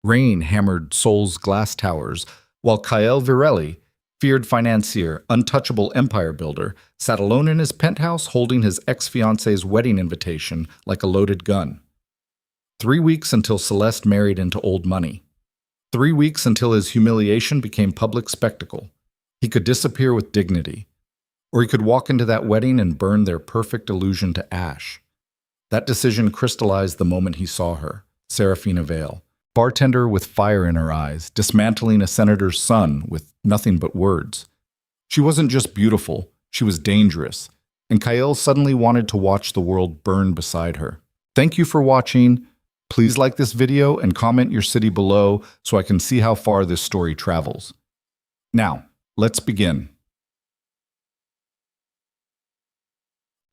Rain hammered Seoul's glass towers, while Kael Virelli, feared financier, untouchable empire builder, sat alone in his penthouse holding his ex-fiancée's wedding invitation like a loaded gun. 3 weeks until Celeste married into old money. 3 weeks until his humiliation became public spectacle. He could disappear with dignity. Or he could walk into that wedding and burn their perfect illusion to ash. That decision crystallized the moment he saw her, Serafina Vale, bartender with fire in her eyes, dismantling a senator's son with nothing but words. She wasn't just beautiful, she was dangerous, and Kael suddenly wanted to watch the world burn beside her. Thank you for watching. Please like this video and comment your city below so I can see how far this story travels. Now, let's begin.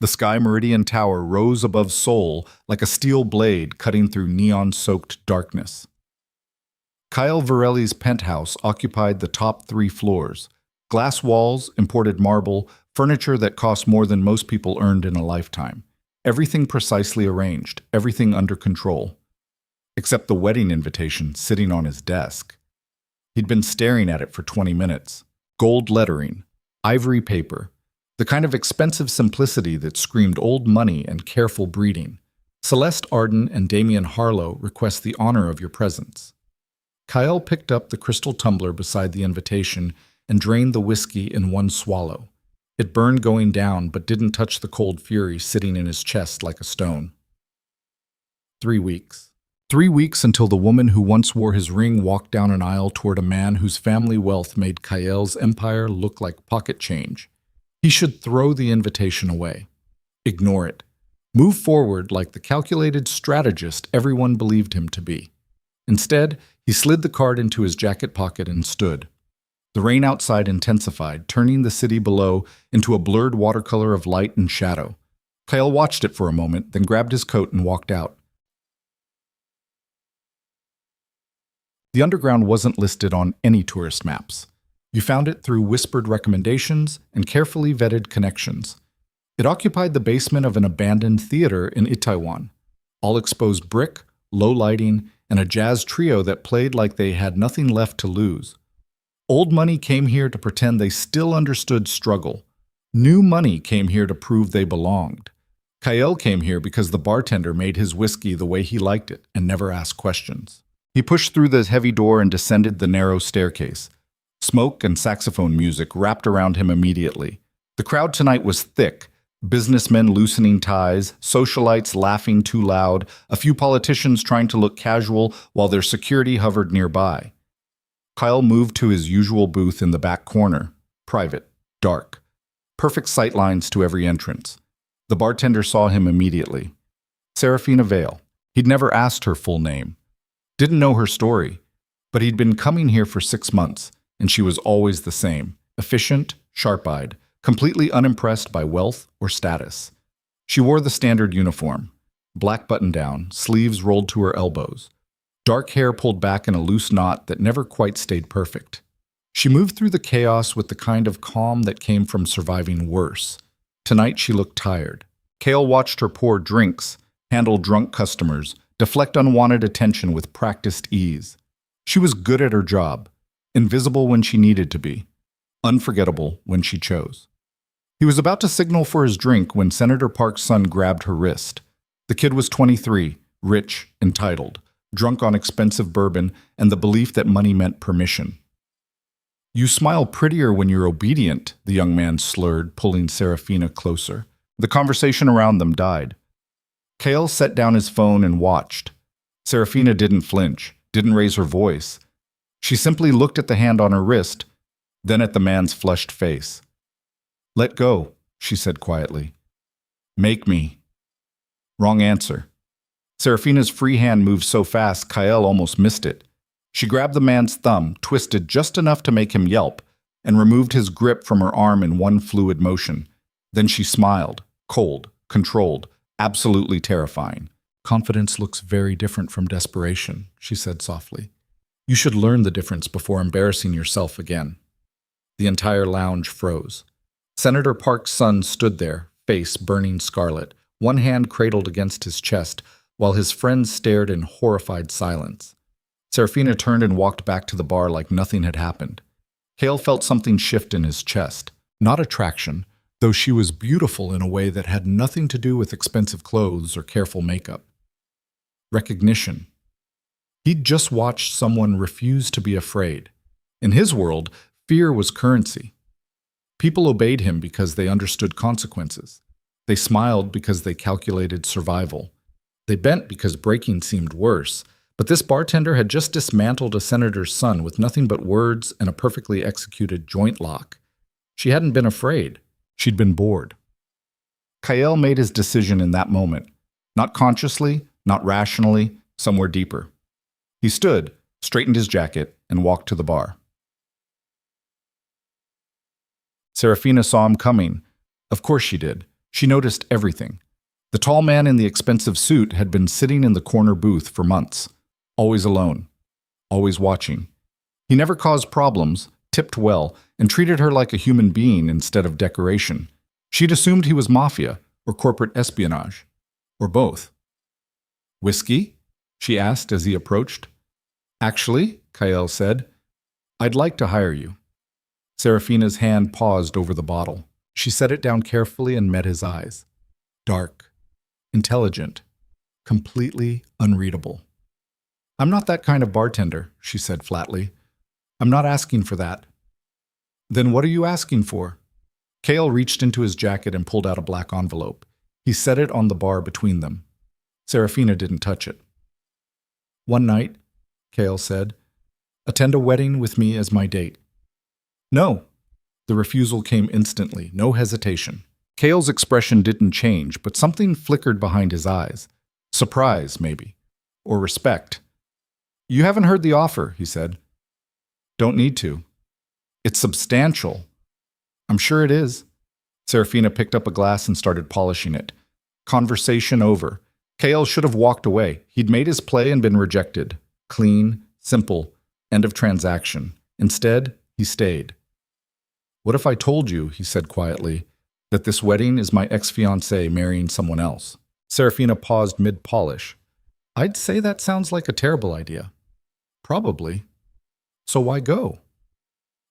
The Sky Meridian Tower rose above Seoul like a steel blade cutting through neon-soaked darkness. Kael Virelli's penthouse occupied the top 3 floors. Glass walls, imported marble, furniture that cost more than most people earned in a lifetime. Everything precisely arranged, everything under control. Except the wedding invitation sitting on his desk. He'd been staring at it for 20 minutes. Gold lettering, ivory paper, the kind of expensive simplicity that screamed old money and careful breeding. Celeste Arden and Damien Harlow request the honor of your presence. Kael picked up the crystal tumbler beside the invitation and drained the whiskey in one swallow. It burned going down but didn't touch the cold fury sitting in his chest like a stone. 3 weeks. 3 weeks until the woman who once wore his ring walked down an aisle toward a man whose family wealth made Kael's empire look like pocket change. He should throw the invitation away. Ignore it. Move forward like the calculated strategist everyone believed him to be. Instead, he slid the card into his jacket pocket and stood. The rain outside intensified, turning the city below into a blurred watercolor of light and shadow. Kael watched it for a moment, then grabbed his coat and walked out. The underground wasn't listed on any tourist maps. You found it through whispered recommendations and carefully vetted connections. It occupied the basement of an abandoned theater in Itaewon. All exposed brick, low lighting, and a jazz trio that played like they had nothing left to lose. Old money came here to pretend they still understood struggle. New money came here to prove they belonged. Kael came here because the bartender made his whiskey the way he liked it and never asked questions. He pushed through the heavy door and descended the narrow staircase. Smoke and saxophone music wrapped around him immediately. The crowd tonight was thick. Businessmen loosening ties, socialites laughing too loud, a few politicians trying to look casual while their security hovered nearby. Kael moved to his usual booth in the back corner. Private, dark. Perfect sightlines to every entrance. The bartender saw him immediately. Serafina Vale. He'd never asked her full name. Didn't know her story. But he'd been coming here for 6 months, and she was always the same. Efficient, sharp-eyed, completely unimpressed by wealth or status. She wore the standard uniform. Black button-down, sleeves rolled to her elbows. Dark hair pulled back in a loose knot that never quite stayed perfect. She moved through the chaos with the kind of calm that came from surviving worse. Tonight she looked tired. Kael watched her pour drinks, handle drunk customers, deflect unwanted attention with practiced ease. She was good at her job, invisible when she needed to be, unforgettable when she chose. He was about to signal for his drink when Senator Park's son grabbed her wrist. The kid was 23, rich, entitled, drunk on expensive bourbon and the belief that money meant permission. "You smile prettier when you're obedient," the young man slurred, pulling Serafina closer. The conversation around them died. Kael set down his phone and watched. Serafina didn't flinch, didn't raise her voice. She simply looked at the hand on her wrist, then at the man's flushed face. "Let go," she said quietly. "Make me." Wrong answer. Serafina's free hand moved so fast, Kael almost missed it. She grabbed the man's thumb, twisted just enough to make him yelp, and removed his grip from her arm in one fluid motion. Then she smiled, cold, controlled, absolutely terrifying. "Confidence looks very different from desperation," she said softly. "You should learn the difference before embarrassing yourself again." The entire lounge froze. Senator Park's son stood there, face burning scarlet, one hand cradled against his chest, while his friends stared in horrified silence. Serafina turned and walked back to the bar like nothing had happened. Kale felt something shift in his chest. Not attraction, though she was beautiful in a way that had nothing to do with expensive clothes or careful makeup. Recognition. He'd just watched someone refuse to be afraid. In his world, fear was currency. People obeyed him because they understood consequences. They smiled because they calculated survival. They bent because breaking seemed worse. But this bartender had just dismantled a senator's son with nothing but words and a perfectly executed joint lock. She hadn't been afraid. She'd been bored. Kyle made his decision in that moment. Not consciously, not rationally, somewhere deeper. He stood, straightened his jacket, and walked to the bar. Serafina saw him coming. Of course she did. She noticed everything. The tall man in the expensive suit had been sitting in the corner booth for months. Always alone, always watching. He never caused problems, tipped well, and treated her like a human being instead of decoration. She'd assumed he was mafia or corporate espionage, or both. "Whiskey?" she asked as he approached. "Actually," Kyle said, "I'd like to hire you." Serafina's hand paused over the bottle. She set it down carefully and met his eyes. Dark, intelligent, completely unreadable. "I'm not that kind of bartender," she said flatly. "I'm not asking for that." "Then what are you asking for?" Kale reached into his jacket and pulled out a black envelope. He set it on the bar between them. Serafina didn't touch it. "One night," Kale said, "attend a wedding with me as my date." "No." The refusal came instantly, no hesitation. Kale's expression didn't change, but something flickered behind his eyes. Surprise, maybe. Or respect. "You haven't heard the offer," he said. "Don't need to. It's substantial." "I'm sure it is." Serafina picked up a glass and started polishing it. Conversation over. Kale should have walked away. He'd made his play and been rejected. Clean, simple, end of transaction. Instead, he stayed. "What if I told you," he said quietly, "that this wedding is my ex-fiancée marrying someone else?" Serafina paused mid-polish. "I'd say that sounds like a terrible idea." "Probably. So why go?"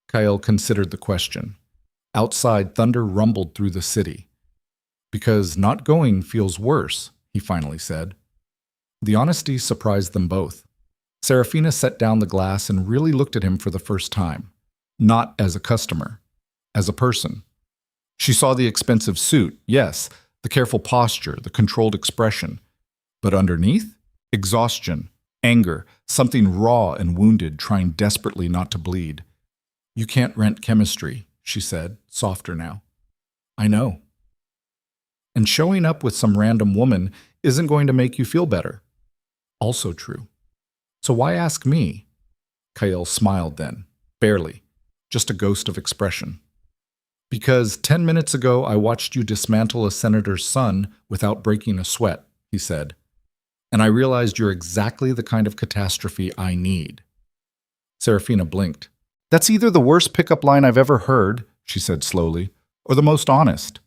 Kyle considered the question. Outside, thunder rumbled through the city. "Because not going feels worse," he finally said. The honesty surprised them both. Serafina set down the glass and really looked at him for the first time. Not as a customer, as a person. She saw the expensive suit, yes, the careful posture, the controlled expression. But underneath? Exhaustion, anger, something raw and wounded trying desperately not to bleed. "You can't rent chemistry," she said, softer now. "I know. And showing up with some random woman isn't going to make you feel better." Also true. "So why ask me?" Kyle smiled then, barely, just a ghost of expression. "Because 10 minutes ago I watched you dismantle a senator's son without breaking a sweat," he said. "And I realized you're exactly the kind of catastrophe I need." Serafina blinked. "That's either the worst pickup line I've ever heard," she said slowly, "or the most honest."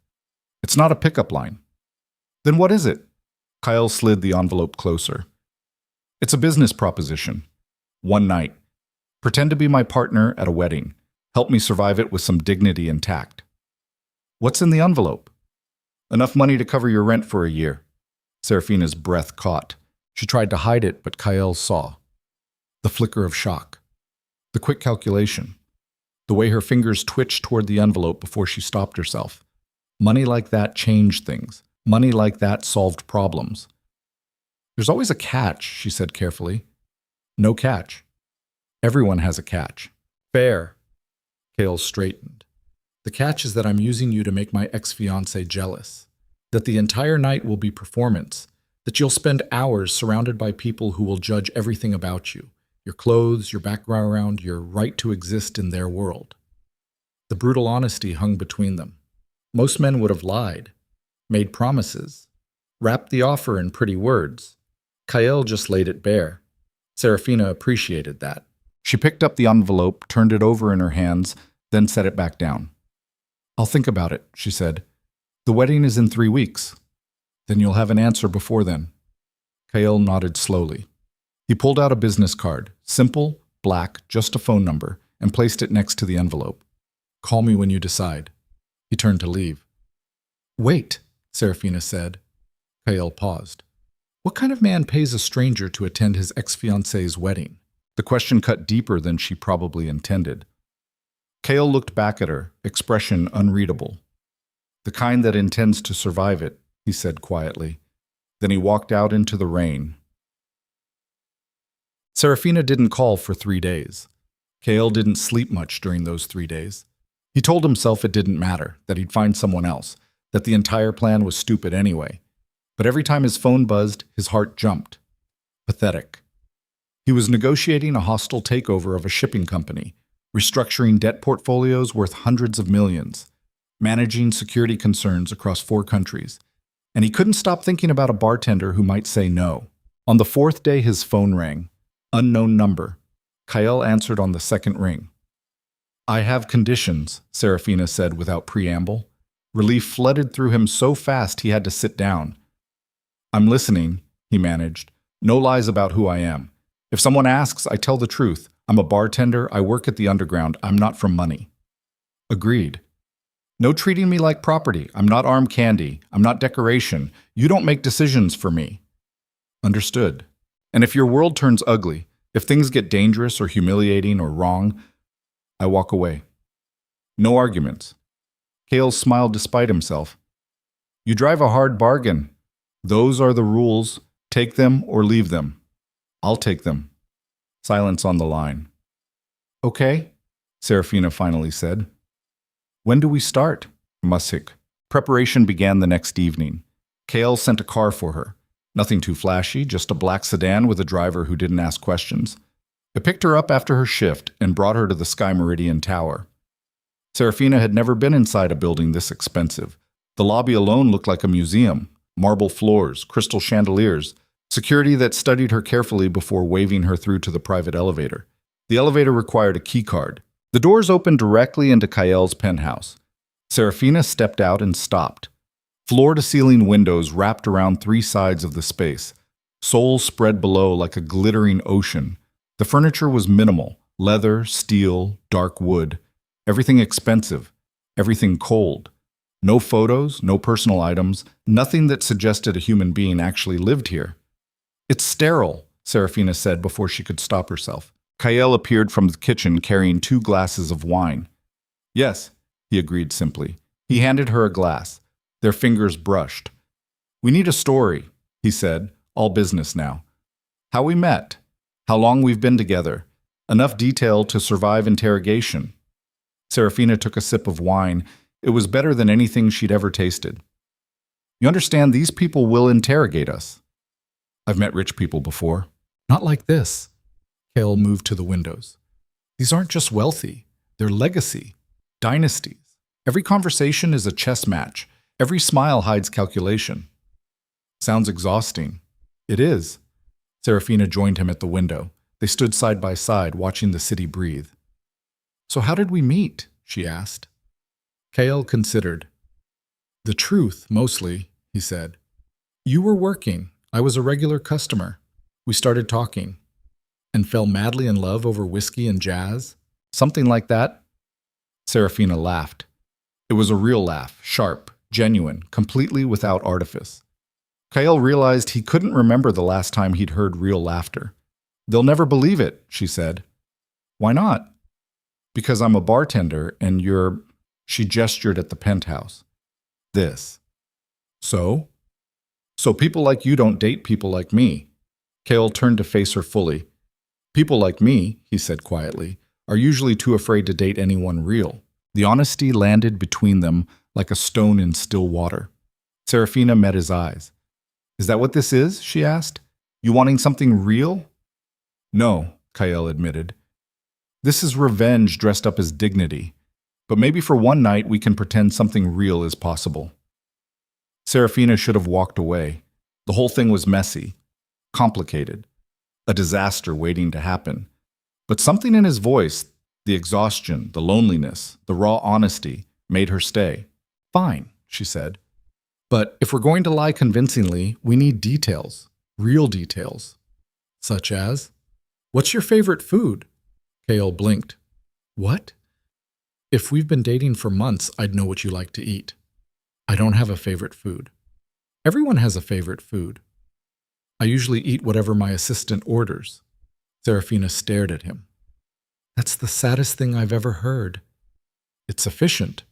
"It's not a pickup line." "Then what is it?" Kyle slid the envelope closer. "It's a business proposition. One night. Pretend to be my partner at a wedding. Help me survive it with some dignity intact." "What's in the envelope?" "Enough money to cover your rent for a year." Serafina's breath caught. She tried to hide it, but Kyle saw. The flicker of shock. The quick calculation. The way her fingers twitched toward the envelope before she stopped herself. Money like that changed things. Money like that solved problems. "There's always a catch," she said carefully. "No catch. Everyone has a catch." "Fair." Kale straightened. "The catch is that I'm using you to make my ex-fiancée jealous. That the entire night will be performance. That you'll spend hours surrounded by people who will judge everything about you. Your clothes, your background, your right to exist in their world." The brutal honesty hung between them. Most men would have lied, made promises, wrapped the offer in pretty words. Kyle just laid it bare. Serafina appreciated that. She picked up the envelope, turned it over in her hands, then set it back down. "I'll think about it," she said. "The wedding is in 3 weeks. Then you'll have an answer before then." Kyle nodded slowly. He pulled out a business card, simple, black, just a phone number, and placed it next to the envelope. Call me when you decide. He turned to leave. Wait, Serafina said. Kael paused. What kind of man pays a stranger to attend his ex-fiancée's wedding? The question cut deeper than she probably intended. Kael looked back at her, expression unreadable. The kind that intends to survive it, he said quietly. Then he walked out into the rain. Serafina didn't call for 3 days. Kael didn't sleep much during those 3 days. He told himself it didn't matter, that he'd find someone else, that the entire plan was stupid anyway. But every time his phone buzzed, his heart jumped. Pathetic. He was negotiating a hostile takeover of a shipping company, restructuring debt portfolios worth hundreds of millions, managing security concerns across 4 countries, and he couldn't stop thinking about a bartender who might say no. On the 4th day, his phone rang. Unknown number. Kael answered on the 2nd ring. I have conditions, Serafina said without preamble. Relief flooded through him so fast he had to sit down. I'm listening, he managed. No lies about who I am. If someone asks, I tell the truth. I'm a bartender, I work at the underground, I'm not from money. Agreed. No treating me like property. I'm not arm candy. I'm not decoration. You don't make decisions for me. Understood. And if your world turns ugly, if things get dangerous or humiliating or wrong, I walk away. No arguments. Kael smiled despite himself. You drive a hard bargain. Those are the rules. Take them or leave them. I'll take them. Silence on the line. Okay, Serafina finally said. When do we start? Musik. Preparation began the next evening. Kael sent a car for her. Nothing too flashy, just a black sedan with a driver who didn't ask questions. It picked her up after her shift and brought her to the Sky Meridian Tower. Serafina had never been inside a building this expensive. The lobby alone looked like a museum. Marble floors, crystal chandeliers, security that studied her carefully before waving her through to the private elevator. The elevator required a key card. The doors opened directly into Kael's penthouse. Serafina stepped out and stopped. Floor-to-ceiling windows wrapped around 3 sides of the space. Seoul spread below like a glittering ocean. The furniture was minimal, leather, steel, dark wood. Everything expensive, everything cold. No photos, no personal items, nothing that suggested a human being actually lived here. It's sterile, Serafina said before she could stop herself. Kael appeared from the kitchen carrying 2 glasses of wine. Yes, he agreed simply. He handed her a glass. Their fingers brushed. We need a story, he said, all business now. How we met. How long we've been together. Enough detail to survive interrogation. Serafina took a sip of wine. It was better than anything she'd ever tasted. You understand, these people will interrogate us. I've met rich people before. Not like this. Kael moved to the windows. These aren't just wealthy. They're legacy. Dynasties. Every conversation is a chess match. Every smile hides calculation. Sounds exhausting. It is. Serafina joined him at the window. They stood side by side, watching the city breathe. So how did we meet? She asked. Kael considered. The truth, mostly, he said. You were working. I was a regular customer. We started talking. And fell madly in love over whiskey and jazz? Something like that? Serafina laughed. It was a real laugh, sharp, genuine, completely without artifice. Kael realized he couldn't remember the last time he'd heard real laughter. They'll never believe it, she said. Why not? Because I'm a bartender and you're... She gestured at the penthouse. This. So? So people like you don't date people like me. Kael turned to face her fully. People like me, he said quietly, are usually too afraid to date anyone real. The honesty landed between them like a stone in still water. Serafina met his eyes. Is that what this is? She asked. You wanting something real? No, Kael admitted. This is revenge dressed up as dignity. But maybe for one night we can pretend something real is possible. Serafina should have walked away. The whole thing was messy, complicated, a disaster waiting to happen. But something in his voice, the exhaustion, the loneliness, the raw honesty, made her stay. Fine, she said. But if we're going to lie convincingly, we need details, real details. Such as, "What's your favorite food?" Kale blinked. "What? If we've been dating for months, I'd know what you like to eat." "I don't have a favorite food." "Everyone has a favorite food." "I usually eat whatever my assistant orders." Serafina stared at him. "That's the saddest thing I've ever heard." "It's efficient.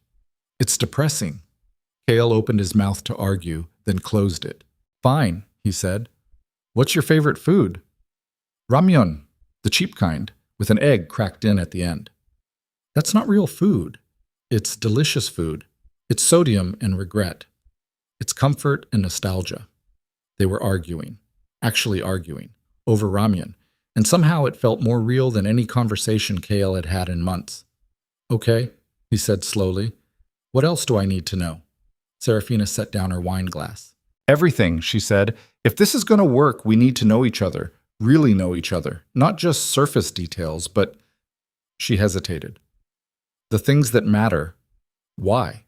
It's depressing." Kale opened his mouth to argue, then closed it. "Fine," he said. "What's your favorite food?" "Ramyeon, the cheap kind, with an egg cracked in at the end." "That's not real food. It's delicious food. It's sodium and regret. It's comfort and nostalgia." They were arguing, actually arguing, over ramyeon, and somehow it felt more real than any conversation Kale had had in months. "Okay," he said slowly. "What else do I need to know?" Serafina set down her wine glass. "Everything," she said. "If this is going to work, we need to know each other, really know each other, not just surface details, but—" She hesitated. "The things that matter." "Why?"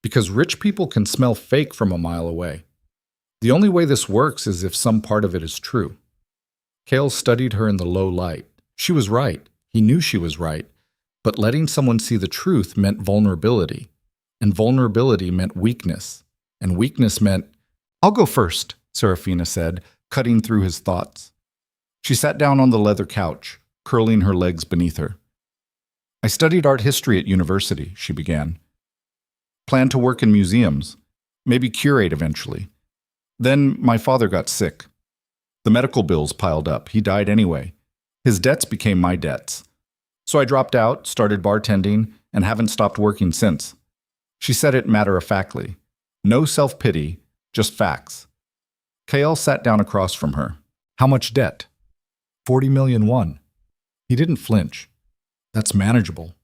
"Because rich people can smell fake from a mile away. The only way this works is if some part of it is true." Kale studied her in the low light. She was right. He knew she was right. But letting someone see the truth meant vulnerability. And vulnerability meant weakness. And weakness meant— "I'll go first," Serafina said, cutting through his thoughts. She sat down on the leather couch, curling her legs beneath her. "I studied art history at university," she began. "Planned to work in museums, maybe curate eventually. Then my father got sick. The medical bills piled up. He died anyway. His debts became my debts. So I dropped out, started bartending, and haven't stopped working since." She said it matter-of-factly. No self-pity, just facts. Kale sat down across from her. "How much debt?" 40 million won. He didn't flinch. "That's manageable."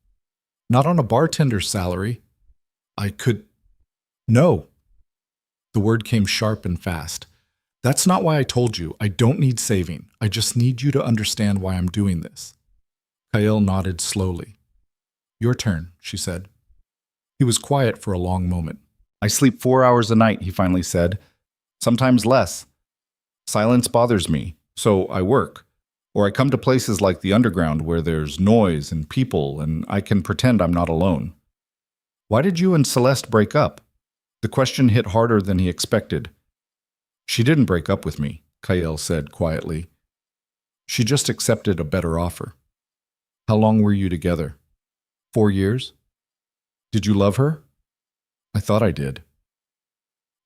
"Not on a bartender's salary." "I could—" "No." The word came sharp and fast. "That's not why I told you. I don't need saving. I just need you to understand why I'm doing this." Kale nodded slowly. "Your turn," she said. He was quiet for a long moment. "I sleep 4 hours a night," he finally said. "Sometimes less. Silence bothers me, so I work. Or I come to places like the underground where there's noise and people, and I can pretend I'm not alone." "Why did you and Celeste break up?" The question hit harder than he expected. "She didn't break up with me," Kyle said quietly. "She just accepted a better offer." "How long were you together?" 4 years. "Did you love her?" "I thought I did."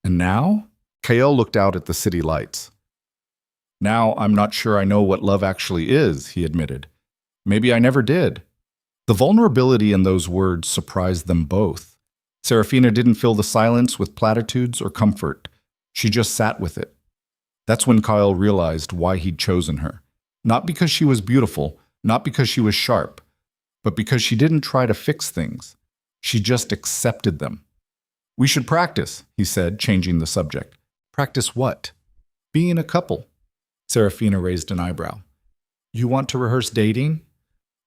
"And now?" Kyle looked out at the city lights. "Now I'm not sure I know what love actually is," he admitted. "Maybe I never did." The vulnerability in those words surprised them both. Serafina didn't fill the silence with platitudes or comfort. She just sat with it. That's when Kyle realized why he'd chosen her. Not because she was beautiful, not because she was sharp, but because she didn't try to fix things. She just accepted them. "We should practice," he said, changing the subject. "Practice what?" "Being a couple." Serafina raised an eyebrow. "You want to rehearse dating?"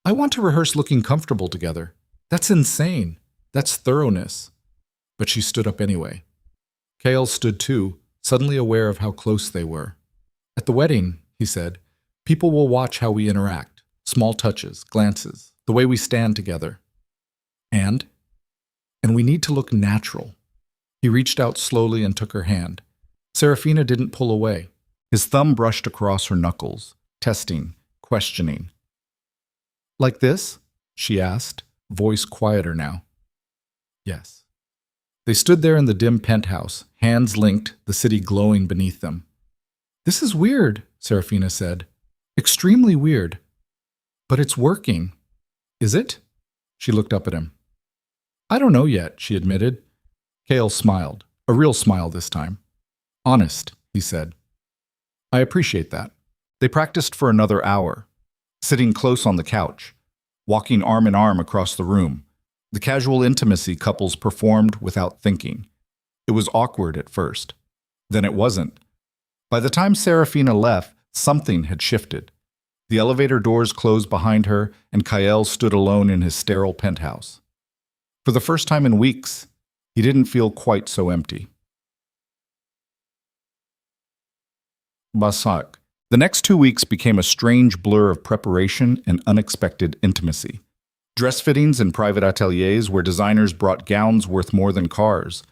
"I want to rehearse looking comfortable together." "That's insane. That's thoroughness." But she stood up anyway. Kale stood too, suddenly aware of how close they were. "At the wedding," he said, "people will watch how we interact. Small touches, glances, the way we stand together. And we need to look natural." He reached out slowly and took her hand. Serafina didn't pull away. His thumb brushed across her knuckles, testing, questioning. "Like this?" she asked, voice quieter now. "Yes." They stood there in the dim penthouse, hands linked, the city glowing beneath them. "This is weird," Serafina said. "Extremely weird. But it's working." "Is it?" She looked up at him. "I don't know yet," she admitted. Kale smiled, a real smile this time. "Honest," he said. "I appreciate that." They practiced for another hour, sitting close on the couch, walking arm in arm across the room. The casual intimacy couples performed without thinking. It was awkward at first. Then it wasn't. By the time Serafina left, something had shifted. The elevator doors closed behind her, and Kyle stood alone in his sterile penthouse. For the first time in weeks, he didn't feel quite so empty. Basak. The next 2 weeks became a strange blur of preparation and unexpected intimacy. Dress fittings in private ateliers where designers brought gowns worth more than cars.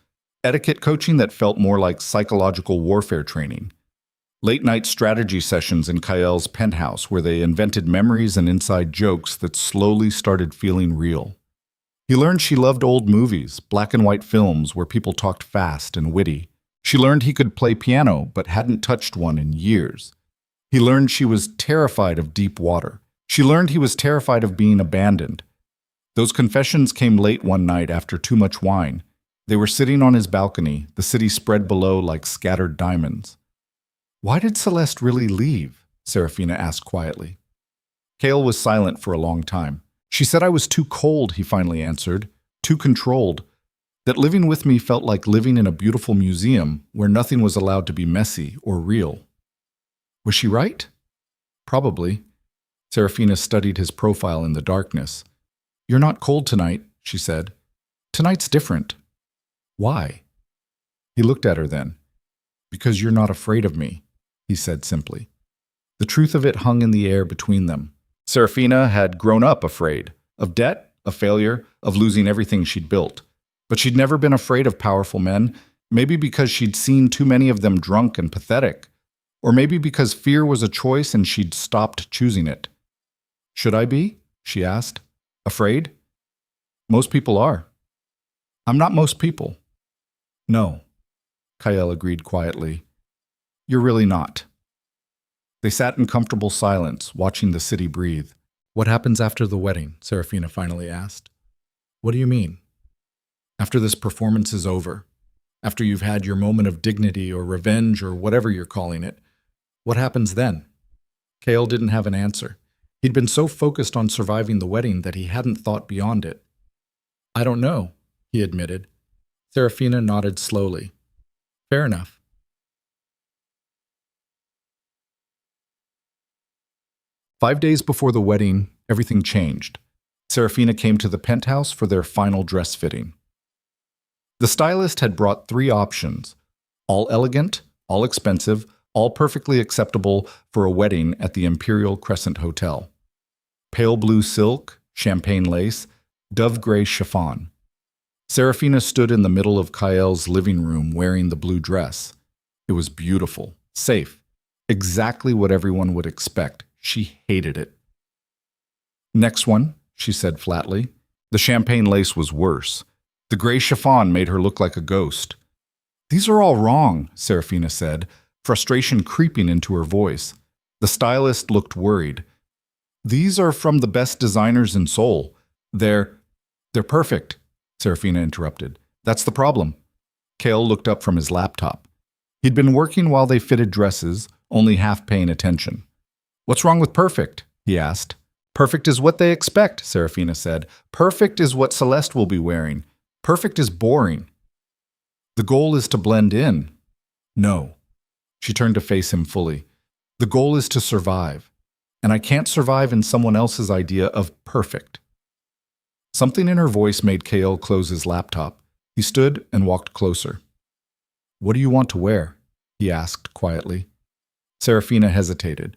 Etiquette coaching that felt more like psychological warfare training. Late-night strategy sessions in Kael's penthouse where they invented memories and inside jokes that slowly started feeling real. He learned she loved old movies, black and white films where people talked fast and witty. She learned he could play piano but hadn't touched one in years. He learned she was terrified of deep water. She learned he was terrified of being abandoned. Those confessions came late one night after too much wine. They were sitting on his balcony, the city spread below like scattered diamonds. "Why did Celeste really leave?" Serafina asked quietly. Kael was silent for a long time. "She said I was too cold," he finally answered, "too controlled. That living with me felt like living in a beautiful museum where nothing was allowed to be messy or real." Was she right? Probably. Serafina studied his profile in the darkness. "You're not cold tonight," she said. "Tonight's different." "Why?" He looked at her then. "Because you're not afraid of me," he said simply. The truth of it hung in the air between them. Serafina had grown up afraid of debt, of failure, of losing everything she'd built. But she'd never been afraid of powerful men, maybe because she'd seen too many of them drunk and pathetic, or maybe because fear was a choice and she'd stopped choosing it. "Should I be?" she asked. "Afraid?" "Most people are." "I'm not most people." "No," Kael agreed quietly. "You're really not." They sat in comfortable silence, watching the city breathe. "What happens after the wedding?" Serafina finally asked. "What do you mean?" "After this performance is over, after you've had your moment of dignity or revenge or whatever you're calling it, what happens then?" Kael didn't have an answer. He'd been so focused on surviving the wedding that he hadn't thought beyond it. "I don't know," he admitted. Serafina nodded slowly. "Fair enough." 5 days before the wedding, everything changed. Serafina came to the penthouse for their final dress fitting. The stylist had brought 3 options, all elegant, all expensive, all perfectly acceptable for a wedding at the Imperial Crescent Hotel. Pale blue silk, champagne lace, dove gray chiffon. Serafina stood in the middle of Kael's living room wearing the blue dress. It was beautiful, safe, exactly what everyone would expect. She hated it. "Next one," she said flatly. The champagne lace was worse. The gray chiffon made her look like a ghost. "These are all wrong," Serafina said, frustration creeping into her voice. The stylist looked worried. "These are from the best designers in Seoul. They're perfect," Serafina interrupted. "That's the problem." Kael looked up from his laptop. He'd been working while they fitted dresses, only half paying attention. "What's wrong with perfect?" he asked. "Perfect is what they expect," Serafina said. "Perfect is what Celeste will be wearing. Perfect is boring. The goal is to blend in." "No." She turned to face him fully. "The goal is to survive. And I can't survive in someone else's idea of perfect." Something in her voice made Kael close his laptop. He stood and walked closer. "What do you want to wear?" he asked quietly. Serafina hesitated.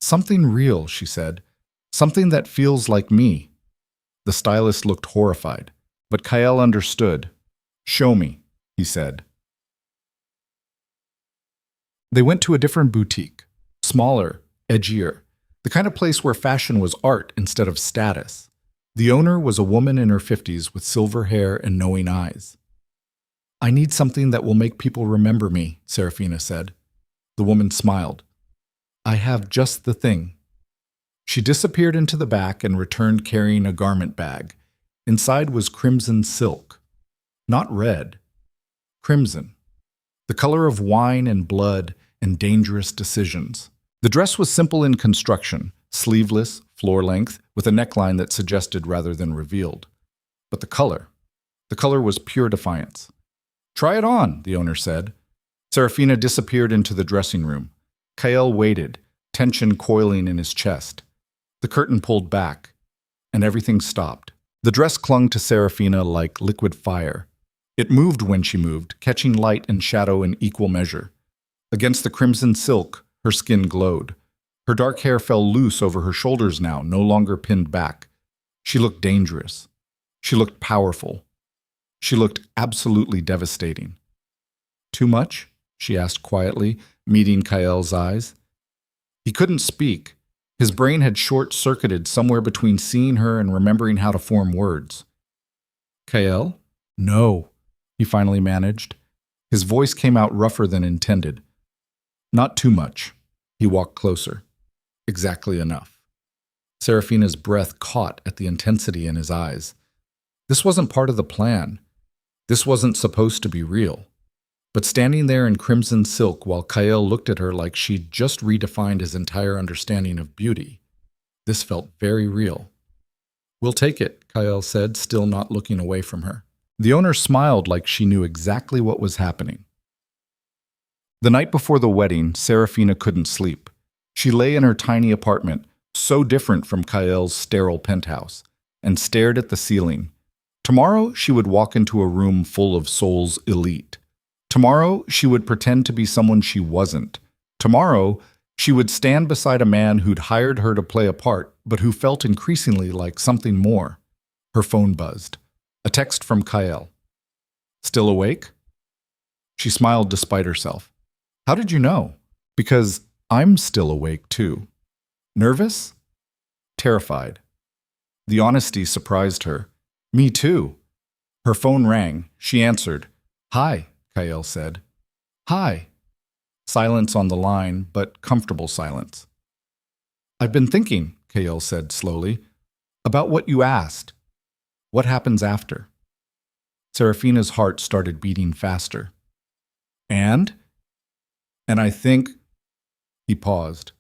"Something real," she said. "Something that feels like me." The stylist looked horrified, but Kael understood. "Show me," he said. They went to a different boutique, smaller, edgier, the kind of place where fashion was art instead of status. The owner was a woman in her 50s with silver hair and knowing eyes. "I need something that will make people remember me," Serafina said. The woman smiled. "I have just the thing." She disappeared into the back and returned carrying a garment bag. Inside was crimson silk. Not red. Crimson. The color of wine and blood and dangerous decisions. The dress was simple in construction, sleeveless, floor-length, with a neckline that suggested rather than revealed. But the color was pure defiance. "Try it on," the owner said. Serafina disappeared into the dressing room. Kael waited, tension coiling in his chest. The curtain pulled back, and everything stopped. The dress clung to Serafina like liquid fire. It moved when she moved, catching light and shadow in equal measure. Against the crimson silk, Her skin glowed. Her dark hair fell loose over her shoulders now, no longer pinned back. She looked dangerous. She looked powerful. She looked absolutely devastating. "Too much?" she asked quietly, meeting Kael's eyes. He couldn't speak. His brain had short-circuited somewhere between seeing her and remembering how to form words. "Kael?" "No," he finally managed. His voice came out rougher than intended. "Not too much." He walked closer. "Exactly enough." Serafina's breath caught at the intensity in his eyes. This wasn't part of the plan. This wasn't supposed to be real. But standing there in crimson silk while Kael looked at her like she'd just redefined his entire understanding of beauty, this felt very real. "We'll take it," Kael said, still not looking away from her. The owner smiled like she knew exactly what was happening. The night before the wedding, Serafina couldn't sleep. She lay in her tiny apartment, so different from Kael's sterile penthouse, and stared at the ceiling. Tomorrow, she would walk into a room full of Seoul's elite. Tomorrow, she would pretend to be someone she wasn't. Tomorrow, she would stand beside a man who'd hired her to play a part, but who felt increasingly like something more. Her phone buzzed. A text from Kael. "Still awake?" She smiled despite herself. "How did you know?" "Because I'm still awake, too." "Nervous?" "Terrified." The honesty surprised her. "Me too." Her phone rang. She answered. "Hi," Kael said. "Hi." Silence on the line, but comfortable silence. "I've been thinking," Kael said slowly, "about what you asked. What happens after?" Serafina's heart started beating faster. And I think," he paused,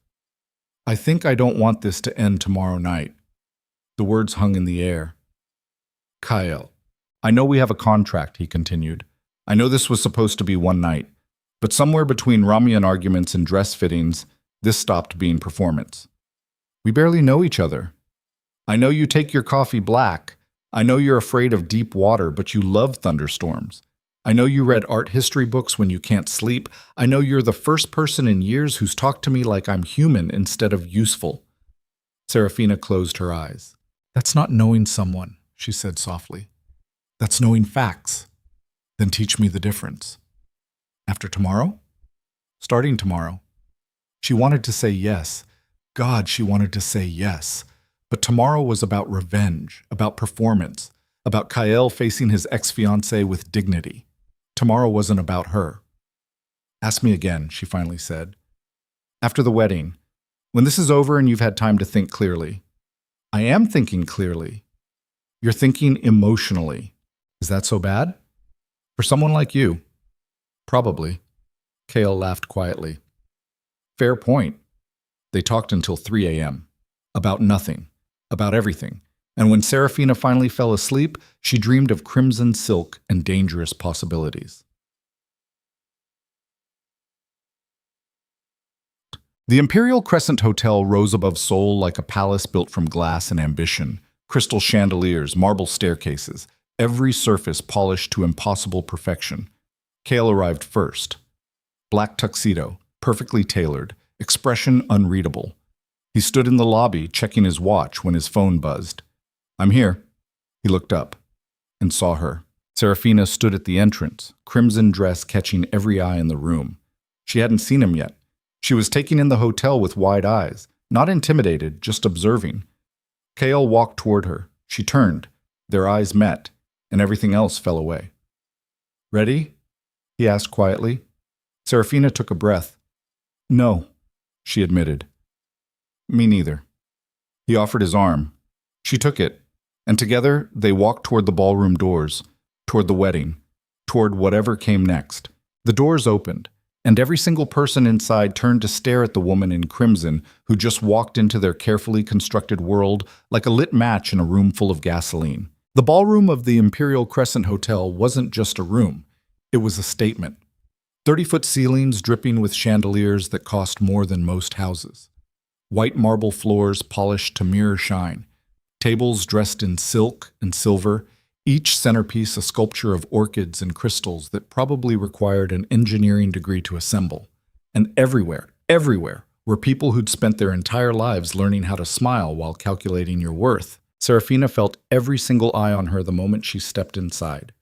"I think I don't want this to end tomorrow night." The words hung in the air. "Kael, I know we have a contract," he continued. "I know this was supposed to be one night, but somewhere between Ramian arguments and dress fittings, this stopped being performance. We barely know each other. I know you take your coffee black. I know you're afraid of deep water, but you love thunderstorms. I know you read art history books when you can't sleep. I know you're the first person in years who's talked to me like I'm human instead of useful." Serafina closed her eyes. "That's not knowing someone," she said softly. "That's knowing facts. Then teach me the difference." "After tomorrow?" "Starting tomorrow." She wanted to say yes. God, she wanted to say yes. But tomorrow was about revenge, about performance, about Kael facing his ex-fiancée with dignity. Tomorrow wasn't about her. "Ask me again," she finally said. "After the wedding, when this is over and you've had time to think clearly." "I am thinking clearly." "You're thinking emotionally. Is that so bad?" "For someone like you." "Probably." Kael laughed quietly. "Fair point." They talked until 3 a.m. About nothing. About everything. And when Serafina finally fell asleep, she dreamed of crimson silk and dangerous possibilities. The Imperial Crescent Hotel rose above Seoul like a palace built from glass and ambition. Crystal chandeliers, marble staircases, every surface polished to impossible perfection. Kael arrived first. Black tuxedo, perfectly tailored, expression unreadable. He stood in the lobby, checking his watch when his phone buzzed. "I'm here." He looked up and saw her. Serafina stood at the entrance, crimson dress catching every eye in the room. She hadn't seen him yet. She was taking in the hotel with wide eyes, not intimidated, just observing. Kael walked toward her. She turned. Their eyes met, and everything else fell away. "Ready?" he asked quietly. Serafina took a breath. "No," she admitted. "Me neither." He offered his arm. She took it, and together they walked toward the ballroom doors, toward the wedding, toward whatever came next. The doors opened, and every single person inside turned to stare at the woman in crimson who just walked into their carefully constructed world like a lit match in a room full of gasoline. The ballroom of the Imperial Crescent Hotel wasn't just a room. It was a statement. 30-foot ceilings dripping with chandeliers that cost more than most houses. White marble floors polished to mirror shine. Tables dressed in silk and silver, each centerpiece a sculpture of orchids and crystals that probably required an engineering degree to assemble. And everywhere, Everywhere were people who'd spent their entire lives learning how to smile while calculating your worth. Serafina felt every single eye on her the moment she stepped inside.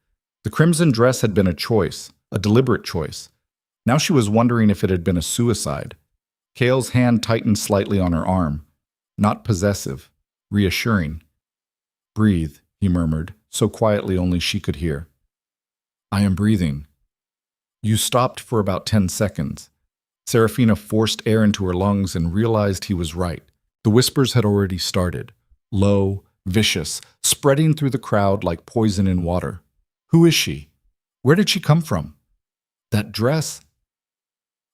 The crimson dress had been a choice, a deliberate choice. Now she was wondering if it had been a suicide. Kale's hand tightened slightly on her arm. Not possessive, reassuring. "Breathe," he murmured, so quietly only she could hear. "I am breathing." You stopped for about 10 seconds. Serafina forced air into her lungs and realized he was right. The whispers had already started. Low, vicious, spreading through the crowd like poison in water. Who is she? Where did she come from? That dress?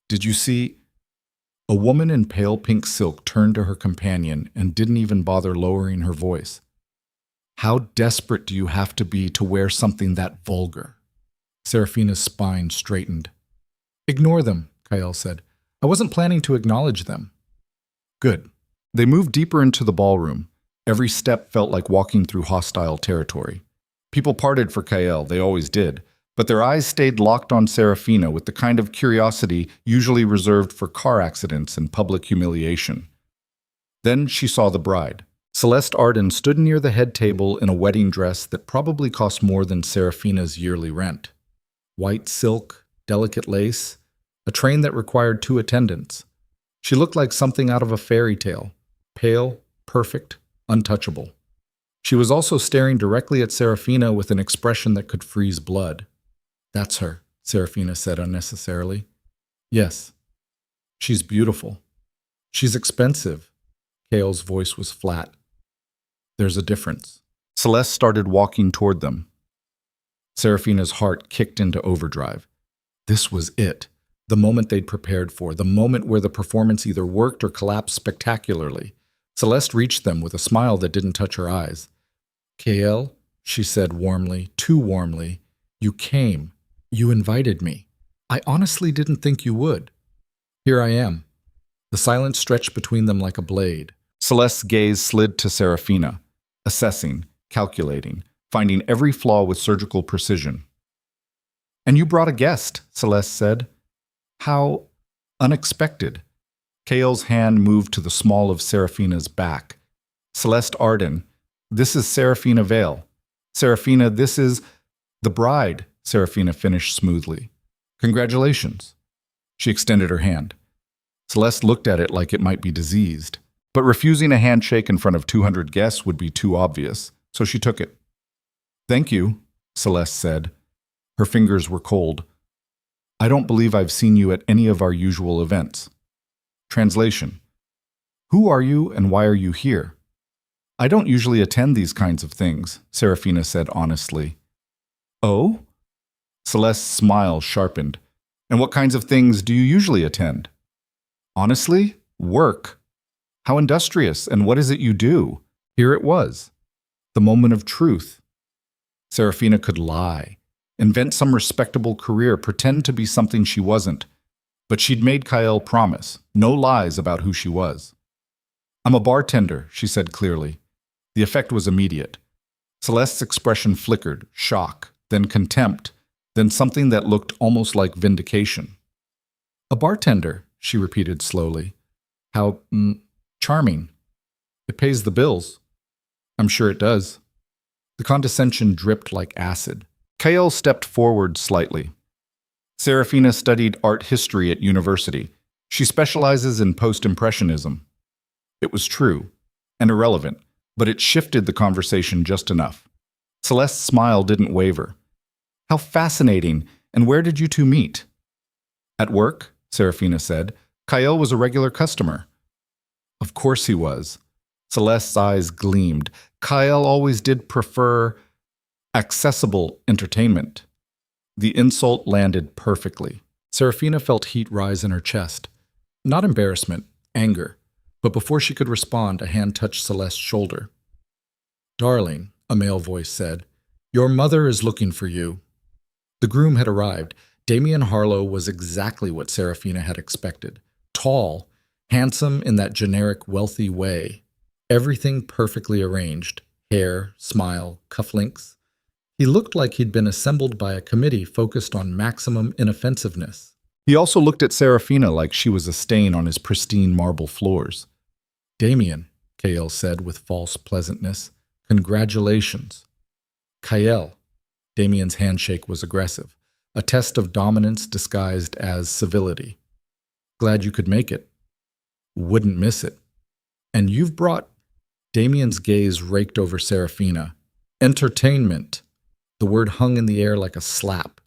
Did you see? A woman in pale pink silk turned to her companion and didn't even bother lowering her voice. How desperate do you have to be to wear something that vulgar? Serafina's spine straightened. Ignore them, Kael said. I wasn't planning to acknowledge them. Good. They moved deeper into the ballroom. Every step felt like walking through hostile territory. People parted for Kael, they always did, but their eyes stayed locked on Serafina with the kind of curiosity usually reserved for car accidents and public humiliation. Then she saw the bride. Celeste Arden stood near the head table in a wedding dress that probably cost more than Serafina's yearly rent. White silk, delicate lace, a train that required 2 attendants. She looked like something out of a fairy tale, pale, perfect, untouchable. She was also staring directly at Serafina with an expression that could freeze blood. That's her, Serafina said unnecessarily. Yes. She's beautiful. She's expensive. Kael's voice was flat. There's a difference. Celeste started walking toward them. Serafina's heart kicked into overdrive. This was it. The moment they'd prepared for, the moment where the performance either worked or collapsed spectacularly. Celeste reached them with a smile that didn't touch her eyes. Kael, she said warmly, too warmly, you came. You invited me. I honestly didn't think you would. Here I am. The silence stretched between them like a blade. Celeste's gaze slid to Serafina, assessing, calculating, finding every flaw with surgical precision. And you brought a guest, Celeste said. How unexpected. Kael's hand moved to the small of Serafina's back. Celeste Arden, this is Serafina Vale. Serafina, this is the bride, Serafina finished smoothly. Congratulations. She extended her hand. Celeste looked at it like it might be diseased, but refusing a handshake in front of 200 guests would be too obvious, so she took it. Thank you, Celeste said. Her fingers were cold. I don't believe I've seen you at any of our usual events. Translation. Who are you and why are you here? I don't usually attend these kinds of things, Serafina said honestly. Oh? Celeste's smile sharpened. And what kinds of things do you usually attend? Honestly, work. How industrious, and what is it you do? Here it was. The moment of truth. Serafina could lie, invent some respectable career, pretend to be something she wasn't. But she'd made Kael promise, no lies about who she was. I'm a bartender, she said clearly. The effect was immediate. Celeste's expression flickered, shock, then contempt, then something that looked almost like vindication. A bartender, she repeated slowly. How, charming. It pays the bills. I'm sure it does. The condescension dripped like acid. Kael stepped forward slightly. Serafina studied art history at university. She specializes in post-impressionism. It was true, and irrelevant, but it shifted the conversation just enough. Celeste's smile didn't waver. How fascinating, and where did you two meet? At work, Serafina said. Kael was a regular customer. Of course he was. Celeste's eyes gleamed. Kael always did prefer accessible entertainment. The insult landed perfectly. Serafina felt heat rise in her chest. Not embarrassment, anger. But before she could respond, a hand touched Celeste's shoulder. Darling, a male voice said, your mother is looking for you. The groom had arrived. Damien Harlow was exactly what Serafina had expected. Tall, handsome in that generic wealthy way. Everything perfectly arranged. Hair, smile, cufflinks. He looked like he'd been assembled by a committee focused on maximum inoffensiveness. He also looked at Serafina like she was a stain on his pristine marble floors. "Damien," Kael said with false pleasantness, "congratulations." "Kael." Damien's handshake was aggressive, a test of dominance disguised as civility. "Glad you could make it." "Wouldn't miss it." "And you've brought—" Damien's gaze raked over Serafina. "Entertainment." The word hung in the air like a slap.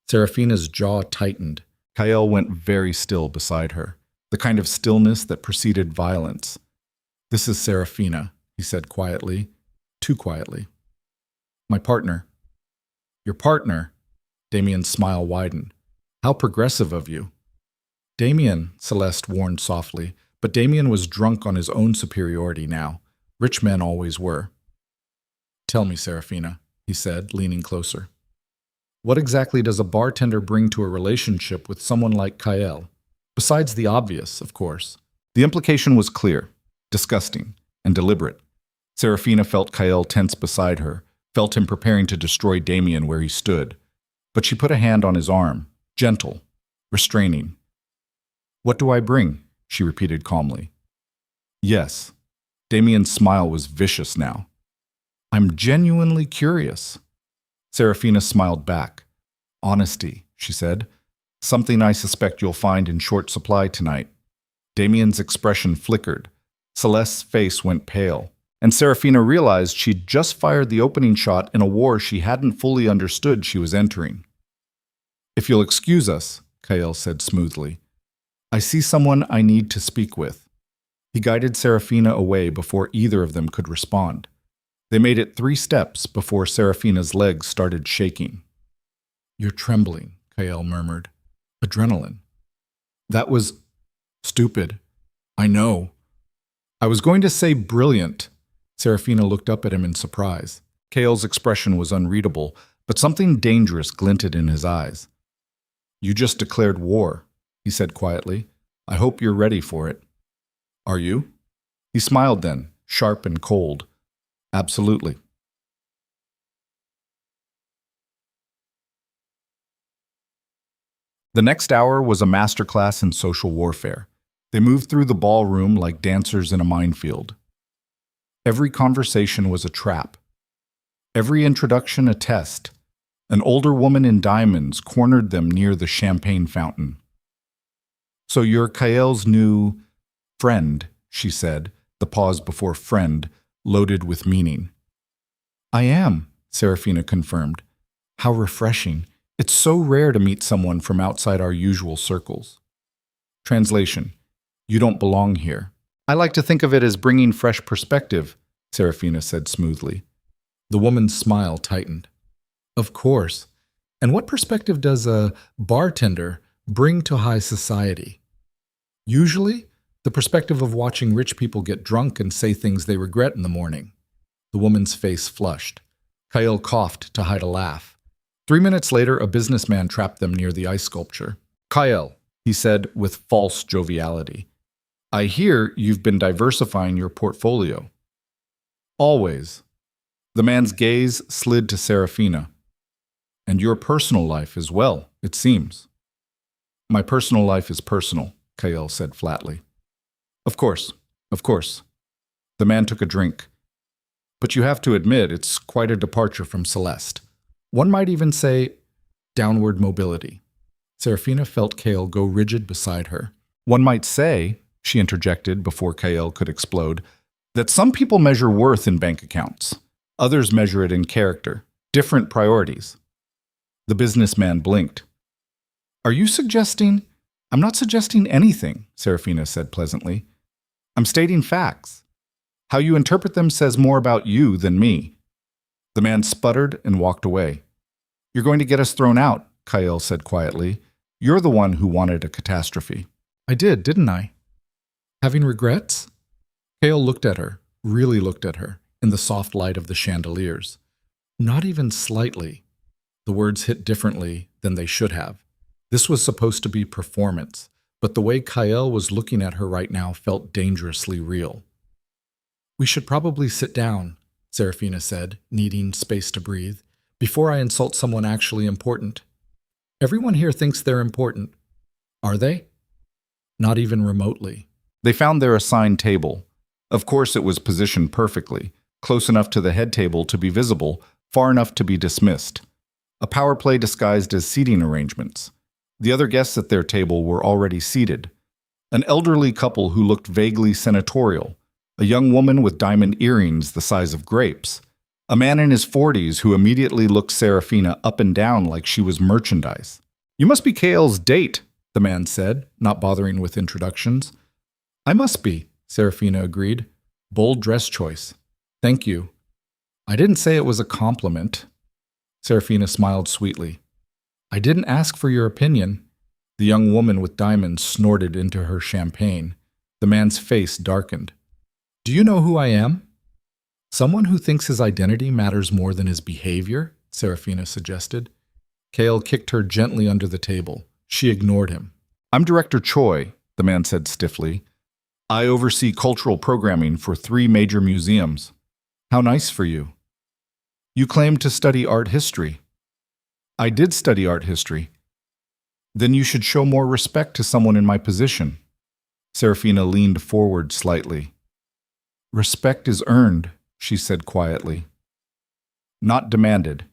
Serafina's jaw tightened. Kael went very still beside her, the kind of stillness that preceded violence. "This is Serafina," he said quietly, too quietly. "My partner." "Your partner?" Damien's smile widened. "How progressive of you." "Damien," Celeste warned softly, but Damien was drunk on his own superiority now. Rich men always were. "Tell me, Serafina," he said, leaning closer. "What exactly does a bartender bring to a relationship with someone like Kael? Besides the obvious, of course." The implication was clear, disgusting, and deliberate. Serafina felt Kael tense beside her, felt him preparing to destroy Damien where he stood. But she put a hand on his arm, gentle, restraining. "What do I bring?" she repeated calmly. "Yes." Damien's smile was vicious now. "I'm genuinely curious." Serafina smiled back. "Honesty," she said. "Something I suspect you'll find in short supply tonight." Damien's expression flickered. Celeste's face went pale, and Serafina realized she'd just fired the opening shot in a war she hadn't fully understood she was entering. "If you'll excuse us," Kael said smoothly. "I see someone I need to speak with." He guided Serafina away before either of them could respond. They made it 3 steps before Serafina's legs started shaking. "You're trembling," Kael murmured. "Adrenaline." "That was stupid. I know." "I was going to say brilliant." Serafina looked up at him in surprise. Kael's expression was unreadable, but something dangerous glinted in his eyes. "You just declared war," he said quietly. "I hope you're ready for it." "Are you?" He smiled then, sharp and cold. "Absolutely." The next hour was a masterclass in social warfare. They moved through the ballroom like dancers in a minefield. Every conversation was a trap. Every introduction a test. An older woman in diamonds cornered them near the champagne fountain. "So you're Kael's new friend," she said, the pause before friend, loaded with meaning. "I am," Serafina confirmed. "How refreshing. It's so rare to meet someone from outside our usual circles." Translation: "You don't belong here." "I like to think of it as bringing fresh perspective," Serafina said smoothly. The woman's smile tightened. "Of course. And what perspective does a bartender bring to high society?" "Usually, the perspective of watching rich people get drunk and say things they regret in the morning." The woman's face flushed. Kael coughed to hide a laugh. 3 minutes later, a businessman trapped them near the ice sculpture. "Kael," he said with false joviality, "I hear you've been diversifying your portfolio." "Always." The man's gaze slid to Serafina. "And your personal life as well, it seems." "My personal life is personal," Kael said flatly. Of course. The man took a drink. "But you have to admit, it's quite a departure from Celeste. One might even say, downward mobility." Serafina felt Kael go rigid beside her. "One might say," she interjected before Kael could explode, "that some people measure worth in bank accounts. Others measure it in character. Different priorities." The businessman blinked. "Are you suggesting—" "I'm not suggesting anything," Serafina said pleasantly. "I'm stating facts. How you interpret them says more about you than me." The man sputtered and walked away. "You're going to get us thrown out," Kael said quietly. "You're the one who wanted a catastrophe." "I did, didn't I?" "Having regrets?" Kael looked at her, really looked at her, in the soft light of the chandeliers. "Not even slightly." The words hit differently than they should have. This was supposed to be performance, but the way Kael was looking at her right now felt dangerously real. "We should probably sit down," Serafina said, needing space to breathe, "before I insult someone actually important. Everyone here thinks they're important." Are they? Not even remotely. They found their assigned table. Of course, it was positioned perfectly, close enough to the head table to be visible, far enough to be dismissed. A power play disguised as seating arrangements. The other guests at their table were already seated. An elderly couple who looked vaguely senatorial, a young woman with diamond earrings the size of grapes, a man in his 40s who immediately looked Serafina up and down like she was merchandise. "You must be Kael's date," the man said, not bothering with introductions. "I must be," Serafina agreed. "Bold dress choice. Thank you." "I didn't say it was a compliment." Serafina smiled sweetly. "I didn't ask for your opinion." The young woman with diamonds snorted into her champagne. The man's face darkened. "Do you know who I am?" "Someone who thinks his identity matters more than his behavior," Serafina suggested. Kael kicked her gently under the table. She ignored him. "I'm Director Choi," the man said stiffly. "I oversee cultural programming for 3 major museums." "How nice for you." "You claim to study art history." "I did study art history." "Then you should show more respect to someone in my position." Serafina leaned forward slightly. "Respect is earned," she said quietly. "Not demanded.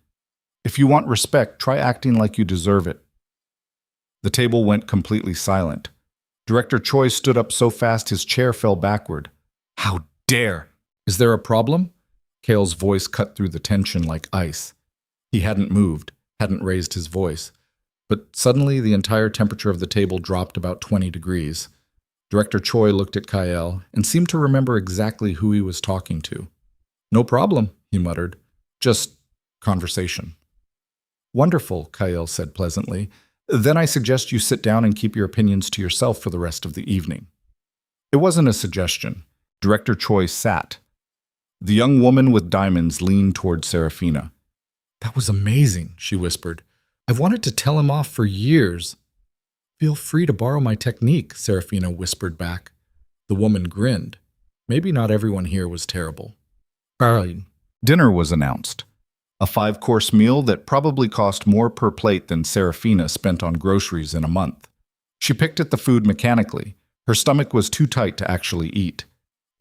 If you want respect, try acting like you deserve it." The table went completely silent. Director Choi stood up so fast his chair fell backward. "How dare!" "Is there a problem?" Kael's voice cut through the tension like ice. He hadn't moved, hadn't raised his voice. But suddenly the entire temperature of the table dropped about 20 degrees. Director Choi looked at Kael and seemed to remember exactly who he was talking to. "No problem," he muttered. "Just conversation." "Wonderful," Kael said pleasantly. "Then I suggest you sit down and keep your opinions to yourself for the rest of the evening." It wasn't a suggestion. Director Choi sat. The young woman with diamonds leaned toward Serafina. "That was amazing," she whispered. "I've wanted to tell him off for years." "Feel free to borrow my technique," Serafina whispered back. The woman grinned. Maybe not everyone here was terrible. Dinner was announced. A 5-course meal that probably cost more per plate than Serafina spent on groceries in a month. She picked at the food mechanically. Her stomach was too tight to actually eat.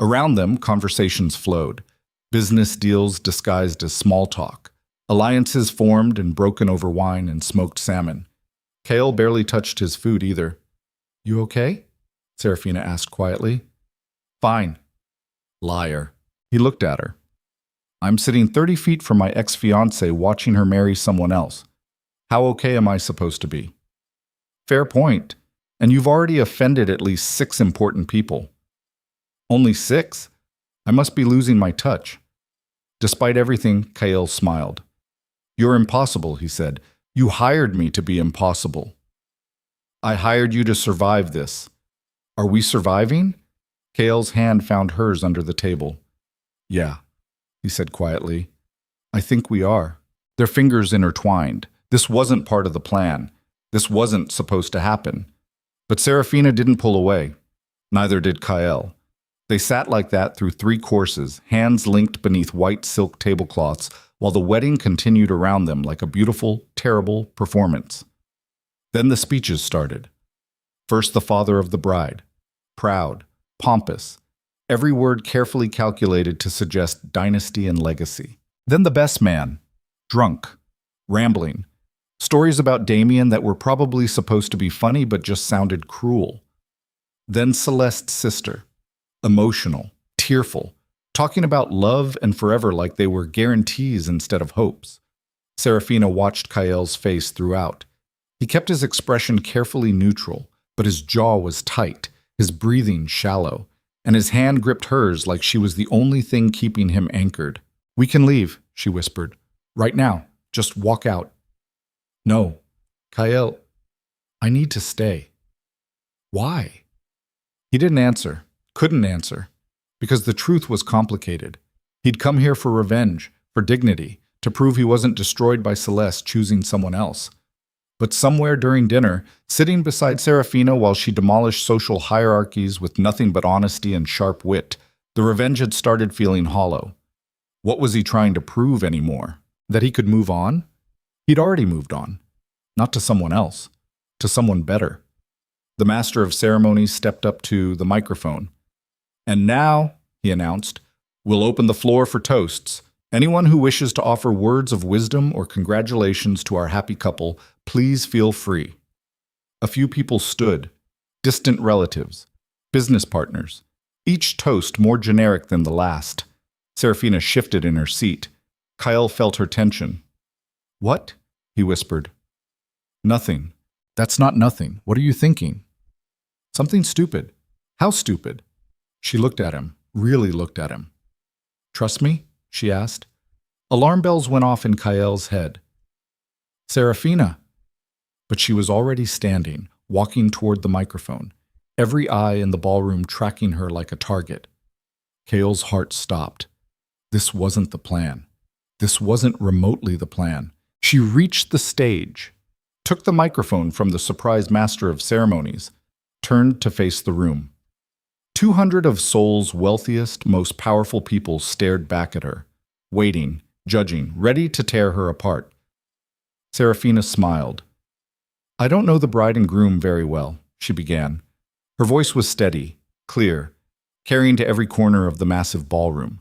Around them, conversations flowed. Business deals disguised as small talk. Alliances formed and broken over wine and smoked salmon. Kael barely touched his food either. "You okay?" Serafina asked quietly. "Fine." Liar. He looked at her. "I'm sitting 30 feet from my ex-fiancée watching her marry someone else. How okay am I supposed to be?" "Fair point. And you've already offended at least 6 important people." "Only 6? I must be losing my touch." Despite everything, Kael smiled. "You're impossible," he said. "You hired me to be impossible." "I hired you to survive this." "Are we surviving?" Kael's hand found hers under the table. "Yeah," he said quietly. "I think we are." Their fingers intertwined. This wasn't part of the plan. This wasn't supposed to happen. But Serafina didn't pull away. Neither did Kael. They sat like that through 3 courses, hands linked beneath white silk tablecloths, while the wedding continued around them like a beautiful, terrible performance. Then the speeches started. First the father of the bride. Proud, pompous, every word carefully calculated to suggest dynasty and legacy. Then the best man. Drunk, rambling. Stories about Damien that were probably supposed to be funny but just sounded cruel. Then Celeste's sister. Emotional, tearful, talking about love and forever like they were guarantees instead of hopes. Serafina watched Kael's face throughout. He kept his expression carefully neutral, but his jaw was tight, his breathing shallow, and his hand gripped hers like she was the only thing keeping him anchored. "We can leave," she whispered. "Right now. Just walk out." "No. Kael, I need to stay." "Why?" He didn't answer. Couldn't answer, because the truth was complicated. He'd come here for revenge, for dignity, to prove he wasn't destroyed by Celeste choosing someone else. But somewhere during dinner, sitting beside Serafina while she demolished social hierarchies with nothing but honesty and sharp wit, the revenge had started feeling hollow. What was he trying to prove anymore? That he could move on? He'd already moved on. Not to someone else. To someone better. The master of ceremonies stepped up to the microphone. "And now," he announced, "we'll open the floor for toasts. Anyone who wishes to offer words of wisdom or congratulations to our happy couple, please feel free." A few people stood, distant relatives, business partners, each toast more generic than the last. Serafina shifted in her seat. Kyle felt her tension. "What?" he whispered. "Nothing. That's not nothing. What are you thinking?" "Something stupid." "How stupid?" She looked at him, really looked at him. "Trust me?" she asked. Alarm bells went off in Kyle's head. "Serafina!" But she was already standing, walking toward the microphone, every eye in the ballroom tracking her like a target. Kyle's heart stopped. This wasn't the plan. This wasn't remotely the plan. She reached the stage, took the microphone from the surprise master of ceremonies, turned to face the room. 200 of Seoul's wealthiest, most powerful people stared back at her, waiting, judging, ready to tear her apart. Serafina smiled. "I don't know the bride and groom very well," she began. Her voice was steady, clear, carrying to every corner of the massive ballroom.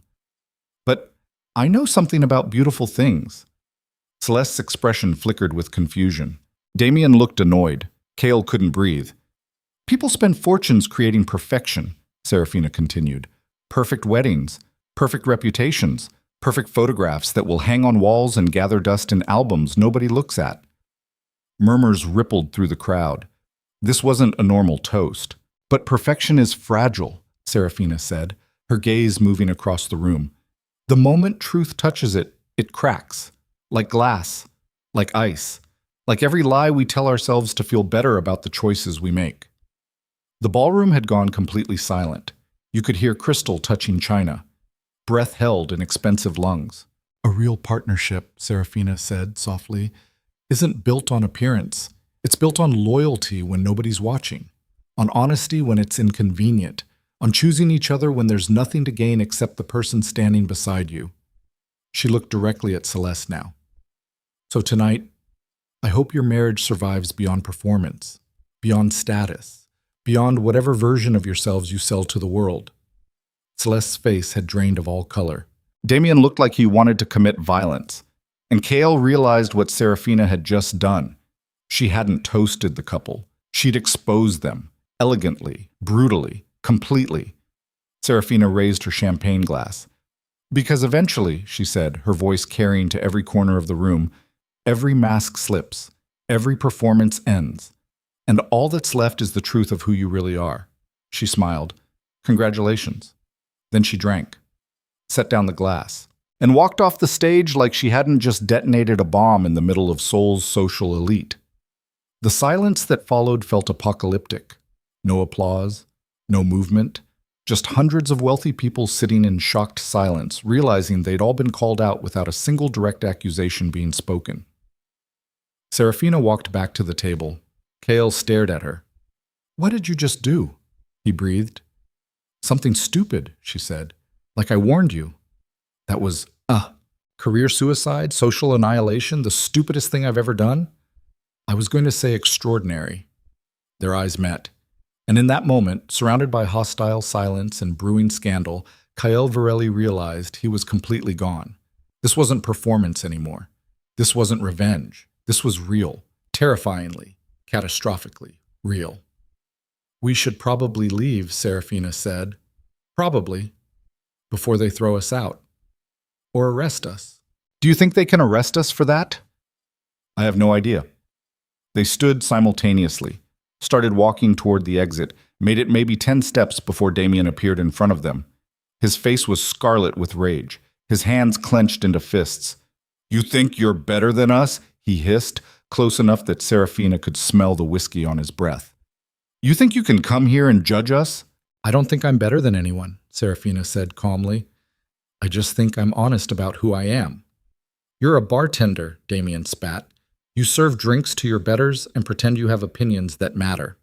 "But I know something about beautiful things." Celeste's expression flickered with confusion. Damien looked annoyed. Kale couldn't breathe. "People spend fortunes creating perfection," Serafina continued. "Perfect weddings, perfect reputations, perfect photographs that will hang on walls and gather dust in albums nobody looks at." Murmurs rippled through the crowd. This wasn't a normal toast. "But perfection is fragile," Serafina said, her gaze moving across the room. "The moment truth touches it, it cracks. Like glass, like ice, like every lie we tell ourselves to feel better about the choices we make." The ballroom had gone completely silent. You could hear crystal touching china, breath held in expensive lungs. "A real partnership," Serafina said softly, "isn't built on appearance. It's built on loyalty when nobody's watching, on honesty when it's inconvenient, on choosing each other when there's nothing to gain except the person standing beside you." She looked directly at Celeste now. "So tonight, I hope your marriage survives beyond performance, beyond status, beyond whatever version of yourselves you sell to the world." Celeste's face had drained of all color. Damien looked like he wanted to commit violence, and Kale realized what Serafina had just done. She hadn't toasted the couple. She'd exposed them, elegantly, brutally, completely. Serafina raised her champagne glass. "Because eventually," she said, her voice carrying to every corner of the room, "every mask slips, every performance ends, and all that's left is the truth of who you really are." She smiled. "Congratulations." Then she drank, set down the glass, and walked off the stage like she hadn't just detonated a bomb in the middle of Seoul's social elite. The silence that followed felt apocalyptic. No applause, no movement, just hundreds of wealthy people sitting in shocked silence, realizing they'd all been called out without a single direct accusation being spoken. Serafina walked back to the table. Kale stared at her. "What did you just do?" he breathed. "Something stupid," she said. "Like I warned you." That was, career suicide, social annihilation, the stupidest thing I've ever done? I was going to say extraordinary. Their eyes met. And in that moment, surrounded by hostile silence and brewing scandal, Kyle Varelli realized he was completely gone. This wasn't performance anymore. This wasn't revenge. This was real, terrifyingly, catastrophically real. "We should probably leave," Serafina said. "Probably. Before they throw us out. Or arrest us." "Do you think they can arrest us for that?" "I have no idea." They stood simultaneously, started walking toward the exit, made it maybe 10 steps before Damien appeared in front of them. His face was scarlet with rage, his hands clenched into fists. "You think you're better than us?" he hissed, close enough that Serafina could smell the whiskey on his breath. "You think you can come here and judge us?" "I don't think I'm better than anyone," Serafina said calmly. "I just think I'm honest about who I am." "You're a bartender," Damien spat. "You serve drinks to your betters and pretend you have opinions that matter."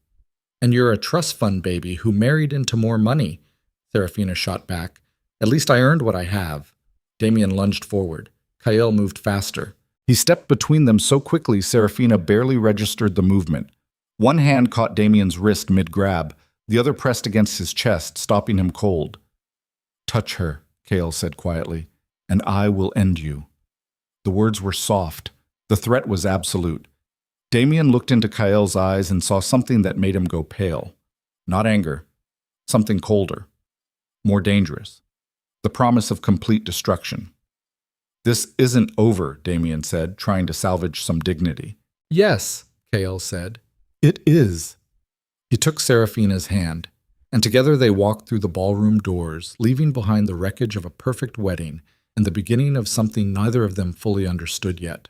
"And you're a trust fund baby who married into more money," Serafina shot back. "At least I earned what I have." Damien lunged forward. Kyle moved faster. He stepped between them so quickly Serafina barely registered the movement. One hand caught Damien's wrist mid-grab, the other pressed against his chest, stopping him cold. "Touch her," Kael said quietly, "and I will end you." The words were soft. The threat was absolute. Damien looked into Kael's eyes and saw something that made him go pale. Not anger. Something colder. More dangerous. The promise of complete destruction. "This isn't over," Damien said, trying to salvage some dignity. "Yes," Kael said. "It is." He took Serafina's hand, and together they walked through the ballroom doors, leaving behind the wreckage of a perfect wedding and the beginning of something neither of them fully understood yet.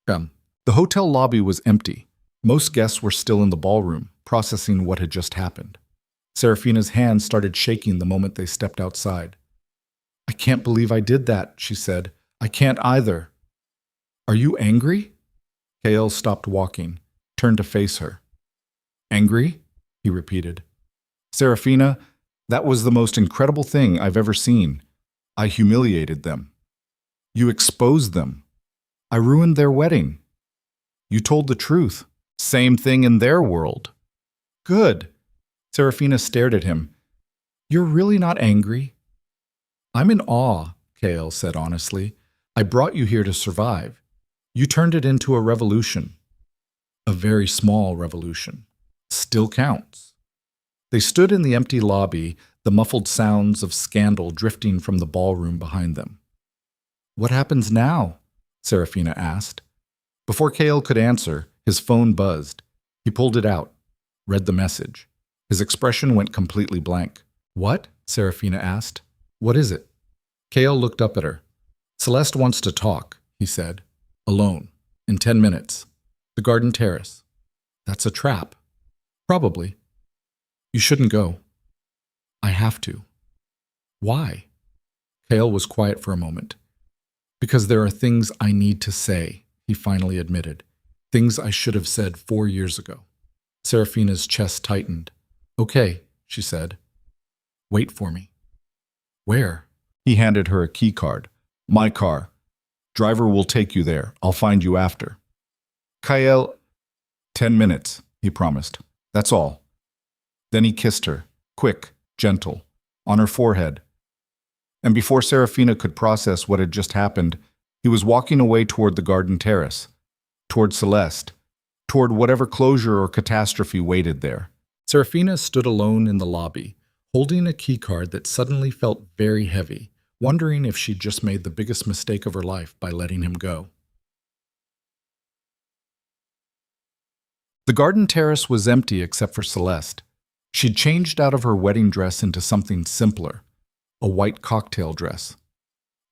The hotel lobby was empty. Most guests were still in the ballroom, processing what had just happened. Serafina's hand started shaking the moment they stepped outside. "I can't believe I did that," she said. "I can't either." "Are you angry?" Kael stopped walking, turned to face her. "Angry?" he repeated. "Serafina, that was the most incredible thing I've ever seen. I humiliated them. You exposed them. I ruined their wedding. You told the truth. Same thing in their world." "Good." Serafina stared at him. "You're really not angry?" "I'm in awe," Kael said honestly. "I brought you here to survive. You turned it into a revolution. A very small revolution. Still counts." They stood in the empty lobby, the muffled sounds of scandal drifting from the ballroom behind them. "What happens now?" Serafina asked. Before Kael could answer, his phone buzzed. He pulled it out, read the message. His expression went completely blank. "What?" Serafina asked. "What is it?" Kael looked up at her. "Celeste wants to talk," he said. "Alone. In 10 minutes. The garden terrace." "That's a trap." "Probably." "You shouldn't go." "I have to." "Why?" Kael was quiet for a moment. "Because there are things I need to say," he finally admitted. "Things I should have said 4 years ago." Serafina's chest tightened. "Okay," she said. "Wait for me." "Where?" He handed her a key card. "My car. Driver will take you there. I'll find you after." Kael, 10 minutes, he promised. That's all. Then he kissed her, quick, gentle, on her forehead. And before Serafina could process what had just happened, he was walking away toward the garden terrace, toward Celeste, toward whatever closure or catastrophe waited there. Serafina stood alone in the lobby, holding a keycard that suddenly felt very heavy, wondering if she'd just made the biggest mistake of her life by letting him go. The garden terrace was empty except for Celeste. She'd changed out of her wedding dress into something simpler, a white cocktail dress.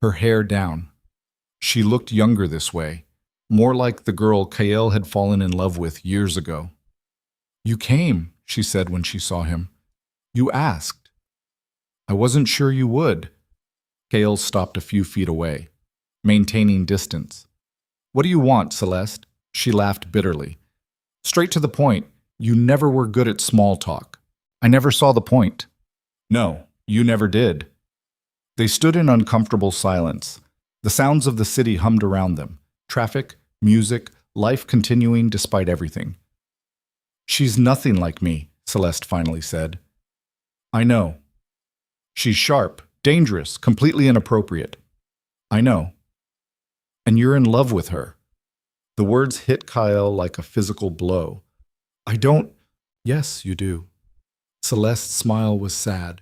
Her hair down. She looked younger this way, more like the girl Kael had fallen in love with years ago. "You came," she said when she saw him. "You asked." "I wasn't sure you would." Kael stopped a few feet away, maintaining distance. "What do you want, Celeste?" She laughed bitterly. "Straight to the point. You never were good at small talk. I never saw the point." "No, you never did." They stood in uncomfortable silence. The sounds of the city hummed around them. Traffic, music, life continuing despite everything. "She's nothing like me," Celeste finally said. "I know. She's sharp, dangerous, completely inappropriate. I know. And you're in love with her." The words hit Kael like a physical blow. "I don't—" "Yes, you do." Celeste's smile was sad.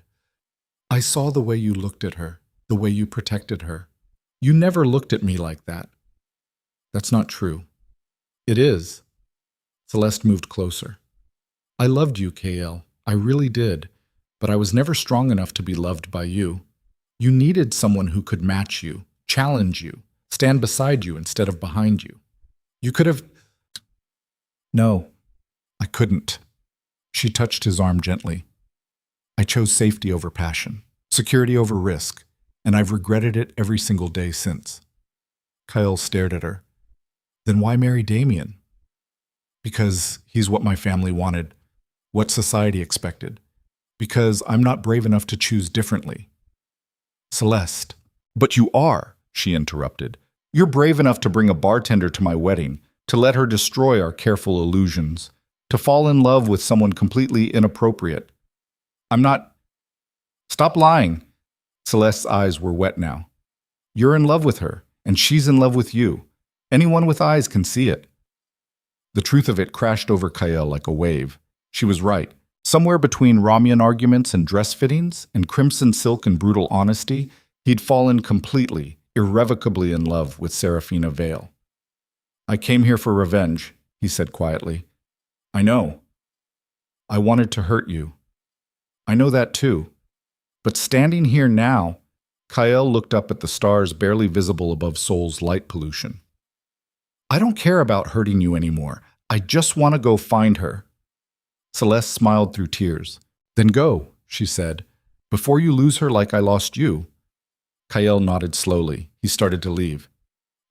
"I saw the way you looked at her, the way you protected her. You never looked at me like that." "That's not true." "It is." Celeste moved closer. "I loved you, Kael. I really did. But I was never strong enough to be loved by you. You needed someone who could match you, challenge you, stand beside you instead of behind you. You could have—" "No, I couldn't." She touched his arm gently. "I chose safety over passion, security over risk, and I've regretted it every single day since." Kyle stared at her. "Then why marry Damien?" "Because he's what my family wanted, what society expected. Because I'm not brave enough to choose differently." "Celeste." "But you are," she interrupted. "You're brave enough to bring a bartender to my wedding, to let her destroy our careful illusions, to fall in love with someone completely inappropriate. I'm not. Stop lying. Celeste's eyes were wet now. You're in love with her, and she's in love with you. Anyone with eyes can see it. The truth of it crashed over Kael like a wave. She was right. Somewhere between Ramian arguments and dress fittings, and crimson silk and brutal honesty, he'd fallen completely, irrevocably in love with Serafina Vale. I came here for revenge, he said quietly. I know. I wanted to hurt you. I know that too. But standing here now, Kael looked up at the stars barely visible above Seoul's light pollution. I don't care about hurting you anymore. I just want to go find her. Celeste smiled through tears. Then go, she said, before you lose her like I lost you. Kael nodded slowly. He started to leave.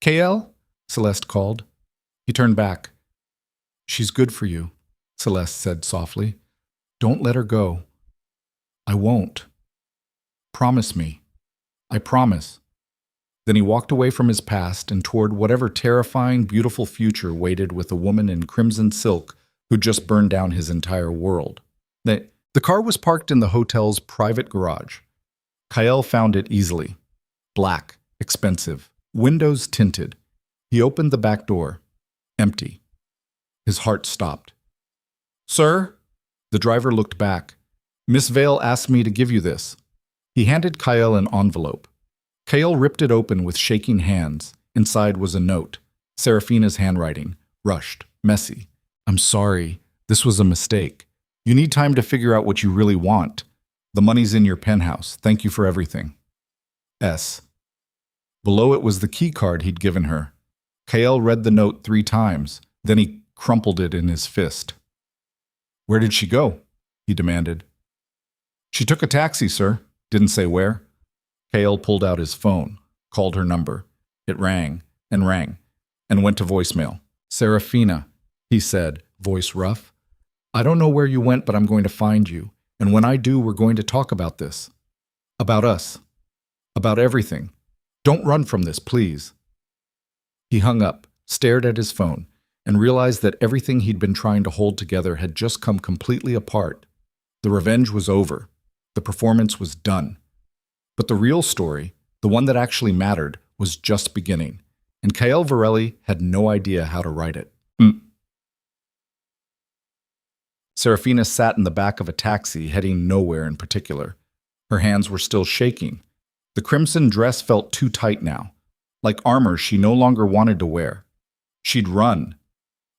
Kael? Celeste called. He turned back. She's good for you, Celeste said softly. Don't let her go. I won't. Promise me. I promise. Then he walked away from his past and toward whatever terrifying, beautiful future waited with a woman in crimson silk who just burned down his entire world. The car was parked in the hotel's private garage. Kael found it easily. Black, expensive, windows tinted. He opened the back door. Empty. His heart stopped. Sir? The driver looked back. Miss Vale asked me to give you this. He handed Kael an envelope. Kael ripped it open with shaking hands. Inside was a note. Serafina's handwriting. Rushed. Messy. I'm sorry. This was a mistake. You need time to figure out what you really want. The money's in your penthouse. Thank you for everything. S. Below it was the key card he'd given her. Kael read the note 3 times. Then he crumpled it in his fist. Where did she go? He demanded. She took a taxi, sir. Didn't say where. Kael pulled out his phone, called her number. It rang, and went to voicemail. Serafina, he said, voice rough. I don't know where you went, but I'm going to find you. And when I do, we're going to talk about this. About us. About everything. Don't run from this, please. He hung up, stared at his phone, and realized that everything he'd been trying to hold together had just come completely apart. The revenge was over. The performance was done. But the real story, the one that actually mattered, was just beginning, and Kael Varelli had no idea how to write it. Serafina sat in the back of a taxi heading nowhere in particular. Her hands were still shaking. The crimson dress felt too tight now, like armor she no longer wanted to wear. She'd run.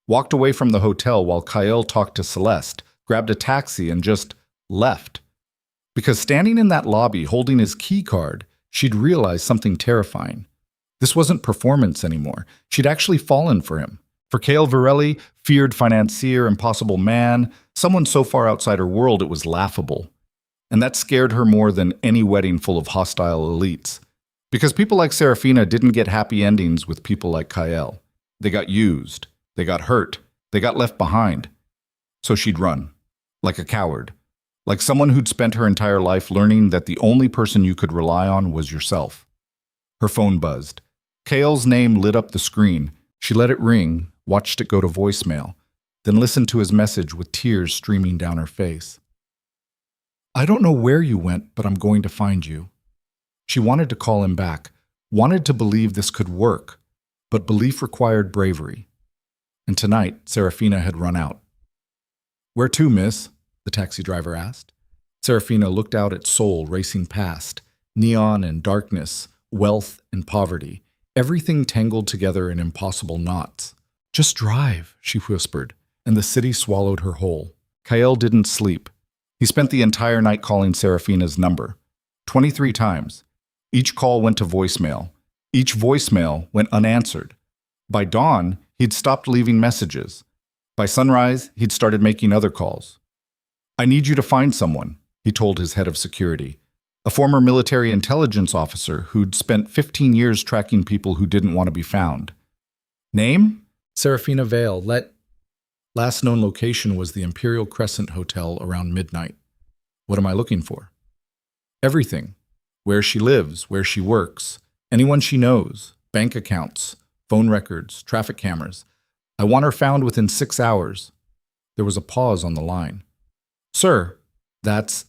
Walked away from the hotel while Kael talked to Celeste, grabbed a taxi and just left. Because standing in that lobby holding his key card, she'd realized something terrifying. This wasn't performance anymore. She'd actually fallen for him. For Kael Varelli, feared financier, impossible man, someone so far outside her world it was laughable. And that scared her more than any wedding full of hostile elites. Because people like Serafina didn't get happy endings with people like Kael. They got used. They got hurt. They got left behind. So she'd run. Like a coward. Like someone who'd spent her entire life learning that the only person you could rely on was yourself. Her phone buzzed. Kael's name lit up the screen. She let it ring, watched it go to voicemail, then listened to his message with tears streaming down her face. I don't know where you went, but I'm going to find you. She wanted to call him back, wanted to believe this could work, but belief required bravery. And tonight, Serafina had run out. Where to, miss? The taxi driver asked. Serafina looked out at Seoul racing past, neon and darkness, wealth and poverty, everything tangled together in impossible knots. Just drive, she whispered, and the city swallowed her whole. Kael didn't sleep. He spent the entire night calling Serafina's number. 23 times. Each call went to voicemail. Each voicemail went unanswered. By dawn, he'd stopped leaving messages. By sunrise, he'd started making other calls. I need you to find someone, he told his head of security, a former military intelligence officer who'd spent 15 years tracking people who didn't want to be found. Name? Serafina Vale. Last known location was the Imperial Crescent Hotel around midnight. What am I looking for? Everything. Where she lives, where she works, anyone she knows, bank accounts, phone records, traffic cameras. I want her found within 6 hours. There was a pause on the line. Sir, that's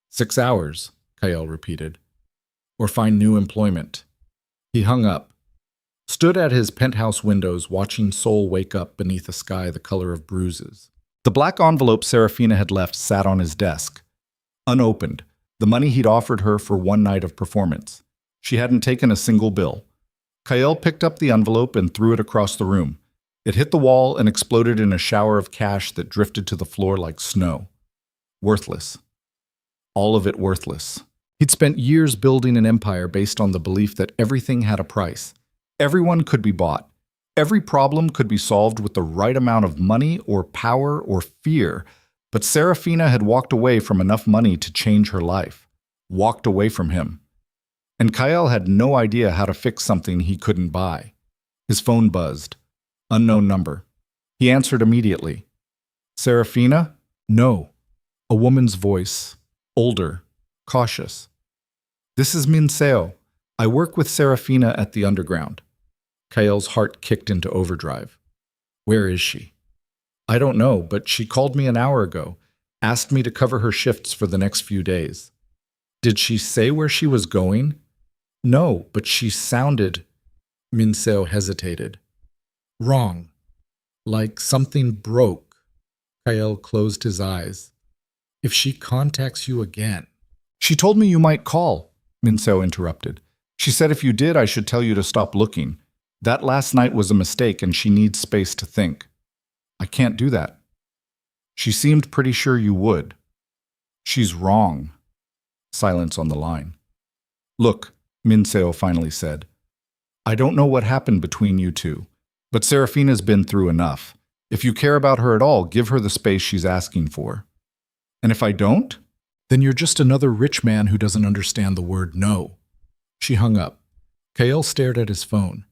6 hours, Kyle repeated. Or find new employment. He hung up, stood at his penthouse windows watching Seoul wake up beneath a sky the color of bruises. The black envelope Serafina had left sat on his desk, unopened, the money he'd offered her for one night of performance. She hadn't taken a single bill. Kyle picked up the envelope and threw it across the room. It hit the wall and exploded in a shower of cash that drifted to the floor like snow. Worthless. All of it worthless. He'd spent years building an empire based on the belief that everything had a price. Everyone could be bought. Every problem could be solved with the right amount of money or power or fear. But Serafina had walked away from enough money to change her life. Walked away from him. And Kyle had no idea how to fix something he couldn't buy. His phone buzzed. Unknown number. He answered immediately. Serafina? No. A woman's voice. Older. Cautious. This is Min Seo. I work with Serafina at the Underground. Kyle's heart kicked into overdrive. Where is she? I don't know, but she called me an hour ago, asked me to cover her shifts for the next few days. Did she say where she was going? No, but she sounded... Min Seo hesitated. Wrong. Like something broke. Kyle closed his eyes. If she contacts you again... She told me you might call, Min Seo interrupted. She said if you did, I should tell you to stop looking. That last night was a mistake and she needs space to think. I can't do that. She seemed pretty sure you would. She's wrong. Silence on the line. Look, Min Seo finally said. I don't know what happened between you two, but Serafina's been through enough. If you care about her at all, give her the space she's asking for. And if I don't, then you're just another rich man who doesn't understand the word no. She hung up. Kyle stared at his phone.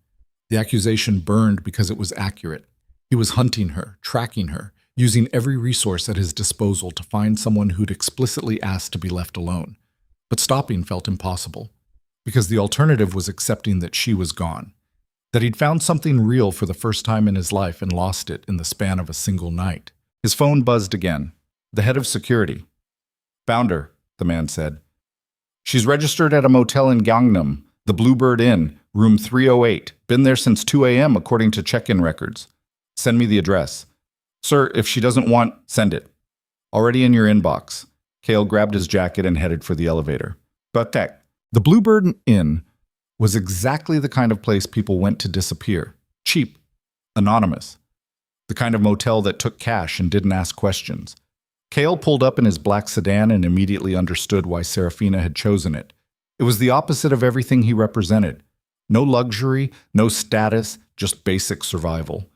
The accusation burned because it was accurate. He was hunting her, tracking her, using every resource at his disposal to find someone who'd explicitly asked to be left alone. But stopping felt impossible, because the alternative was accepting that she was gone, that he'd found something real for the first time in his life and lost it in the span of a single night. His phone buzzed again. The head of security. Found her, the man said. She's registered at a motel in Gangnam, the Bluebird Inn, room 308. Been there since 2 a.m. according to check-in records. Send me the address. Sir, if she doesn't want, send it. Already in your inbox. Kale grabbed his jacket and headed for the elevator. But the Bluebird Inn was exactly the kind of place people went to disappear. Cheap. Anonymous. The kind of motel that took cash and didn't ask questions. Kale pulled up in his black sedan and immediately understood why Serafina had chosen it. It was the opposite of everything he represented. No luxury, no status, just basic survival.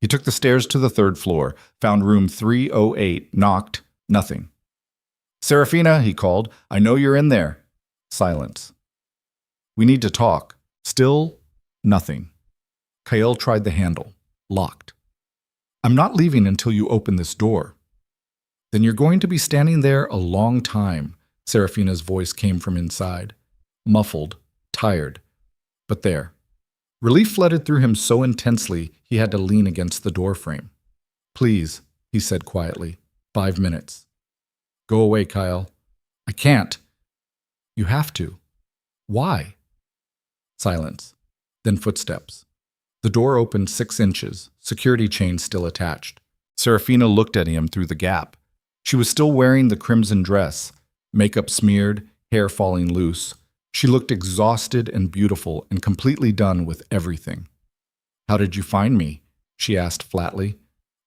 He took the stairs to the third floor, found room 308, knocked, nothing. Serafina, he called, I know you're in there. Silence. We need to talk. Still, nothing. Kyle tried the handle. Locked. I'm not leaving until you open this door. Then you're going to be standing there a long time, Serafina's voice came from inside. Muffled, tired. But there. Relief flooded through him so intensely he had to lean against the doorframe. Please, he said quietly. 5 minutes. Go away, Kyle. I can't. You have to. Why? Silence. Then footsteps. The door opened 6 inches, security chain still attached. Serafina looked at him through the gap. She was still wearing the crimson dress, makeup smeared, hair falling loose. She looked exhausted and beautiful and completely done with everything. How did you find me? She asked flatly.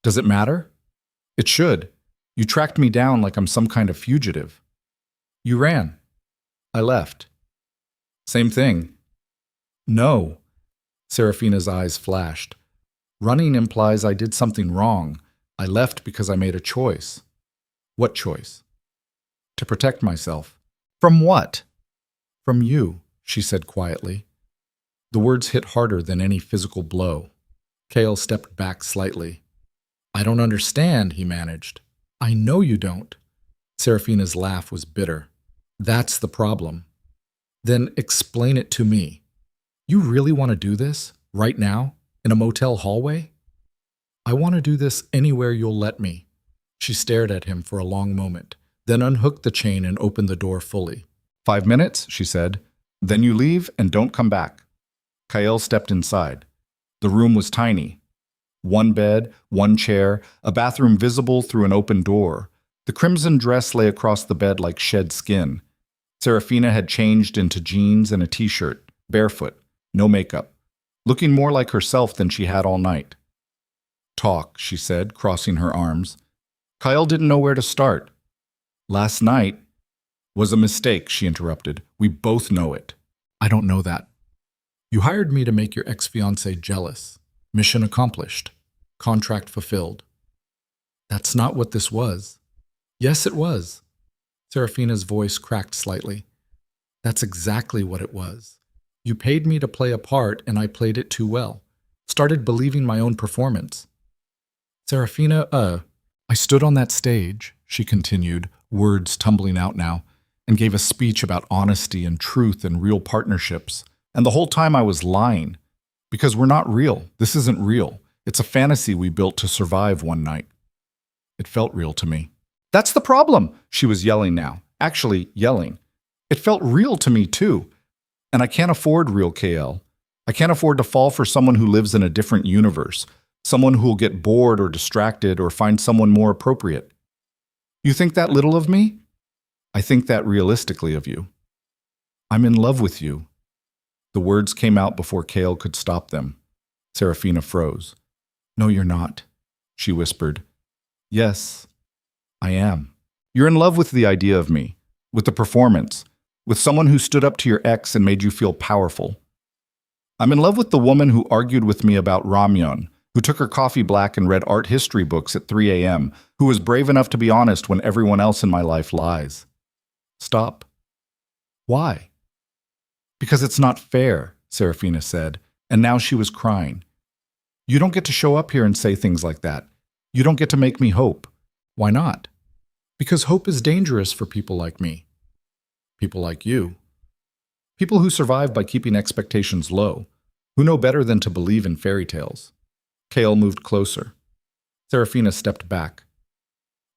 Does it matter? It should. You tracked me down like I'm some kind of fugitive. You ran. I left. Same thing. No. Serafina's eyes flashed. Running implies I did something wrong. I left because I made a choice. What choice? To protect myself. From what? From you, she said quietly. The words hit harder than any physical blow. Kale stepped back slightly. I don't understand, he managed. I know you don't. Serafina's laugh was bitter. That's the problem. Then explain it to me. You really want to do this? Right now? In a motel hallway? I want to do this anywhere you'll let me. She stared at him for a long moment, then unhooked the chain and opened the door fully. 5 minutes, she said. Then you leave and don't come back. Kael stepped inside. The room was tiny. One bed, one chair, a bathroom visible through an open door. The crimson dress lay across the bed like shed skin. Serafina had changed into jeans and a t-shirt, barefoot, no makeup, looking more like herself than she had all night. Talk, she said, crossing her arms. Kael didn't know where to start. Last night was a mistake, she interrupted. We both know it. I don't know that. You hired me to make your ex-fiancée jealous. Mission accomplished. Contract fulfilled. That's not what this was. Yes, it was. Serafina's voice cracked slightly. That's exactly what it was. You paid me to play a part, and I played it too well. Started believing my own performance. Serafina, I stood on that stage, she continued, words tumbling out now, and gave a speech about honesty and truth and real partnerships. And the whole time I was lying. Because we're not real. This isn't real. It's a fantasy we built to survive one night. It felt real to me. That's the problem, she was yelling now. Actually, yelling. It felt real to me, too. And I can't afford real KL. I can't afford to fall for someone who lives in a different universe. Someone who'll get bored or distracted or find someone more appropriate. You think that little of me? I think that realistically of you. I'm in love with you. The words came out before Kael could stop them. Serafina froze. No, you're not, she whispered. Yes, I am. You're in love with the idea of me, with the performance, with someone who stood up to your ex and made you feel powerful. I'm in love with the woman who argued with me about ramyeon, who took her coffee black and read art history books at 3 a.m., who was brave enough to be honest when everyone else in my life lies. Stop. Why? Because it's not fair, Serafina said, and now she was crying. You don't get to show up here and say things like that. You don't get to make me hope. Why not? Because hope is dangerous for people like me. People like you. People who survive by keeping expectations low, who know better than to believe in fairy tales. Kael moved closer. Serafina stepped back.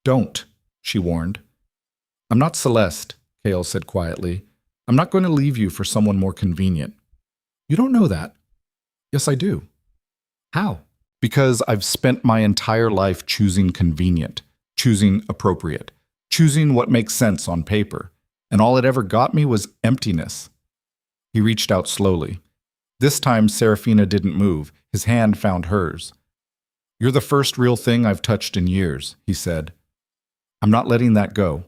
Don't, she warned. I'm not Celeste, Kael said quietly. I'm not going to leave you for someone more convenient. You don't know that. Yes, I do. How? Because I've spent my entire life choosing convenient, choosing appropriate, choosing what makes sense on paper, and all it ever got me was emptiness. He reached out slowly. This time, Serafina didn't move. His hand found hers. You're the first real thing I've touched in years, he said. I'm not letting that go.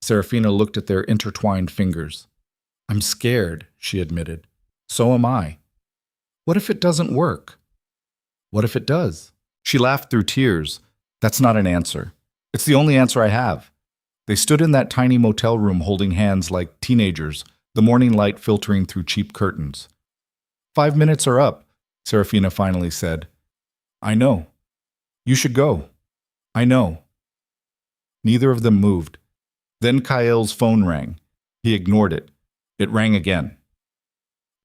Serafina looked at their intertwined fingers. I'm scared, she admitted. So am I. What if it doesn't work? What if it does? She laughed through tears. That's not an answer. It's the only answer I have. They stood in that tiny motel room holding hands like teenagers, the morning light filtering through cheap curtains. 5 minutes are up, Serafina finally said. I know. You should go. I know. Neither of them moved. Then Kael's phone rang. He ignored it. It rang again.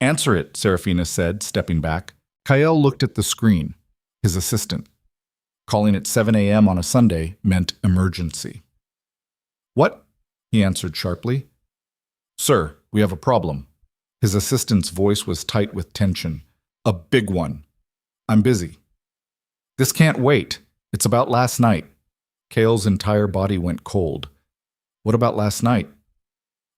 Answer it, Serafina said, stepping back. Kael looked at the screen, his assistant. Calling at 7 a.m. on a Sunday meant emergency. What? He answered sharply. Sir, we have a problem. His assistant's voice was tight with tension. A big one. I'm busy. This can't wait. It's about last night. Kael's entire body went cold. What about last night?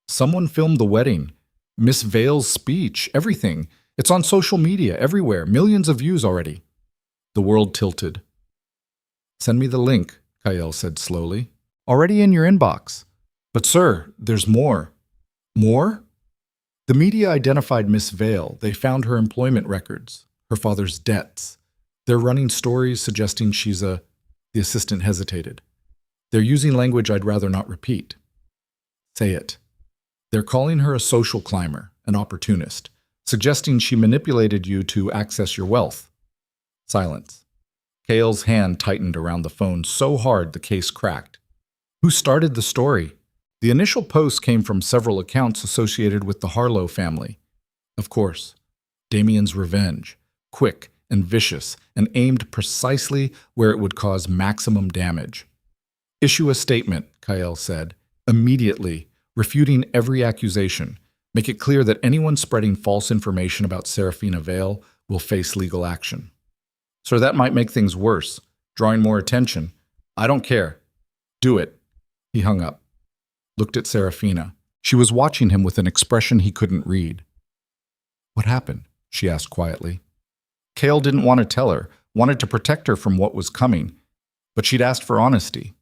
Someone filmed the wedding. Miss Vale's speech, everything. It's on social media, everywhere. Millions of views already. The world tilted. Send me the link, Kael said slowly. Already in your inbox. But sir, there's more. More? The media identified Miss Vale. They found her employment records, her father's debts. They're running stories suggesting she's a... The assistant hesitated. They're using language I'd rather not repeat. Say it. They're calling her a social climber, an opportunist, suggesting she manipulated you to access your wealth. Silence. Kael's hand tightened around the phone so hard the case cracked. Who started the story? The initial post came from several accounts associated with the Harlow family. Of course, Damien's revenge, quick and vicious and aimed precisely where it would cause maximum damage. Issue a statement, Kyle said, immediately, refuting every accusation. Make it clear that anyone spreading false information about Serafina Vale will face legal action. Sir, that might make things worse, drawing more attention. I don't care. Do it. He hung up, looked at Serafina. She was watching him with an expression he couldn't read. What happened? She asked quietly. Cale didn't want to tell her, wanted to protect her from what was coming, but she'd asked for honesty.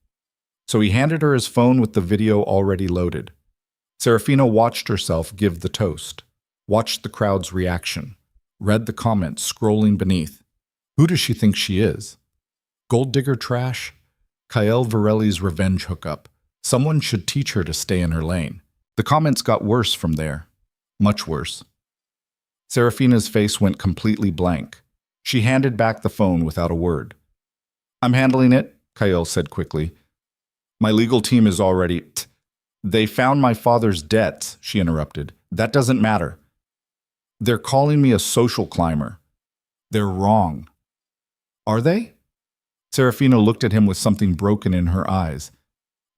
So he handed her his phone with the video already loaded. Serafina watched herself give the toast, watched the crowd's reaction, read the comments scrolling beneath. Who does she think she is? Gold digger trash? Kyle Varelli's revenge hookup. Someone should teach her to stay in her lane. The comments got worse from there. Much worse. Serafina's face went completely blank. She handed back the phone without a word. I'm handling it, Kyle said quickly. My legal team is already... They found my father's debts, she interrupted. That doesn't matter. They're calling me a social climber. They're wrong. Are they? Serafina looked at him with something broken in her eyes.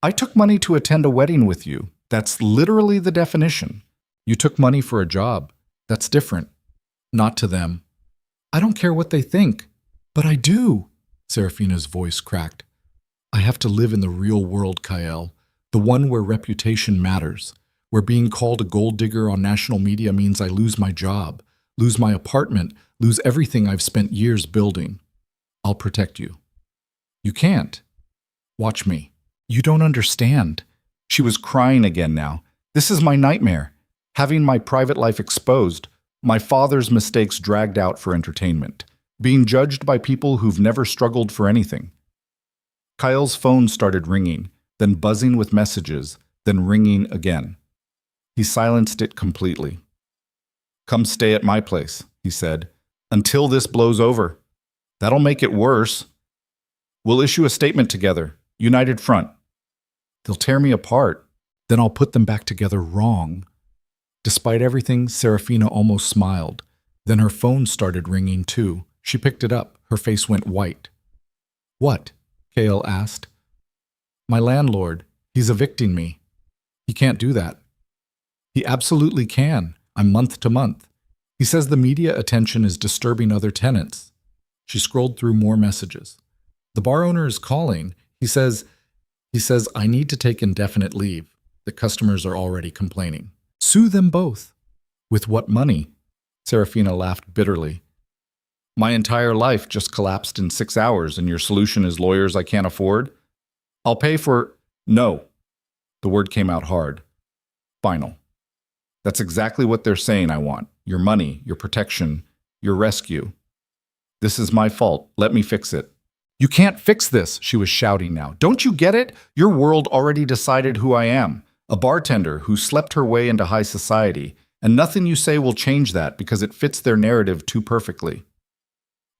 I took money to attend a wedding with you. That's literally the definition. You took money for a job. That's different. Not to them. I don't care what they think. But I do. Serafina's voice cracked. I have to live in the real world, Kyle. The one where reputation matters. Where being called a gold digger on national media means I lose my job, lose my apartment, lose everything I've spent years building. I'll protect you. You can't. Watch me. You don't understand. She was crying again now. This is my nightmare. Having my private life exposed, my father's mistakes dragged out for entertainment, being judged by people who've never struggled for anything. Kyle's phone started ringing, then buzzing with messages, then ringing again. He silenced it completely. Come stay at my place, he said, until this blows over. That'll make it worse. We'll issue a statement together, united front. They'll tear me apart. Then I'll put them back together wrong. Despite everything, Serafina almost smiled. Then her phone started ringing too. She picked it up. Her face went white. What? Kale asked. My landlord. He's evicting me. He can't do that. He absolutely can. I'm month to month. He says the media attention is disturbing other tenants. She scrolled through more messages. The bar owner is calling. He says, I need to take indefinite leave. The customers are already complaining. Sue them both. With what money? Serafina laughed bitterly. My entire life just collapsed in 6 hours, and your solution is lawyers I can't afford? I'll pay for... No. The word came out hard. Final. That's exactly what they're saying I want. Your money, your protection, your rescue. This is my fault. Let me fix it. You can't fix this, she was shouting now. Don't you get it? Your world already decided who I am. A bartender who slept her way into high society, and nothing you say will change that because it fits their narrative too perfectly.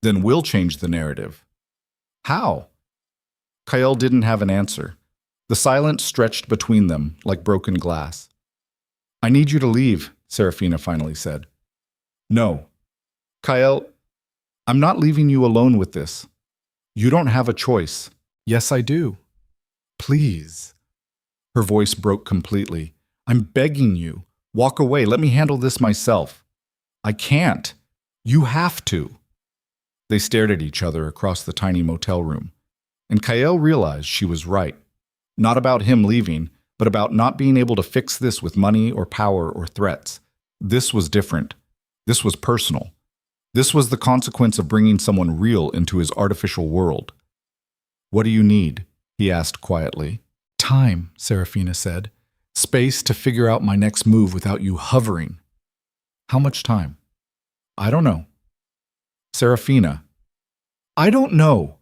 Then we'll change the narrative. How? Kyle didn't have an answer. The silence stretched between them like broken glass. I need you to leave, Serafina finally said. No. Kyle, I'm not leaving you alone with this. You don't have a choice. Yes, I do. Please. Her voice broke completely. I'm begging you. Walk away. Let me handle this myself. I can't. You have to. They stared at each other across the tiny motel room. And Kyle realized she was right. Not about him leaving, but about not being able to fix this with money or power or threats. This was different. This was personal. This was the consequence of bringing someone real into his artificial world. What do you need? He asked quietly. Time, Serafina said. Space to figure out my next move without you hovering. How much time? I don't know. Serafina. I don't know.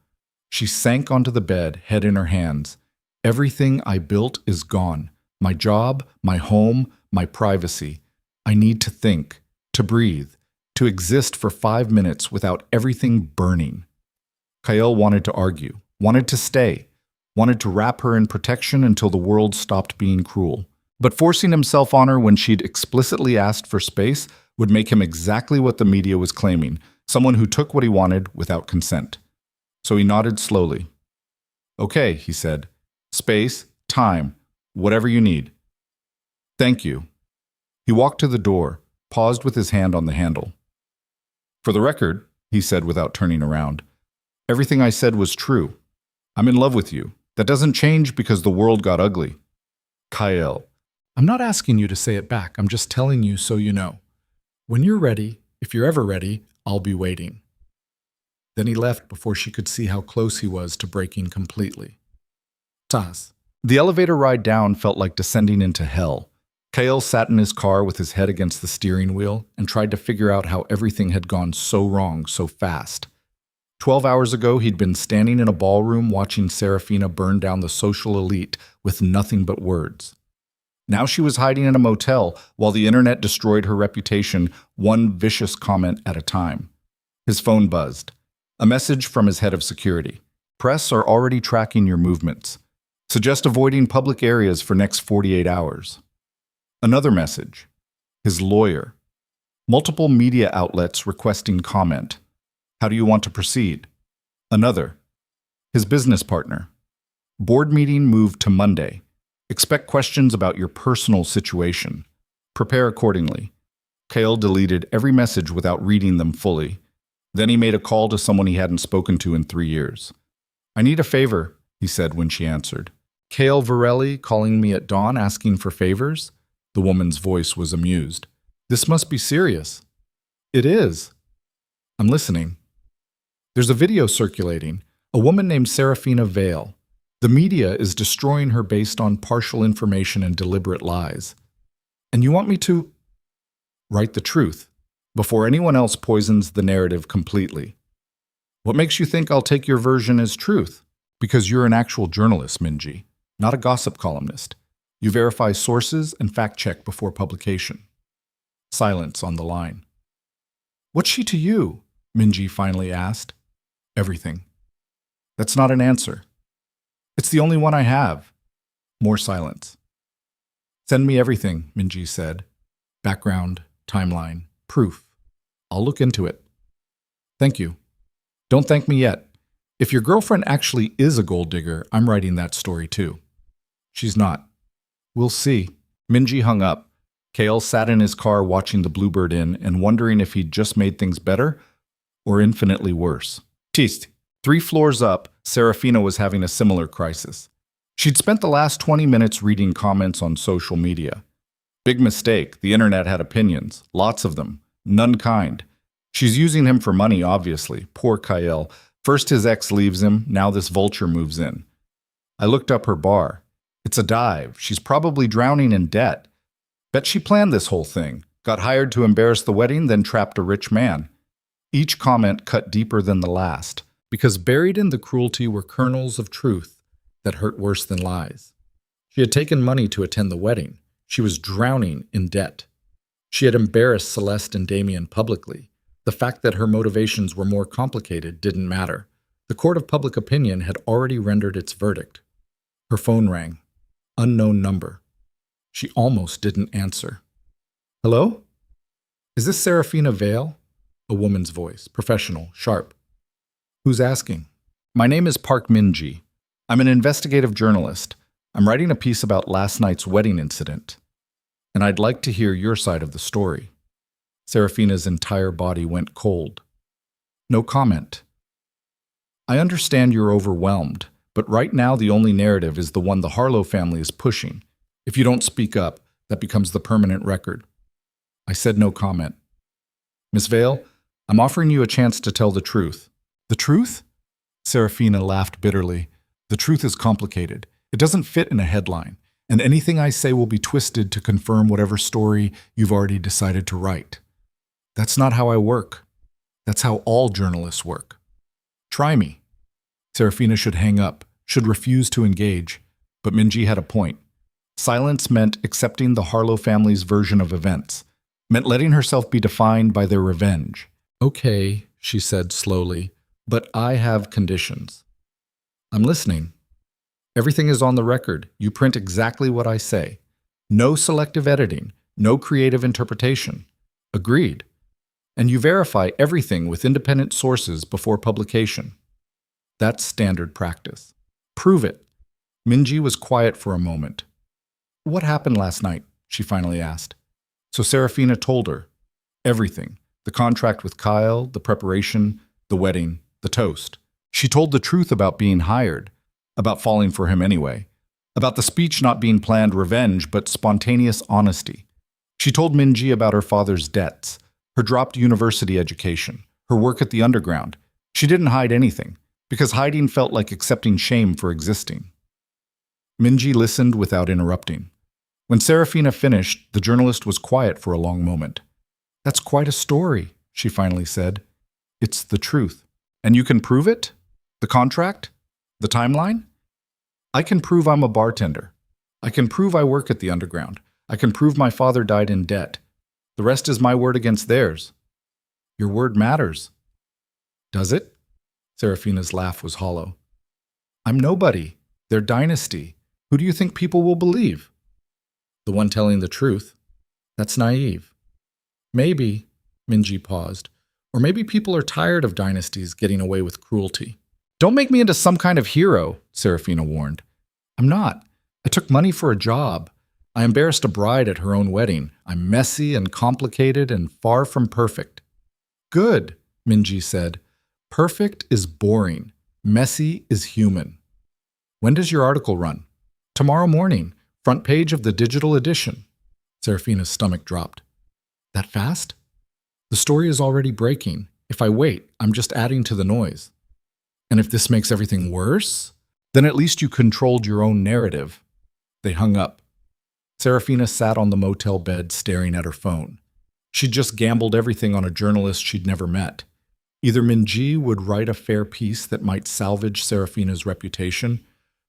She sank onto the bed, head in her hands. Everything I built is gone. My job, my home, my privacy. I need to think, to breathe, to exist for 5 minutes without everything burning. Kyle wanted to argue, wanted to stay, wanted to wrap her in protection until the world stopped being cruel. But forcing himself on her when she'd explicitly asked for space would make him exactly what the media was claiming, someone who took what he wanted without consent. So he nodded slowly. Okay, he said. space, time, whatever you need. Thank you. He walked to the door, paused with his hand on the handle. For the record, he said without turning around, everything I said was true. I'm in love with you. That doesn't change because the world got ugly. Kyle. I'm not asking you to say it back. I'm just telling you so you know. When you're ready, if you're ever ready, I'll be waiting. Then he left before she could see how close he was to breaking completely. Taz. The elevator ride down felt like descending into hell. Kyle sat in his car with his head against the steering wheel and tried to figure out how everything had gone so wrong so fast. 12 hours ago, he'd been standing in a ballroom watching Serafina burn down the social elite with nothing but words. Now she was hiding in a motel while the internet destroyed her reputation one vicious comment at a time. His phone buzzed. A message from his head of security. Press are already tracking your movements. Suggest avoiding public areas for next 48 hours. Another message. His lawyer. Multiple media outlets requesting comment. How do you want to proceed? Another. His business partner. Board meeting moved to Monday. Expect questions about your personal situation. Prepare accordingly. Kale deleted every message without reading them fully. Then he made a call to someone he hadn't spoken to in 3 years. I need a favor, he said when she answered. Kale Varelli calling me at dawn asking for favors? The woman's voice was amused. This must be serious. It is. I'm listening. There's a video circulating. A woman named Serafina Vale. The media is destroying her based on partial information and deliberate lies. And you want me to write the truth before anyone else poisons the narrative completely. What makes you think I'll take your version as truth? Because you're an actual journalist, Minji, not a gossip columnist. You verify sources and fact-check before publication. Silence on the line. What's she to you? Minji finally asked. Everything. That's not an answer. It's the only one I have. More silence. Send me everything, Minji said. Background, timeline, proof. I'll look into it. Thank you. Don't thank me yet. If your girlfriend actually is a gold digger, I'm writing that story too. She's not. We'll see. Minji hung up. Kale sat in his car watching the Bluebird Inn and wondering if he'd just made things better or infinitely worse. Tist. 3 floors up, Serafina was having a similar crisis. She'd spent the last 20 minutes reading comments on social media. Big mistake. The internet had opinions. Lots of them. None kind. She's using him for money, obviously. Poor Kyle. First his ex leaves him, now this vulture moves in. I looked up her bar. It's a dive. She's probably drowning in debt. Bet she planned this whole thing. Got hired to embarrass the wedding, then trapped a rich man. Each comment cut deeper than the last, because buried in the cruelty were kernels of truth that hurt worse than lies. She had taken money to attend the wedding. She was drowning in debt. She had embarrassed Celeste and Damien publicly. The fact that her motivations were more complicated didn't matter. The court of public opinion had already rendered its verdict. Her phone rang. Unknown number. She almost didn't answer. Hello? Is this Serafina Vale? A woman's voice, professional, sharp. Who's asking? My name is Park Minji. I'm an investigative journalist. I'm writing a piece about last night's wedding incident, and I'd like to hear your side of the story. Serafina's entire body went cold. No comment. I understand you're overwhelmed, but right now the only narrative is the one the Harlow family is pushing. If you don't speak up, that becomes the permanent record. I said no comment. Miss Vale, I'm offering you a chance to tell the truth. The truth? Serafina laughed bitterly. The truth is complicated. It doesn't fit in a headline, and anything I say will be twisted to confirm whatever story you've already decided to write. That's not how I work. That's how all journalists work. Try me. Serafina should hang up, should refuse to engage, but Minji had a point. Silence meant accepting the Harlow family's version of events, meant letting herself be defined by their revenge. Okay, she said slowly, but I have conditions. I'm listening. Everything is on the record. You print exactly what I say. No selective editing, no creative interpretation. Agreed. And you verify everything with independent sources before publication. That's standard practice. Prove it. Minji was quiet for a moment. What happened last night? She finally asked. So Serafina told her. Everything. The contract with Kyle, the preparation, the wedding, the toast. She told the truth about being hired, about falling for him anyway, about the speech not being planned revenge but spontaneous honesty. She told Minji about her father's debts, her dropped university education, her work at the underground. She didn't hide anything, because hiding felt like accepting shame for existing. Minji listened without interrupting. When Serafina finished, the journalist was quiet for a long moment. That's quite a story, she finally said. It's the truth. And you can prove it? The contract? The timeline? I can prove I'm a bartender. I can prove I work at the underground. I can prove my father died in debt. The rest is my word against theirs. Your word matters. Does it? Serafina's laugh was hollow. I'm nobody. They're dynasty. Who do you think people will believe? The one telling the truth. That's naive. Maybe, Minji paused, or maybe people are tired of dynasties getting away with cruelty. Don't make me into some kind of hero, Serafina warned. I'm not. I took money for a job. I embarrassed a bride at her own wedding. I'm messy and complicated and far from perfect. Good, Minji said. Perfect is boring. Messy is human. When does your article run? Tomorrow morning, front page of the digital edition. Serafina's stomach dropped. That fast? The story is already breaking. If I wait, I'm just adding to the noise. And if this makes everything worse, then at least you controlled your own narrative. They hung up. Serafina sat on the motel bed staring at her phone. She'd just gambled everything on a journalist she'd never met. Either Minji would write a fair piece that might salvage Serafina's reputation,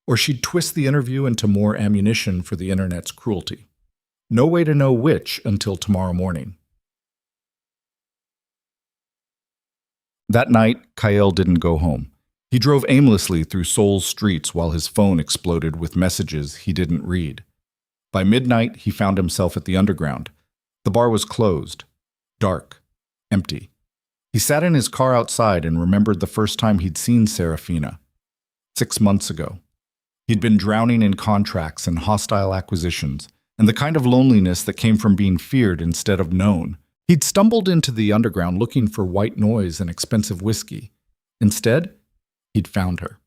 or she'd twist the interview into more ammunition for the internet's cruelty. No way to know which until tomorrow morning. That night, Kyle didn't go home. He drove aimlessly through Seoul's streets while his phone exploded with messages he didn't read. By midnight, he found himself at the underground. The bar was closed, dark, empty. He sat in his car outside and remembered the first time he'd seen Serafina. 6 months ago. He'd been drowning in contracts and hostile acquisitions, and the kind of loneliness that came from being feared instead of known. He'd stumbled into the underground looking for white noise and expensive whiskey. Instead, he'd found her,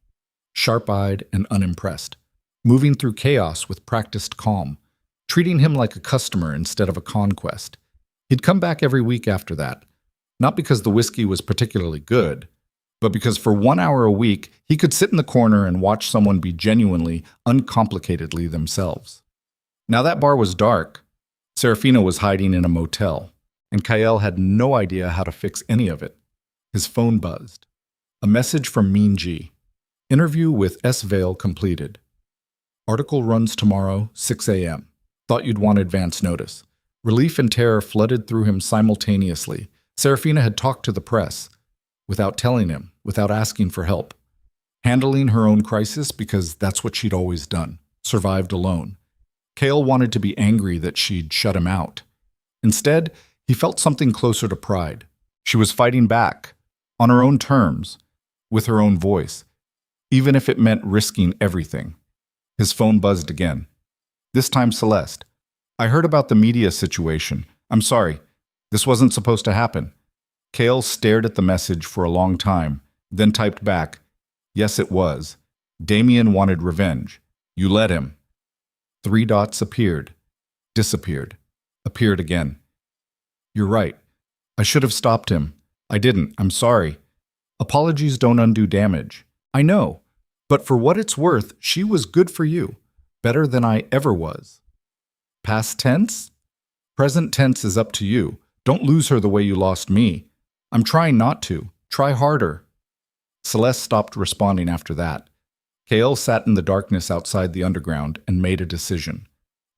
sharp-eyed and unimpressed, moving through chaos with practiced calm, treating him like a customer instead of a conquest. He'd come back every week after that, not because the whiskey was particularly good, but because for 1 hour a week, he could sit in the corner and watch someone be genuinely, uncomplicatedly themselves. Now that bar was dark. Serafina was hiding in a motel, and Kyle had no idea how to fix any of it. His phone buzzed. A message from Minji. Interview with S. Vale completed. Article runs tomorrow, 6 a.m. Thought you'd want advance notice. Relief and terror flooded through him simultaneously. Serafina had talked to the press, without telling him, without asking for help. Handling her own crisis because that's what she'd always done, survived alone. Kale wanted to be angry that she'd shut him out. Instead, he felt something closer to pride. She was fighting back, on her own terms, with her own voice, even if it meant risking everything. His phone buzzed again. This time Celeste. I heard about the media situation. I'm sorry. This wasn't supposed to happen. Kale stared at the message for a long time, then typed back, yes, it was. Damien wanted revenge. You let him. 3 dots appeared, disappeared, appeared again. You're right. I should have stopped him. I didn't. I'm sorry. Apologies don't undo damage. I know. But for what it's worth, she was good for you. Better than I ever was. Past tense? Present tense is up to you. Don't lose her the way you lost me. I'm trying not to. Try harder. Celeste stopped responding after that. Kale sat in the darkness outside the underground and made a decision.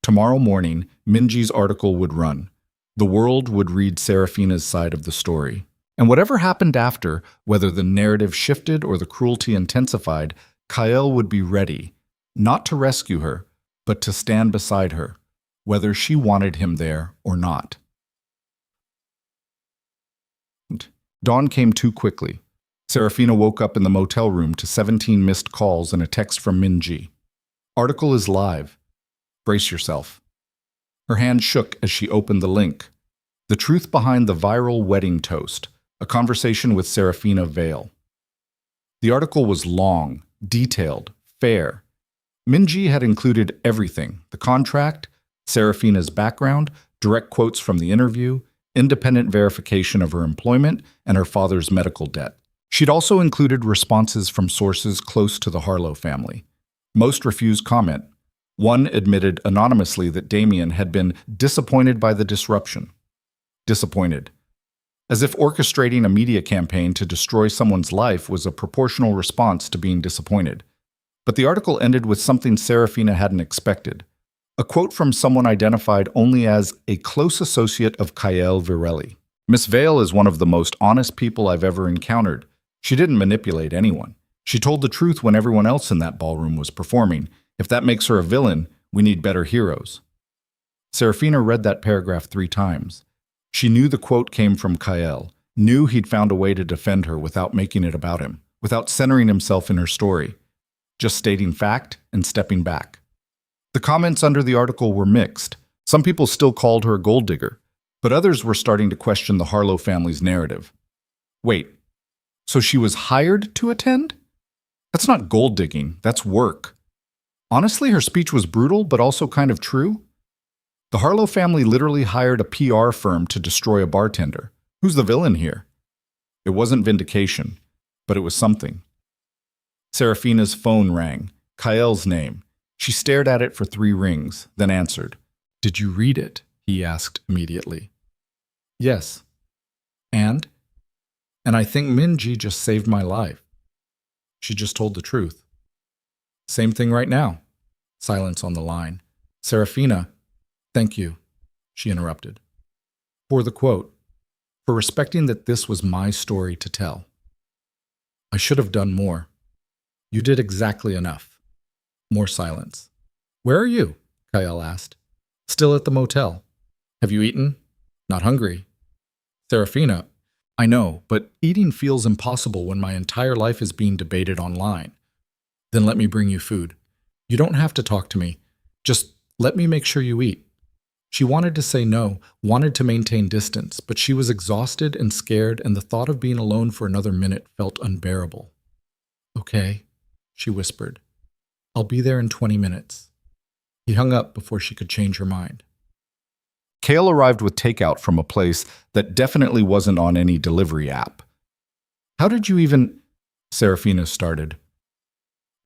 Tomorrow morning, Minji's article would run. The world would read Serafina's side of the story. And whatever happened after, whether the narrative shifted or the cruelty intensified, Kyle would be ready, not to rescue her, but to stand beside her, whether she wanted him there or not. Dawn came too quickly. Serafina woke up in the motel room to 17 missed calls and a text from Minji. Article is live. Brace yourself. Her hand shook as she opened the link. The truth behind the viral wedding toast, a conversation with Serafina Vale. The article was long, detailed, fair. Minji had included everything: the contract, Serafina's background, direct quotes from the interview, independent verification of her employment, and her father's medical debt. She'd also included responses from sources close to the Harlow family. Most refused comment. One admitted anonymously that Damien had been disappointed by the disruption. Disappointed. As if orchestrating a media campaign to destroy someone's life was a proportional response to being disappointed. But the article ended with something Serafina hadn't expected. A quote from someone identified only as a close associate of Kael Virelli. Miss Vale is one of the most honest people I've ever encountered. She didn't manipulate anyone. She told the truth when everyone else in that ballroom was performing. If that makes her a villain, we need better heroes. Serafina read that paragraph 3 times. She knew the quote came from Kael, knew he'd found a way to defend her without making it about him, without centering himself in her story, just stating fact and stepping back. The comments under the article were mixed. Some people still called her a gold digger, but others were starting to question the Harlow family's narrative. Wait, so she was hired to attend? That's not gold digging, that's work. Honestly, her speech was brutal, but also kind of true. The Harlow family literally hired a PR firm to destroy a bartender. Who's the villain here? It wasn't vindication, but it was something. Serafina's phone rang. Kael's name. She stared at it for 3 rings, then answered. "Did you read it?" he asked immediately. "Yes." And I think Minji just saved my life. She just told the truth. Same thing right now. Silence on the line. Serafina, thank you, she interrupted. For the quote. For respecting that this was my story to tell. I should have done more. You did exactly enough. More silence. Where are you? Kael asked. Still at the motel. Have you eaten? Not hungry. Serafina, I know, but eating feels impossible when my entire life is being debated online. Then let me bring you food. You don't have to talk to me. Just let me make sure you eat. She wanted to say no, wanted to maintain distance, but she was exhausted and scared, and the thought of being alone for another minute felt unbearable. Okay, she whispered. I'll be there in 20 minutes. He hung up before she could change her mind. Kael arrived with takeout from a place that definitely wasn't on any delivery app. How did you even... Serafina started.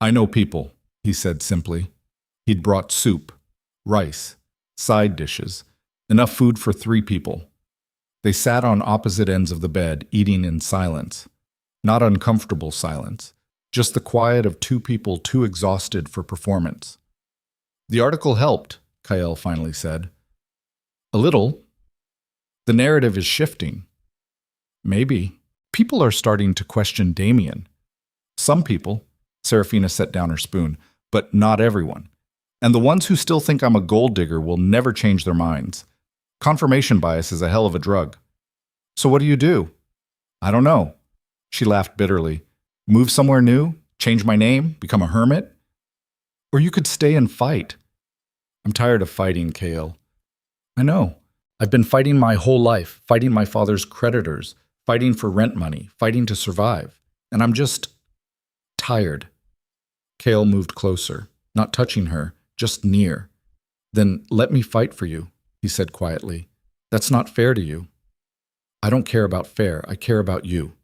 I know people, he said simply. He'd brought soup, rice, side dishes, enough food for 3 people. They sat on opposite ends of the bed, eating in silence. Not uncomfortable silence, just the quiet of 2 people too exhausted for performance. The article helped, Kael finally said. A little. The narrative is shifting. Maybe. People are starting to question Damien. Some people, Serafina set down her spoon, but not everyone. And the ones who still think I'm a gold digger will never change their minds. Confirmation bias is a hell of a drug. So what do? I don't know. She laughed bitterly. Move somewhere new? Change my name? Become a hermit? Or you could stay and fight. I'm tired of fighting, Kael. I know. I've been fighting my whole life, fighting my father's creditors, fighting for rent money, fighting to survive. And I'm just tired. Kael moved closer, not touching her, just near. Then let me fight for you, he said quietly. That's not fair to you. I don't care about fair, I care about you.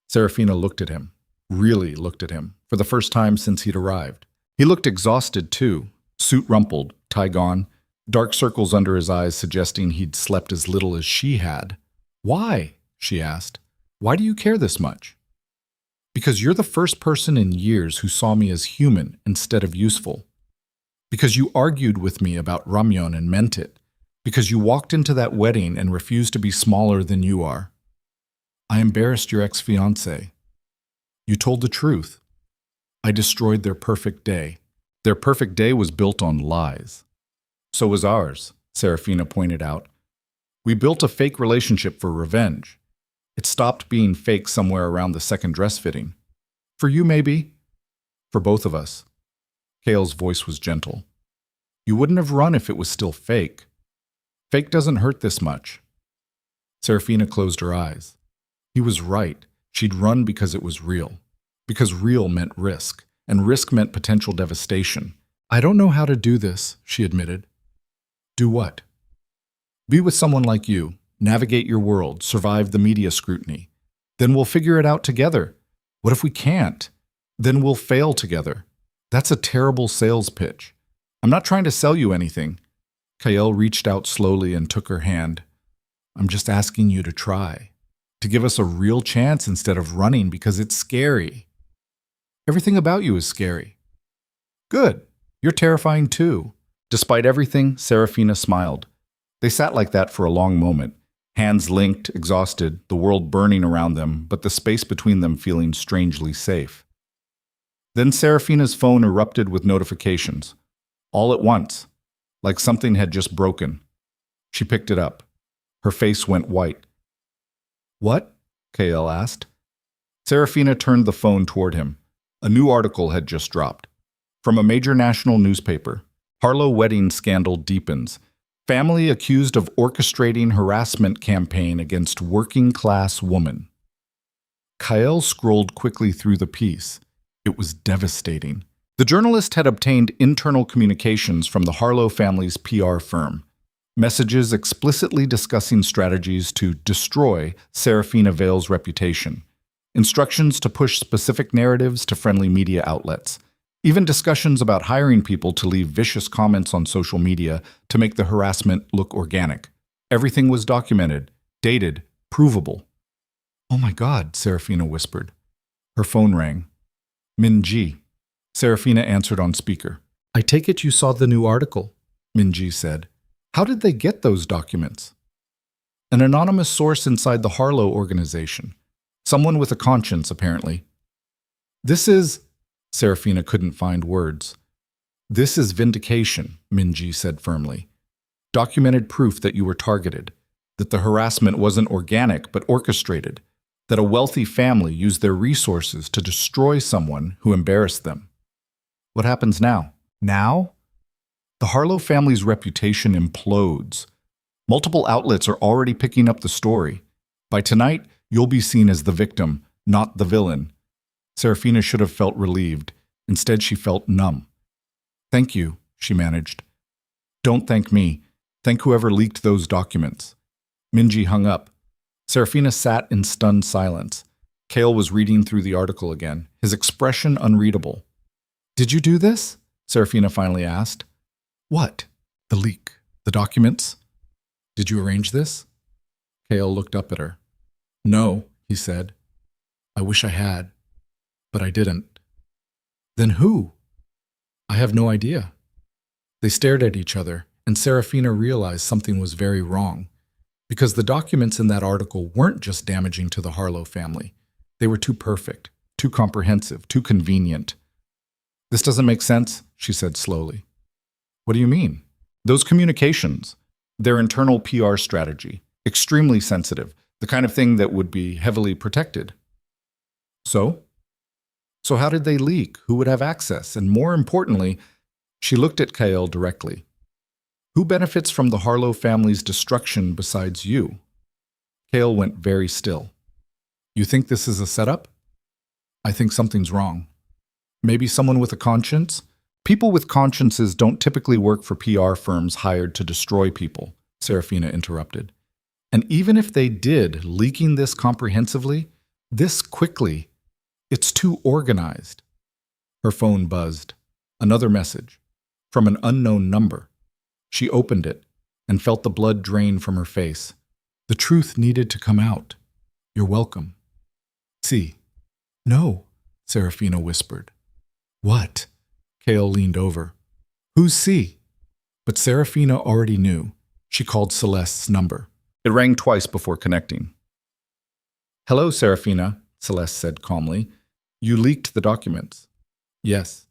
Serafina looked at him, really looked at him, for the first time since he'd arrived. He looked exhausted too, suit rumpled, tie gone, dark circles under his eyes suggesting he'd slept as little as she had. Why? She asked. Why do you care this much? Because you're the first person in years who saw me as human instead of useful. Because you argued with me about ramyeon and meant it. Because you walked into that wedding and refused to be smaller than you are. I embarrassed your ex-fiancée. You told the truth. I destroyed their perfect day. Their perfect day was built on lies. So was ours, Serafina pointed out. We built a fake relationship for revenge. It stopped being fake somewhere around the second dress fitting. For you, maybe. For both of us. Kale's voice was gentle. You wouldn't have run if it was still fake. Fake doesn't hurt this much. Serafina closed her eyes. He was right. She'd run because it was real. Because real meant risk, and risk meant potential devastation. I don't know how to do this, she admitted. Do what? Be with someone like you, navigate your world, survive the media scrutiny. Then we'll figure it out together. What if we can't? Then we'll fail together. That's a terrible sales pitch. I'm not trying to sell you anything. Kael reached out slowly and took her hand. I'm just asking you to try. To give us a real chance instead of running because it's scary. Everything about you is scary. Good. You're terrifying too. Despite everything, Serafina smiled. They sat like that for a long moment, hands linked, exhausted, the world burning around them, but the space between them feeling strangely safe. Then Serafina's phone erupted with notifications, all at once, like something had just broken. She picked it up. Her face went white. What? Kael asked. Serafina turned the phone toward him. A new article had just dropped. From a major national newspaper, Harlow wedding scandal deepens. Family accused of orchestrating harassment campaign against working-class woman. Kael scrolled quickly through the piece. It was devastating. The journalist had obtained internal communications from the Harlow family's PR firm. Messages explicitly discussing strategies to destroy Serafina Vale's reputation. Instructions to push specific narratives to friendly media outlets. Even discussions about hiring people to leave vicious comments on social media to make the harassment look organic. Everything was documented, dated, provable. Oh my God, Serafina whispered. Her phone rang. Min-ji. Serafina answered on speaker. I take it you saw the new article, Min-ji said. How did they get those documents? An anonymous source inside the Harlow organization. Someone with a conscience, apparently. This is... Serafina couldn't find words. This is vindication, Min-ji said firmly. Documented proof that you were targeted, that the harassment wasn't organic but orchestrated, that a wealthy family used their resources to destroy someone who embarrassed them. What happens now? Now? The Harlow family's reputation implodes. Multiple outlets are already picking up the story. By tonight, you'll be seen as the victim, not the villain. Serafina should have felt relieved. Instead, she felt numb. Thank you, she managed. Don't thank me. Thank whoever leaked those documents. Min-ji hung up. Serafina sat in stunned silence. Kael was reading through the article again, his expression unreadable. Did you do this? Serafina finally asked. What? The leak. The documents? Did you arrange this? Kael looked up at her. No, he said. I wish I had. But I didn't. Then who? I have no idea. They stared at each other, and Serafina realized something was very wrong. Because the documents in that article weren't just damaging to the Harlow family. They were too perfect, too comprehensive, too convenient. This doesn't make sense, she said slowly. What do you mean? Those communications, their internal PR strategy, extremely sensitive, the kind of thing that would be heavily protected. So how did they leak? Who would have access? And more importantly, she looked at Kael directly. Who benefits from the Harlow family's destruction besides you? Kael went very still. You think this is a setup? I think something's wrong. Maybe someone with a conscience? People with consciences don't typically work for PR firms hired to destroy people, Serafina interrupted. And even if they did, leaking this comprehensively, this quickly, it's too organized. Her phone buzzed. Another message. From an unknown number. She opened it and felt the blood drain from her face. The truth needed to come out. You're welcome. See. No, Serafina whispered. What? Kael leaned over. Who's C? But Serafina already knew. She called Celeste's number. It rang twice before connecting. Hello, Serafina, Celeste said calmly. You leaked the documents. Yes.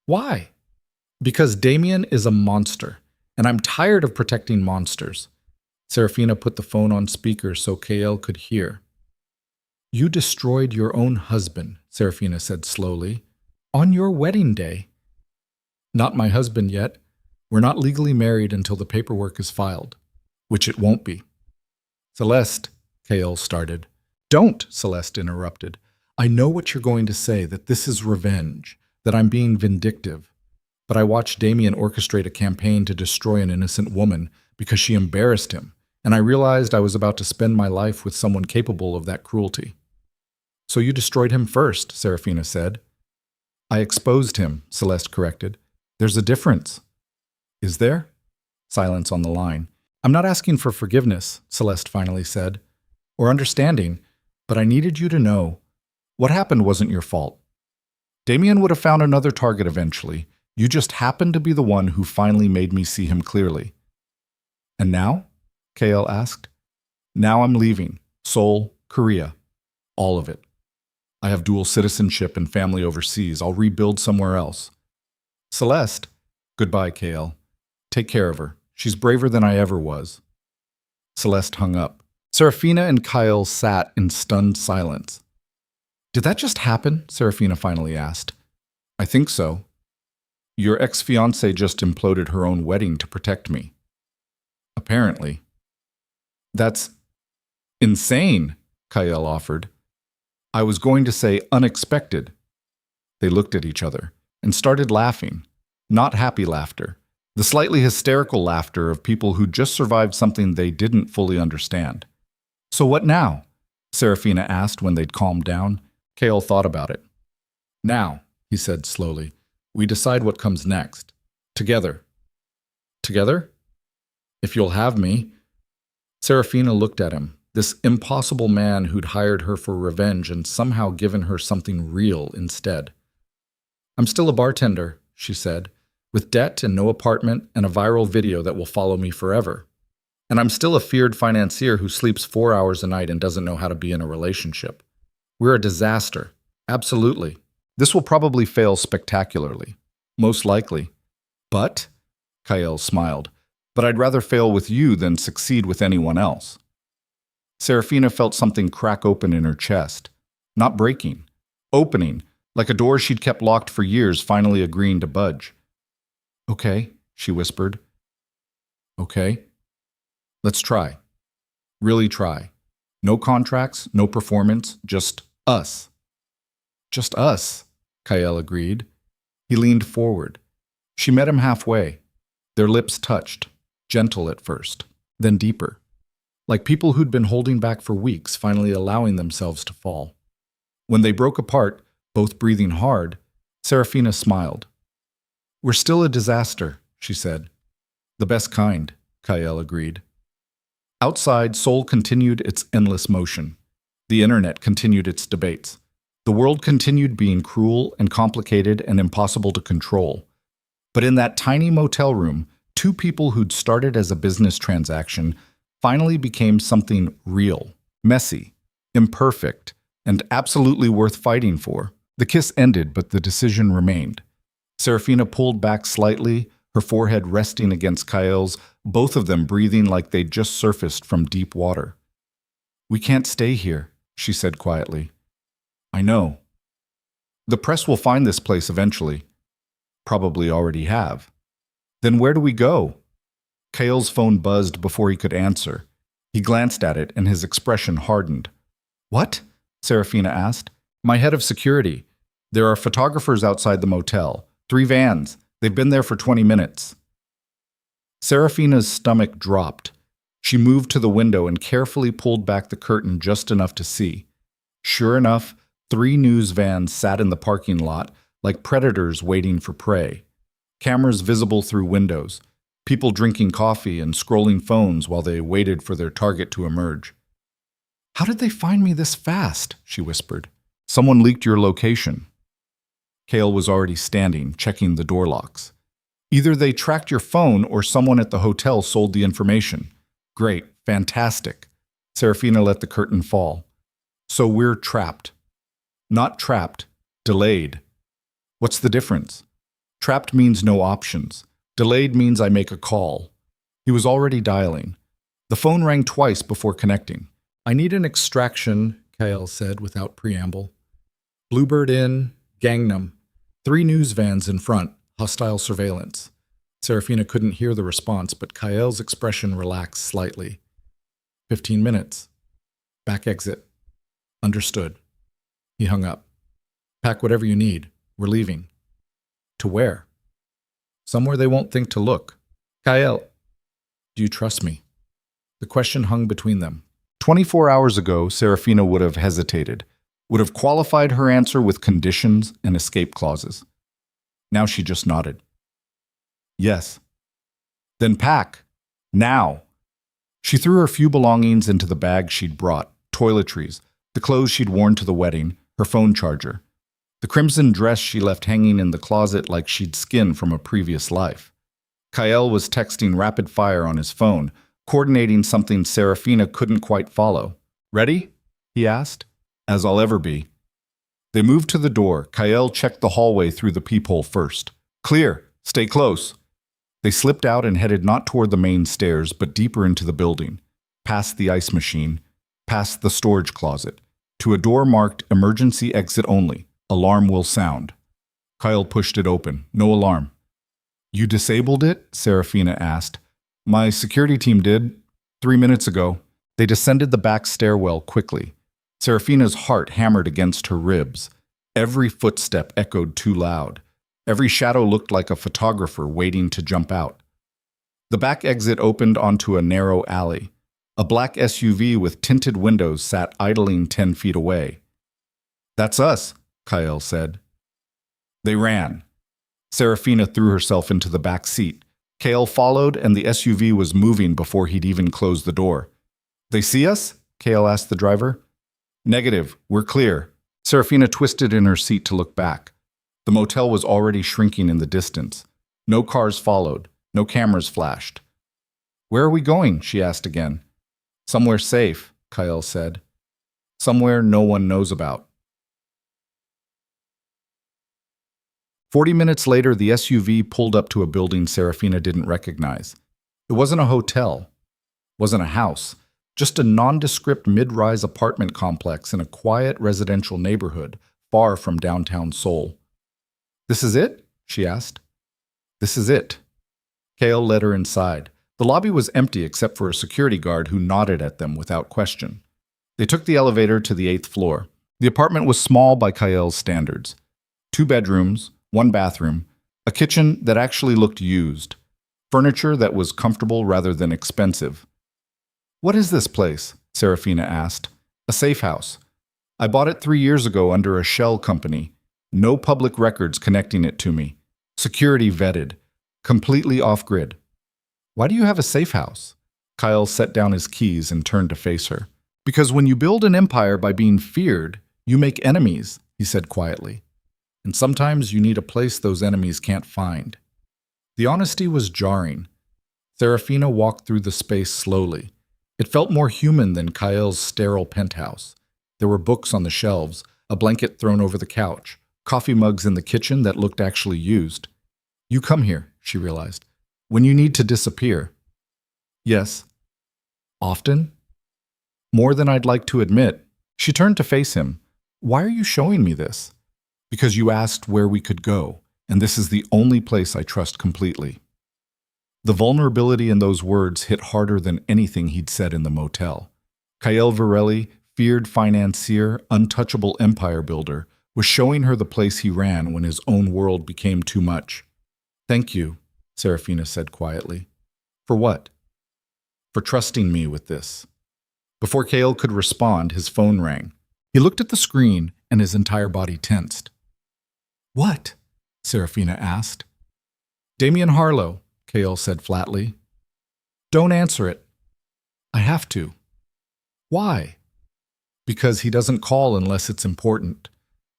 Why? Because Damien is a monster, and I'm tired of protecting monsters. Serafina put the phone on speaker so Kael could hear. You destroyed your own husband, Serafina said slowly, on your wedding day. Not my husband yet. We're not legally married until the paperwork is filed, which it won't be. Celeste, Kael started. Don't, Celeste interrupted. I know what you're going to say, that this is revenge, that I'm being vindictive. But I watched Damien orchestrate a campaign to destroy an innocent woman because she embarrassed him, and I realized I was about to spend my life with someone capable of that cruelty. So you destroyed him first, Serafina said. I exposed him, Celeste corrected. There's a difference. Is there? Silence on the line. I'm not asking for forgiveness, Celeste finally said, or understanding, but I needed you to know. What happened wasn't your fault. Damien would have found another target eventually. You just happened to be the one who finally made me see him clearly. And now? Kael asked. Now I'm leaving. Seoul, Korea. All of it. I have dual citizenship and family overseas. I'll rebuild somewhere else. Celeste. Goodbye, Kael. Take care of her. She's braver than I ever was. Celeste hung up. Serafina and Kael sat in stunned silence. Did that just happen? Serafina finally asked. I think so. Your ex-fiancée just imploded her own wedding to protect me. Apparently. That's insane, Kael offered. I was going to say unexpected. They looked at each other and started laughing. Not happy laughter. The slightly hysterical laughter of people who just survived something they didn't fully understand. So what now? Serafina asked when they'd calmed down. Kael thought about it. Now, he said slowly, we decide what comes next. Together. Together? If you'll have me. Serafina looked at him, this impossible man who'd hired her for revenge and somehow given her something real instead. I'm still a bartender, she said, with debt and no apartment and a viral video that will follow me forever. And I'm still a feared financier who sleeps 4 hours a night and doesn't know how to be in a relationship. We're a disaster. Absolutely. This will probably fail spectacularly. Most likely. But, Kael smiled, but I'd rather fail with you than succeed with anyone else. Serafina felt something crack open in her chest. Not breaking. Opening, like a door she'd kept locked for years finally agreeing to budge. Okay, she whispered. Okay. Let's try. Really try. No contracts, no performance, just us. Just us, Kael agreed. He leaned forward. She met him halfway. Their lips touched, gentle at first, then deeper. Like people who'd been holding back for weeks, finally allowing themselves to fall. When they broke apart, both breathing hard, Serafina smiled. We're still a disaster, she said. The best kind, Kael agreed. Outside, Seoul continued its endless motion. The internet continued its debates. The world continued being cruel and complicated and impossible to control. But in that tiny motel room, two people who'd started as a business transaction finally became something real, messy, imperfect, and absolutely worth fighting for. The kiss ended, but the decision remained. Serafina pulled back slightly, her forehead resting against Kael's, both of them breathing like they'd just surfaced from deep water. We can't stay here, she said quietly. I know. The press will find this place eventually. Probably already have. Then where do we go? Kael's phone buzzed before he could answer. He glanced at it and his expression hardened. What? Serafina asked. My head of security. There are photographers outside the motel. 3 vans. They've been there for 20 minutes. Serafina's stomach dropped. She moved to the window and carefully pulled back the curtain just enough to see. Sure enough, 3 news vans sat in the parking lot like predators waiting for prey. Cameras visible through windows. People drinking coffee and scrolling phones while they waited for their target to emerge. How did they find me this fast? She whispered. Someone leaked your location. Kael was already standing, checking the door locks. Either they tracked your phone or someone at the hotel sold the information. Great, fantastic. Serafina let the curtain fall. So we're trapped. Not trapped, delayed. What's the difference? Trapped means no options. Delayed means I make a call. He was already dialing. The phone rang twice before connecting. I need an extraction, Kael said without preamble. Bluebird Inn, Gangnam. 3 news vans in front. hostile surveillance. Serafina couldn't hear the response, but Kael's expression relaxed slightly. 15 minutes. Back exit. Understood. He hung up. Pack whatever you need. We're leaving. To where? Somewhere they won't think to look. Kael, do you trust me? The question hung between them. 24 hours ago, Serafina would have hesitated, would have qualified her answer with conditions and escape clauses. Now she just nodded. Yes. Then pack. Now. She threw her few belongings into the bag she'd brought, toiletries, the clothes she'd worn to the wedding, her phone charger, the crimson dress she left hanging in the closet like she'd skinned from a previous life. Kael was texting rapid fire on his phone, coordinating something Serafina couldn't quite follow. Ready? He asked. As I'll ever be. They moved to the door. Kael checked the hallway through the peephole first. Clear. Stay close. They slipped out and headed not toward the main stairs, but deeper into the building, past the ice machine, past the storage closet, to a door marked emergency exit only. Alarm will sound. Kael pushed it open. No alarm. You disabled it? Serafina asked. My security team did. 3 minutes ago. They descended the back stairwell quickly. Serafina's heart hammered against her ribs. Every footstep echoed too loud. Every shadow looked like a photographer waiting to jump out. The back exit opened onto a narrow alley. A black SUV with tinted windows sat idling 10 feet away. That's us, Kael said. They ran. Serafina threw herself into the back seat. Kael followed, and the SUV was moving before he'd even closed the door. They see us? Kael asked the driver. Negative. We're clear. Serafina twisted in her seat to look back. The motel was already shrinking in the distance. No cars followed. No cameras flashed. Where are we going? She asked again. Somewhere safe, Kael said. Somewhere no one knows about. 40 minutes later, the SUV pulled up to a building Serafina didn't recognize. It wasn't a hotel. Wasn't a house. Just a nondescript mid-rise apartment complex in a quiet residential neighborhood far from downtown Seoul. This is it? She asked. This is it. Kael led her inside. The lobby was empty except for a security guard who nodded at them without question. They took the elevator to the 8th floor. The apartment was small by Kael's standards. 2 bedrooms, 1 bathroom, a kitchen that actually looked used, furniture that was comfortable rather than expensive. What is this place? Serafina asked. A safe house. I bought it 3 years ago under a shell company. No public records connecting it to me. Security vetted. Completely off-grid. Why do you have a safe house? Kael set down his keys and turned to face her. Because when you build an empire by being feared, you make enemies, he said quietly. And sometimes you need a place those enemies can't find. The honesty was jarring. Serafina walked through the space slowly. It felt more human than Kael's sterile penthouse. There were books on the shelves, a blanket thrown over the couch, coffee mugs in the kitchen that looked actually used. You come here, she realized, when you need to disappear. Yes. Often? More than I'd like to admit. She turned to face him. Why are you showing me this? Because you asked where we could go, and this is the only place I trust completely. The vulnerability in those words hit harder than anything he'd said in the motel. Kael Varelli, feared financier, untouchable empire builder, was showing her the place he ran when his own world became too much. Thank you, Serafina said quietly. For what? For trusting me with this. Before Kael could respond, his phone rang. He looked at the screen and his entire body tensed. What? Serafina asked. Damien Harlow, Kael said flatly. Don't answer it. I have to. Why? Because he doesn't call unless it's important.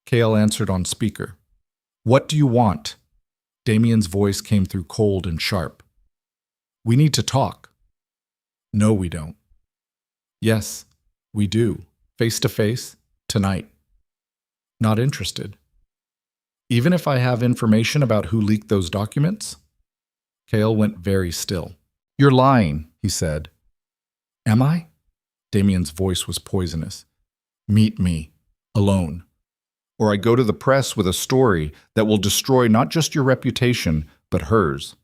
Kael answered on speaker. What do you want? Damien's voice came through cold and sharp. We need to talk. No, we don't. Yes, we do. Face to face, tonight. Not interested. Even if I have information about who leaked those documents? Kael went very still. You're lying, he said. Am I? Damien's voice was poisonous. Meet me. Alone. or I go to the press with a story that will destroy not just your reputation, but hers.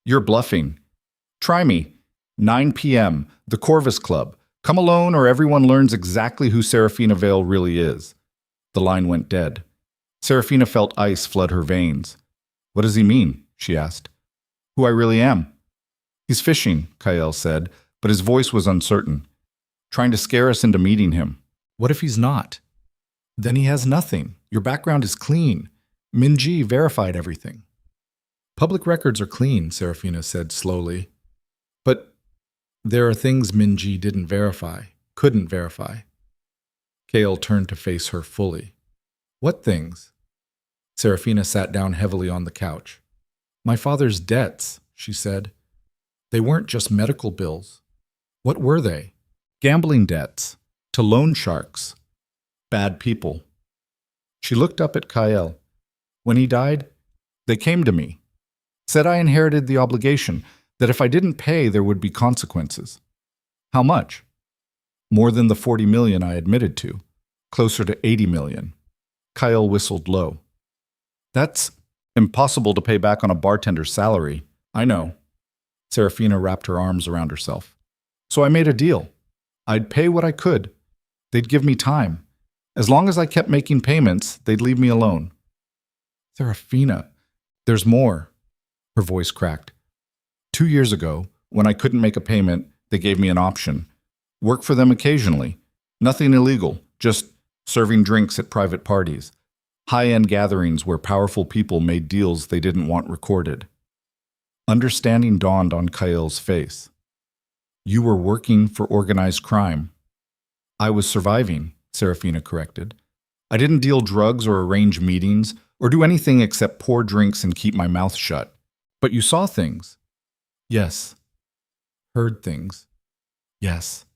You're bluffing. Try me. 9 p.m., the Corvus Club. Come alone or everyone learns exactly who Serafina Vale really is. The line went dead. Serafina felt ice flood her veins. What does he mean? She asked. Who I really am. He's fishing, Kyle said, but his voice was uncertain. Trying to scare us into meeting him. What if he's not? Then he has nothing. Your background is clean. Minji verified everything. Public records are clean, Serafina said slowly. But there are things Minji didn't verify, couldn't verify. Kale turned to face her fully. What things? Serafina sat down heavily on the couch. My father's debts, she said. They weren't just medical bills. What were they? Gambling debts. To loan sharks. Bad people. She looked up at Kyle. When he died, they came to me. Said I inherited the obligation, that if I didn't pay, there would be consequences. How much? More than the 40 million I admitted to. Closer to 80 million. Kyle whistled low. That's impossible to pay back on a bartender's salary. I know. Serafina wrapped her arms around herself. So I made a deal. I'd pay what I could. They'd give me time. As long as I kept making payments, they'd leave me alone. Serafina, there's more. Her voice cracked. 2 years ago, when I couldn't make a payment, they gave me an option. Work for them occasionally. Nothing illegal, just serving drinks at private parties. High-end gatherings where powerful people made deals they didn't want recorded. Understanding dawned on Kyle's face. You were working for organized crime. I was surviving, Serafina corrected. I didn't deal drugs or arrange meetings or do anything except pour drinks and keep my mouth shut. But you saw things. Yes. Heard things. Yes.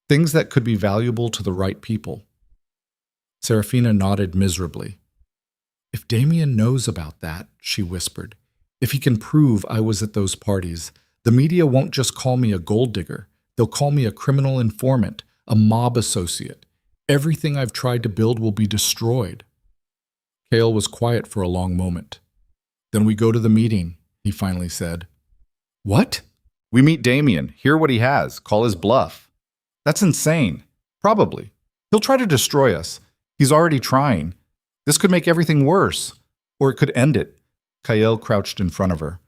Things that could be valuable to the right people. Serafina nodded miserably. If Damien knows about that, she whispered, if he can prove I was at those parties, the media won't just call me a gold digger. They'll call me a criminal informant, a mob associate. Everything I've tried to build will be destroyed. Kale was quiet for a long moment. Then we go to the meeting, he finally said. What? We meet Damien, hear what he has, call his bluff. That's insane. Probably. He'll try to destroy us. He's already trying. This could make everything worse. Or it could end it. Kyle crouched in front of her.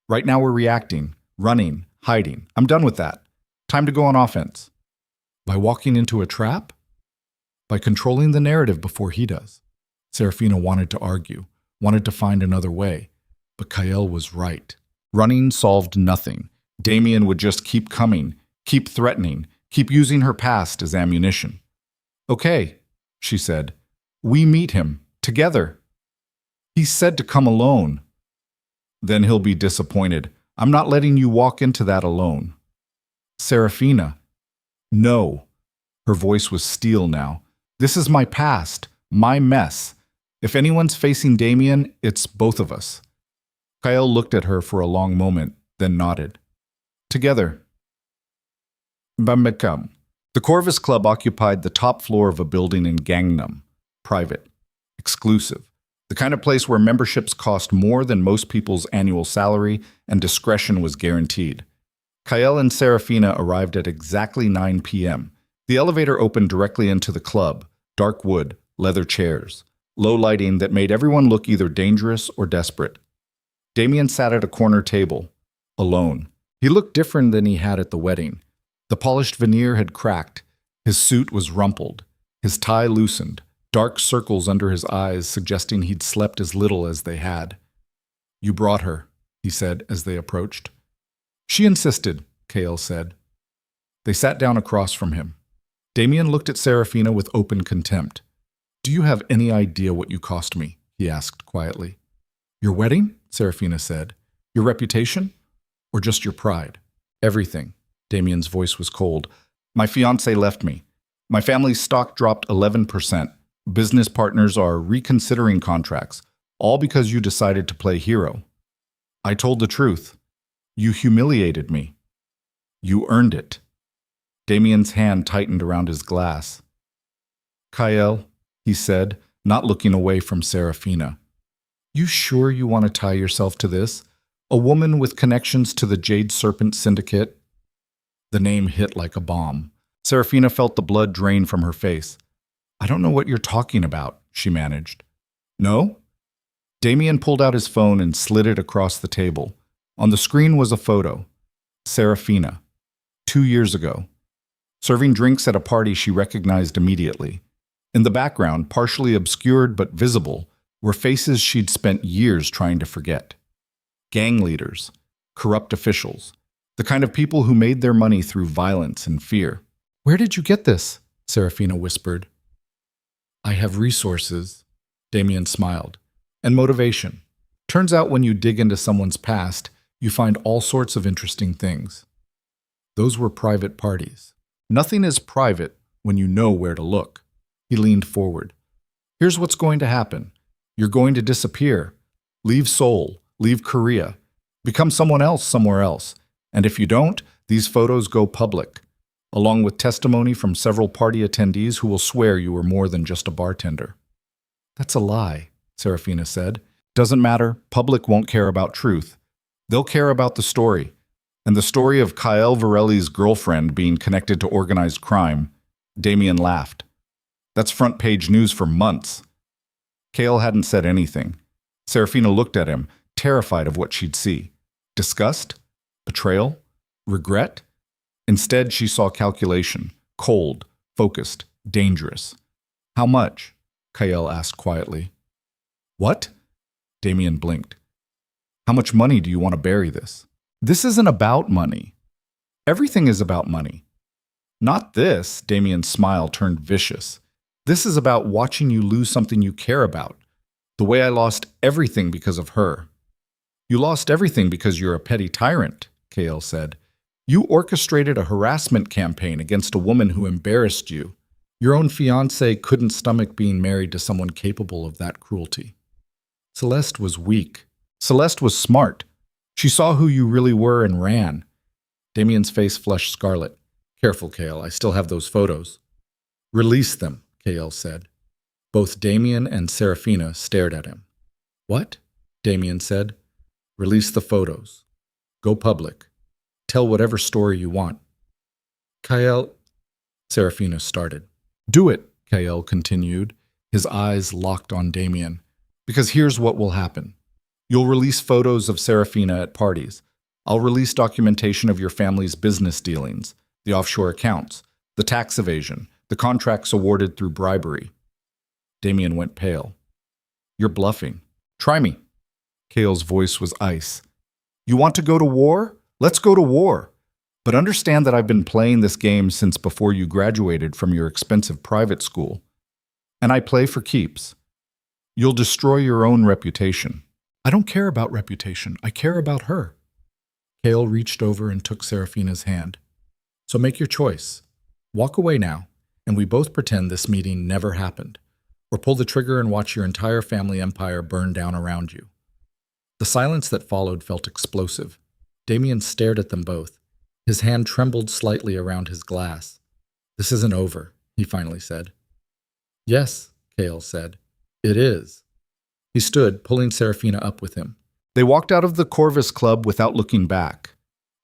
Right now we're reacting, running, hiding. I'm done with that. Time to go on offense. By walking into a trap? By controlling the narrative before he does. Serafina wanted to argue, wanted to find another way. But Kyle was right. Running solved nothing. Damien would just keep coming, keep threatening, keep using her past as ammunition. Okay, she said. We meet him, together. He said to come alone. Then he'll be disappointed. I'm not letting you walk into that alone. Serafina. No. Her voice was steel now. This is my past, my mess. If anyone's facing Damien, it's both of us. Kyle looked at her for a long moment, then nodded. Together. Bamekam. The Corvus Club occupied the top floor of a building in Gangnam. Private. Exclusive. The kind of place where memberships cost more than most people's annual salary and discretion was guaranteed. Kyle and Serafina arrived at exactly 9 p.m. The elevator opened directly into the club. Dark wood, leather chairs. Low lighting that made everyone look either dangerous or desperate. Damien sat at a corner table, alone. He looked different than he had at the wedding. The polished veneer had cracked. His suit was rumpled. His tie loosened. Dark circles under his eyes suggesting he'd slept as little as they had. You brought her, he said as they approached. She insisted, Kale said. They sat down across from him. Damien looked at Serafina with open contempt. Do you have any idea what you cost me? He asked quietly. Your wedding? Serafina said. Your reputation? Or just your pride? Everything. Damien's voice was cold. My fiancé left me. My family's stock dropped 11%. Business partners are reconsidering contracts, all because you decided to play hero. I told the truth. You humiliated me. You earned it. Damien's hand tightened around his glass. Kyle, he said, not looking away from Serafina. You sure you want to tie yourself to this? A woman with connections to the Jade Serpent Syndicate? The name hit like a bomb. Serafina felt the blood drain from her face. I don't know what you're talking about, she managed. No? Damien pulled out his phone and slid it across the table. On the screen was a photo. Serafina. 2 years ago. Serving drinks at a party she recognized immediately. In the background, partially obscured but visible, were faces she'd spent years trying to forget. Gang leaders, corrupt officials, the kind of people who made their money through violence and fear. Where did you get this? Serafina whispered. I have resources, Damien smiled, and motivation. Turns out when you dig into someone's past, you find all sorts of interesting things. Those were private parties. Nothing is private when you know where to look. He leaned forward. Here's what's going to happen. You're going to disappear. Leave Seoul, leave Korea, become someone else somewhere else. And if you don't, these photos go public, along with testimony from several party attendees who will swear you were more than just a bartender. That's a lie, Serafina said. Doesn't matter, public won't care about truth. They'll care about the story. And the story of Kyle Varelli's girlfriend being connected to organized crime. Damien laughed. That's front page news for months. Kale hadn't said anything. Serafina looked at him, terrified of what she'd see. Disgust? Betrayal? Regret? Instead, she saw calculation, cold, focused, dangerous. How much? Kyle asked quietly. What? Damien blinked. How much money do you want to bury this? This isn't about money. Everything is about money. Not this, Damien's smile turned vicious. This is about watching you lose something you care about. The way I lost everything because of her. You lost everything because you're a petty tyrant, Kale said. You orchestrated a harassment campaign against a woman who embarrassed you. Your own fiancé couldn't stomach being married to someone capable of that cruelty. Celeste was weak. Celeste was smart. She saw who you really were and ran. Damien's face flushed scarlet. Careful, Kale, I still have those photos. Release them, Kale said. Both Damien and Serafina stared at him. What? Damien said. Release the photos. Go public. Tell whatever story you want. Kyle, Serafina started. Do it, Kyle continued, his eyes locked on Damien. Because here's what will happen. You'll release photos of Serafina at parties. I'll release documentation of your family's business dealings, the offshore accounts, the tax evasion, the contracts awarded through bribery. Damien went pale. You're bluffing. Try me. Kale's voice was ice. You want to go to war? Let's go to war. But understand that I've been playing this game since before you graduated from your expensive private school. And I play for keeps. You'll destroy your own reputation. I don't care about reputation. I care about her. Kale reached over and took Serafina's hand. So make your choice. Walk away now, and we both pretend this meeting never happened. Or pull the trigger and watch your entire family empire burn down around you. The silence that followed felt explosive. Damien stared at them both. His hand trembled slightly around his glass. This isn't over, he finally said. Yes, Kale said. It is. He stood, pulling Serafina up with him. They walked out of the Corvus Club without looking back.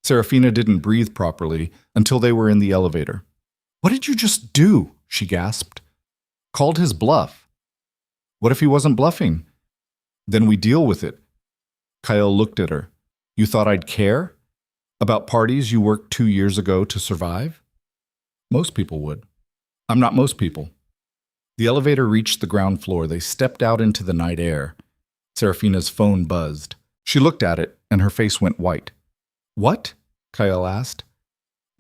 Serafina didn't breathe properly until they were in the elevator. What did you just do? She gasped. Called his bluff. What if he wasn't bluffing? Then we deal with it. Kyle looked at her. You thought I'd care? About parties you worked 2 years ago to survive? Most people would. I'm not most people. The elevator reached the ground floor. They stepped out into the night air. Serafina's phone buzzed. She looked at it, and her face went white. What? Kyle asked.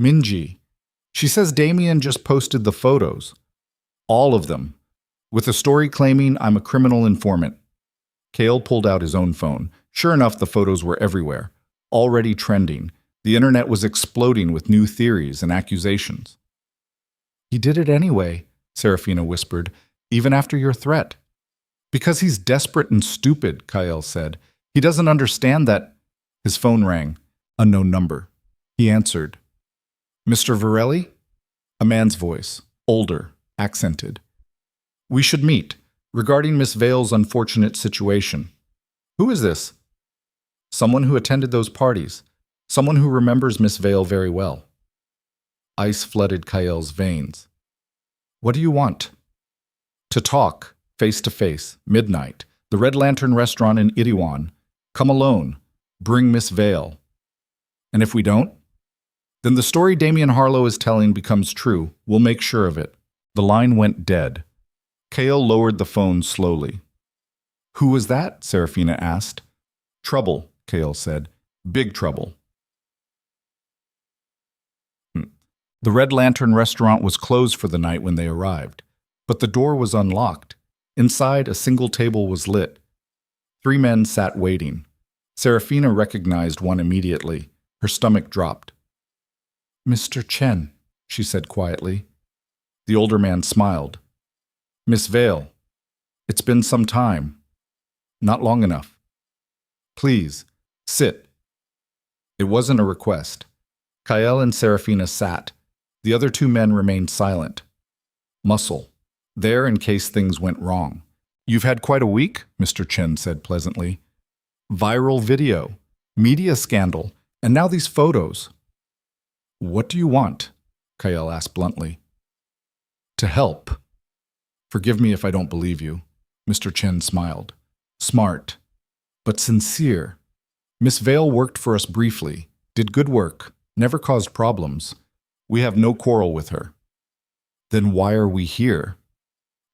Minji. She says Damien just posted the photos. All of them. With a story claiming I'm a criminal informant. Kale pulled out his own phone. Sure enough, the photos were everywhere. Already trending. The internet was exploding with new theories and accusations. He did it anyway, Serafina whispered, even after your threat. Because he's desperate and stupid, Kyle said. He doesn't understand that. His phone rang. Unknown number. He answered. Mr. Varelli? A man's voice. Older. Accented. We should meet. regarding Miss Vale's unfortunate situation. Who is this? Someone who attended those parties. Someone who remembers Miss Vale very well. Ice flooded Kael's veins. What do you want? To talk, face to face, midnight, the Red Lantern restaurant in Iriwan. Come alone. Bring Miss Vale. And if we don't? Then the story Damien Harlow is telling becomes true. We'll make sure of it. The line went dead. Kael lowered the phone slowly. Who was that? Serafina asked. Trouble, Kael said. Big trouble. The Red Lantern restaurant was closed for the night when they arrived, but the door was unlocked. Inside, a single table was lit. 3 men sat waiting. Serafina recognized one immediately. Her stomach dropped. Mr. Chen, she said quietly. The older man smiled. Miss Vale, it's been some time. Not long enough. Please, sit. It wasn't a request. Kael and Serafina sat. The other 2 men remained silent. Muscle. There in case things went wrong. You've had quite a week, Mr. Chen said pleasantly. Viral video, media scandal, and now these photos. What do you want? Kael asked bluntly. To help. Forgive me if I don't believe you. Mr. Chen smiled. Smart, but sincere. Miss Vale worked for us briefly, did good work, never caused problems. We have no quarrel with her. Then why are we here?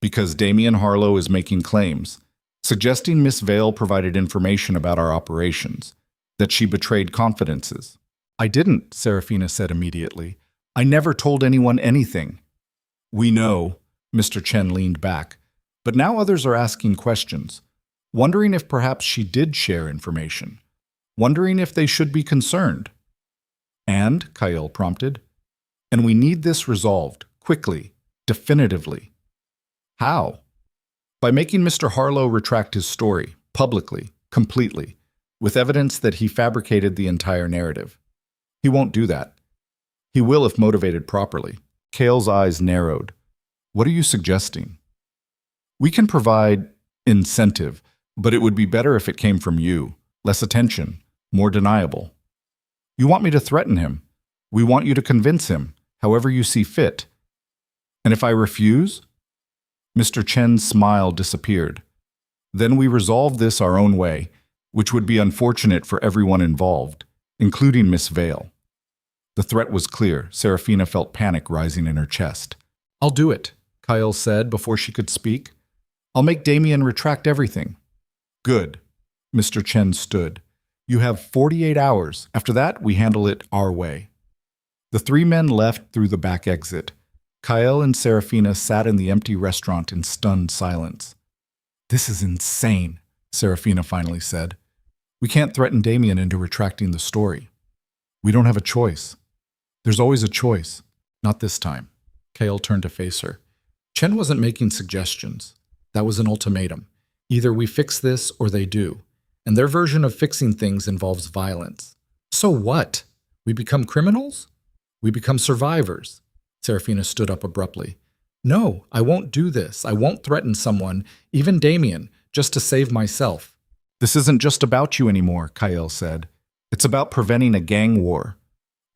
Because Damien Harlow is making claims, suggesting Miss Vale provided information about our operations, that she betrayed confidences. I didn't, Serafina said immediately. I never told anyone anything. We know, Mr. Chen leaned back, but now others are asking questions, wondering if perhaps she did share information, wondering if they should be concerned. And, Kael prompted, and we need this resolved, quickly, definitively. How? By making Mr. Harlow retract his story, publicly, completely, with evidence that he fabricated the entire narrative. He won't do that. He will if motivated properly. Kael's eyes narrowed. What are you suggesting? We can provide incentive, but it would be better if it came from you. Less attention, more deniable. You want me to threaten him. We want you to convince him, however you see fit. And if I refuse? Mr. Chen's smile disappeared. Then we resolve this our own way, which would be unfortunate for everyone involved, including Miss Vale. The threat was clear. Serafina felt panic rising in her chest. I'll do it, Kael said before she could speak. I'll make Damien retract everything. Good. Mr. Chen stood. You have 48 hours. After that, we handle it our way. The 3 men left through the back exit. Kael and Serafina sat in the empty restaurant in stunned silence. This is insane, Serafina finally said. We can't threaten Damien into retracting the story. We don't have a choice. There's always a choice. Not this time. Kael turned to face her. Chen wasn't making suggestions. That was an ultimatum. Either we fix this or they do. And their version of fixing things involves violence. So what? We become criminals? We become survivors. Serafina stood up abruptly. No, I won't do this. I won't threaten someone, even Damien, just to save myself. This isn't just about you anymore, Kael said. It's about preventing a gang war.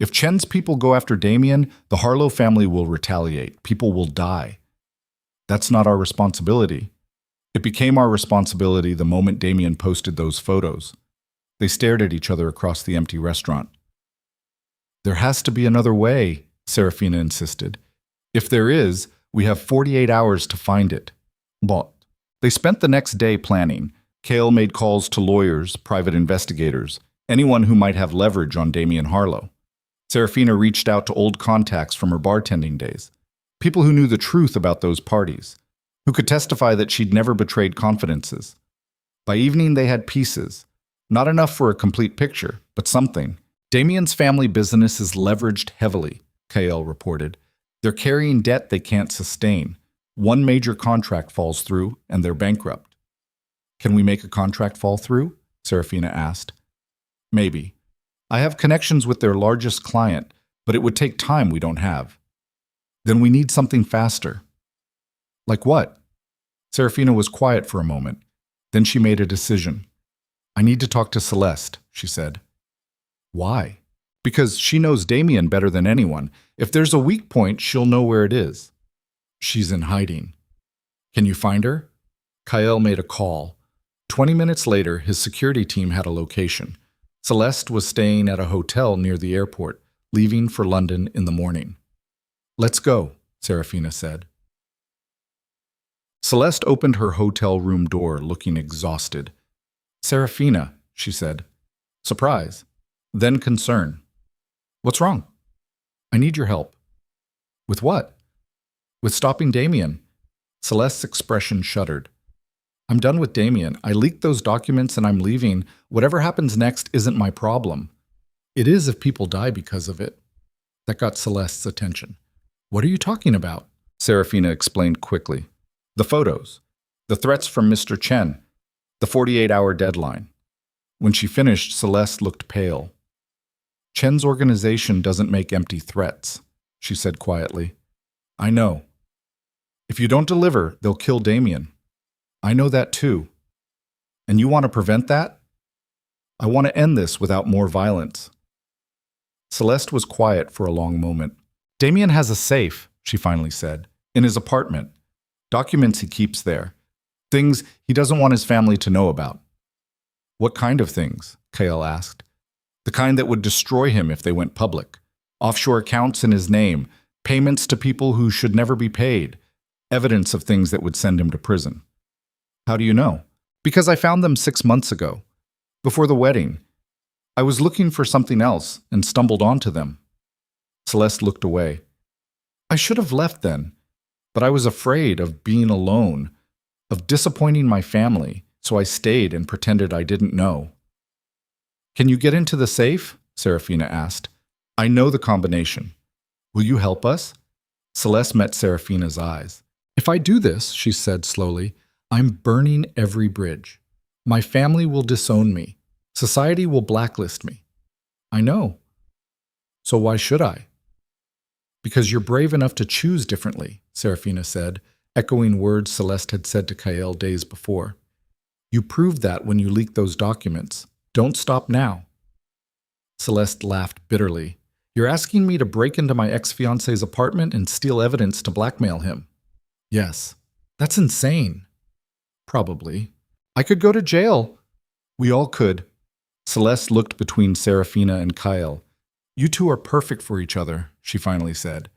If Chen's people go after Damien, the Harlow family will retaliate. People will die. That's not our responsibility. It became our responsibility the moment Damien posted those photos. They stared at each other across the empty restaurant. There has to be another way, Serafina insisted. If there is, we have 48 hours to find it. But they spent the next day planning. Kael made calls to lawyers, private investigators, anyone who might have leverage on Damien Harlow. Serafina reached out to old contacts from her bartending days, people who knew the truth about those parties, who could testify that she'd never betrayed confidences. By evening, they had pieces. Not enough for a complete picture, but something. Damien's family business is leveraged heavily, Kael reported. They're carrying debt they can't sustain. One major contract falls through, and they're bankrupt. Can we make a contract fall through? Serafina asked. Maybe. I have connections with their largest client, but it would take time we don't have. Then we need something faster. Like what? Serafina was quiet for a moment. Then she made a decision. I need to talk to Celeste, she said. Why? Because she knows Damien better than anyone. If there's a weak point, she'll know where it is. She's in hiding. Can you find her? Kyle made a call. 20 minutes later, his security team had a location. Celeste was staying at a hotel near the airport, leaving for London in the morning. Let's go, Serafina said. Celeste opened her hotel room door, looking exhausted. Serafina, she said. Surprise, then concern. What's wrong? I need your help. With what? With stopping Damien. Celeste's expression shuddered. I'm done with Damien. I leaked those documents and I'm leaving. Whatever happens next isn't my problem. It is if people die because of it. That got Celeste's attention. What are you talking about? Serafina explained quickly. The photos. The threats from Mr. Chen. The 48-hour deadline. When she finished, Celeste looked pale. Chen's organization doesn't make empty threats, she said quietly. I know. If you don't deliver, they'll kill Damien. I know that too. And you want to prevent that? I want to end this without more violence. Celeste was quiet for a long moment. Damien has a safe, she finally said, in his apartment. Documents he keeps there. Things he doesn't want his family to know about. What kind of things? Kale asked. The kind that would destroy him if they went public. Offshore accounts in his name, payments to people who should never be paid, evidence of things that would send him to prison. How do you know? Because I found them 6 months ago, before the wedding. I was looking for something else and stumbled onto them. Celeste looked away. I should have left then, but I was afraid of being alone, of disappointing my family, so I stayed and pretended I didn't know. Can you get into the safe? Serafina asked. I know the combination. Will you help us? Celeste met Serafina's eyes. If I do this, she said slowly, I'm burning every bridge. My family will disown me. Society will blacklist me. I know. So why should I? Because you're brave enough to choose differently, Serafina said, echoing words Celeste had said to Kael days before. You proved that when you leaked those documents. Don't stop now. Celeste laughed bitterly. You're asking me to break into my ex-fiancé's apartment and steal evidence to blackmail him. Yes. That's insane. Probably. I could go to jail. We all could. Celeste looked between Serafina and Kyle. You two are perfect for each other, she finally said.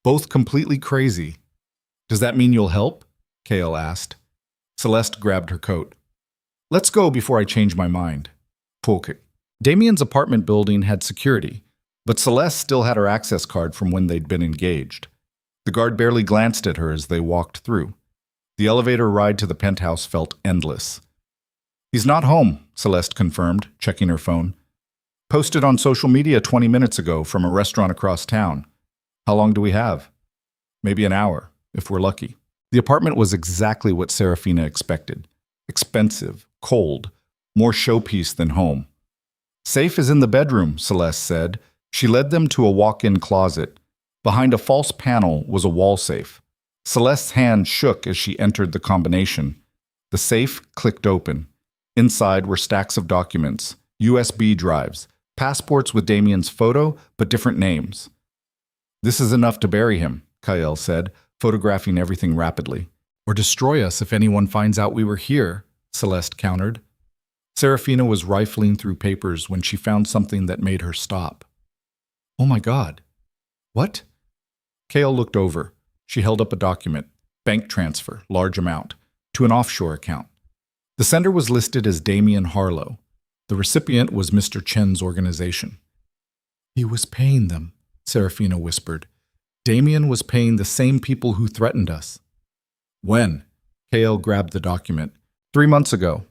Both completely crazy. Does that mean you'll help? Kyle asked. Celeste grabbed her coat. Let's go before I change my mind. Polk. Damien's apartment building had security, but Celeste still had her access card from when they'd been engaged. The guard barely glanced at her as they walked through. The elevator ride to the penthouse felt endless. He's not home, Celeste confirmed, checking her phone. Posted on social media 20 minutes ago from a restaurant across town. How long do we have? Maybe an hour, if we're lucky. The apartment was exactly what Serafina expected. Expensive, cold, more showpiece than home. Safe is in the bedroom, Celeste said. She led them to a walk-in closet. Behind a false panel was a wall safe. Celeste's hand shook as she entered the combination. The safe clicked open. Inside were stacks of documents, USB drives, passports with Damien's photo, but different names. This is enough to bury him, Kyle said, photographing everything rapidly. Or destroy us if anyone finds out we were here, Celeste countered. Serafina was rifling through papers when she found something that made her stop. Oh my God. What? Kale looked over. She held up a document, bank transfer, large amount, to an offshore account. The sender was listed as Damien Harlow. The recipient was Mr. Chen's organization. He was paying them, Serafina whispered. Damien was paying the same people who threatened us. When? Kale grabbed the document. 3 months ago.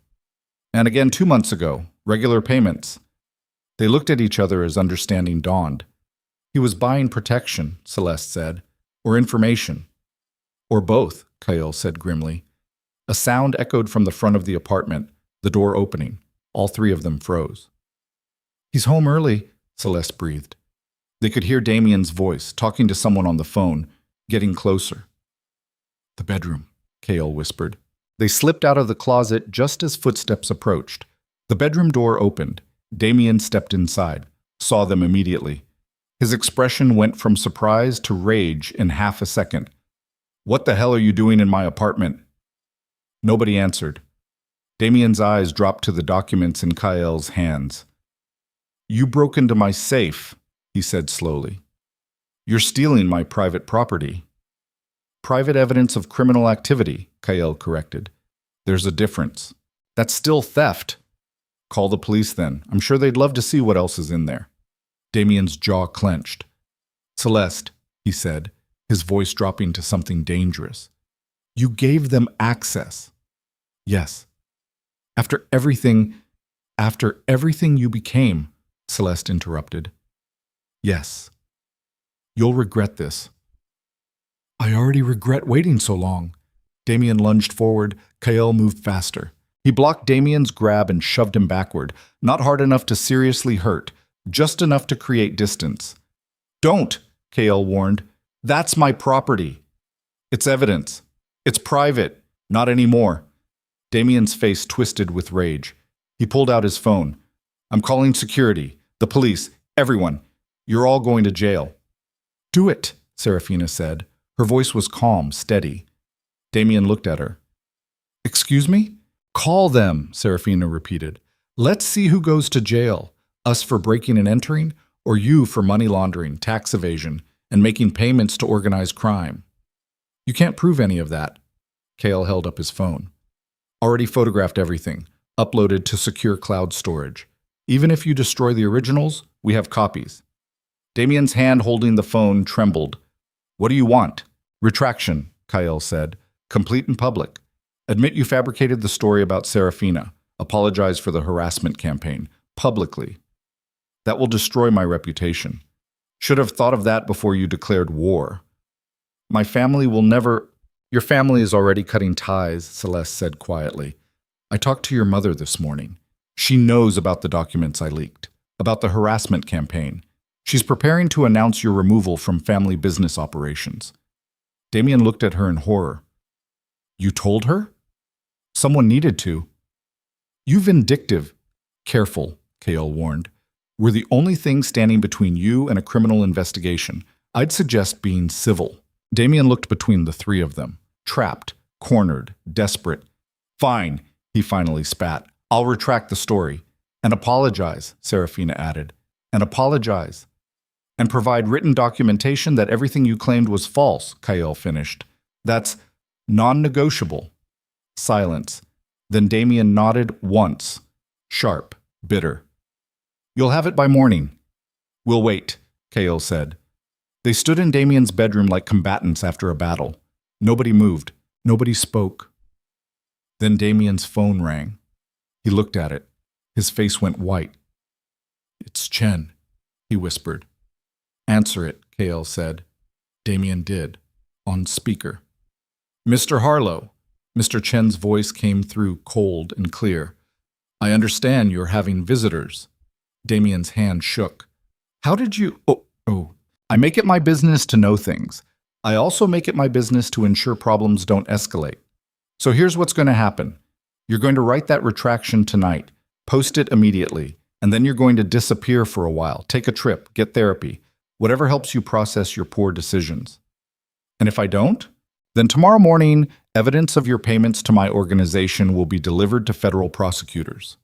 And again 2 months ago. Regular payments. They looked at each other as understanding dawned. He was buying protection, Celeste said. Or information. Or both, Kyle said grimly. A sound echoed from the front of the apartment, the door opening. All three of them froze. He's home early, Celeste breathed. They could hear Damien's voice, talking to someone on the phone, getting closer. The bedroom, Kale whispered. They slipped out of the closet just as footsteps approached. The bedroom door opened. Damien stepped inside, saw them immediately. His expression went from surprise to rage in half a second. "What the hell are you doing in my apartment?" Nobody answered. Damien's eyes dropped to the documents in Kael's hands. "You broke into my safe," he said slowly. "You're stealing my private property." "Private evidence of criminal activity," Kael corrected. "There's a difference." "That's still theft." "Call the police then. I'm sure they'd love to see what else is in there." Damien's jaw clenched. "Celeste," he said, his voice dropping to something dangerous. "You gave them access." "Yes." After everything you became," Celeste interrupted. "Yes. You'll regret this." "I already regret waiting so long." Damien lunged forward. Kael moved faster. He blocked Damien's grab and shoved him backward, not hard enough to seriously hurt, just enough to create distance. "Don't," Kael warned. "That's my property. It's evidence. It's private. Not anymore." Damien's face twisted with rage. He pulled out his phone. "I'm calling security, the police, everyone. You're all going to jail." "Do it," Serafina said. Her voice was calm, steady. Damien looked at her. "Excuse me?" "Call them," Serafina repeated. "Let's see who goes to jail. Us for breaking and entering, or you for money laundering, tax evasion, and making payments to organized crime." "You can't prove any of that." Kael held up his phone. "Already photographed everything, uploaded to secure cloud storage. Even if you destroy the originals, we have copies." Damien's hand holding the phone trembled. "What do you want?" "Retraction," Kael said. "Complete in public. Admit you fabricated the story about Serafina. Apologize for the harassment campaign. Publicly. That will destroy my reputation. Should have thought of that before you declared war." "My family will never—" "Your family is already cutting ties," Celeste said quietly. "I talked to your mother this morning. She knows about the documents I leaked, about the harassment campaign. She's preparing to announce your removal from family business operations." Damien looked at her in horror. "You told her?" "Someone needed to." "You vindictive." "Careful," Kael warned. "We're the only thing standing between you and a criminal investigation. I'd suggest being civil." Damien looked between the three of them, trapped, cornered, desperate. "Fine," he finally spat. "I'll retract the story. And apologize," Serafina added. "And apologize. And provide written documentation that everything you claimed was false," Kael finished. "That's non-negotiable." Silence. Then Damien nodded once. Sharp, bitter. "You'll have it by morning." "We'll wait," Kael said. They stood in Damien's bedroom like combatants after a battle. Nobody moved. Nobody spoke. Then Damien's phone rang. He looked at it. His face went white. "It's Chen," he whispered. "Answer it," Kael said. Damien did, on speaker. "Mr. Harlow." Mr. Chen's voice came through cold and clear. "I understand you're having visitors." Damien's hand shook. "How did you— Oh. I make it my business to know things. I also make it my business to ensure problems don't escalate. So here's what's going to happen. You're going to write that retraction tonight, post it immediately, and then you're going to disappear for a while, take a trip, get therapy, whatever helps you process your poor decisions. And if I don't, then tomorrow morning, evidence of your payments to my organization will be delivered to federal prosecutors,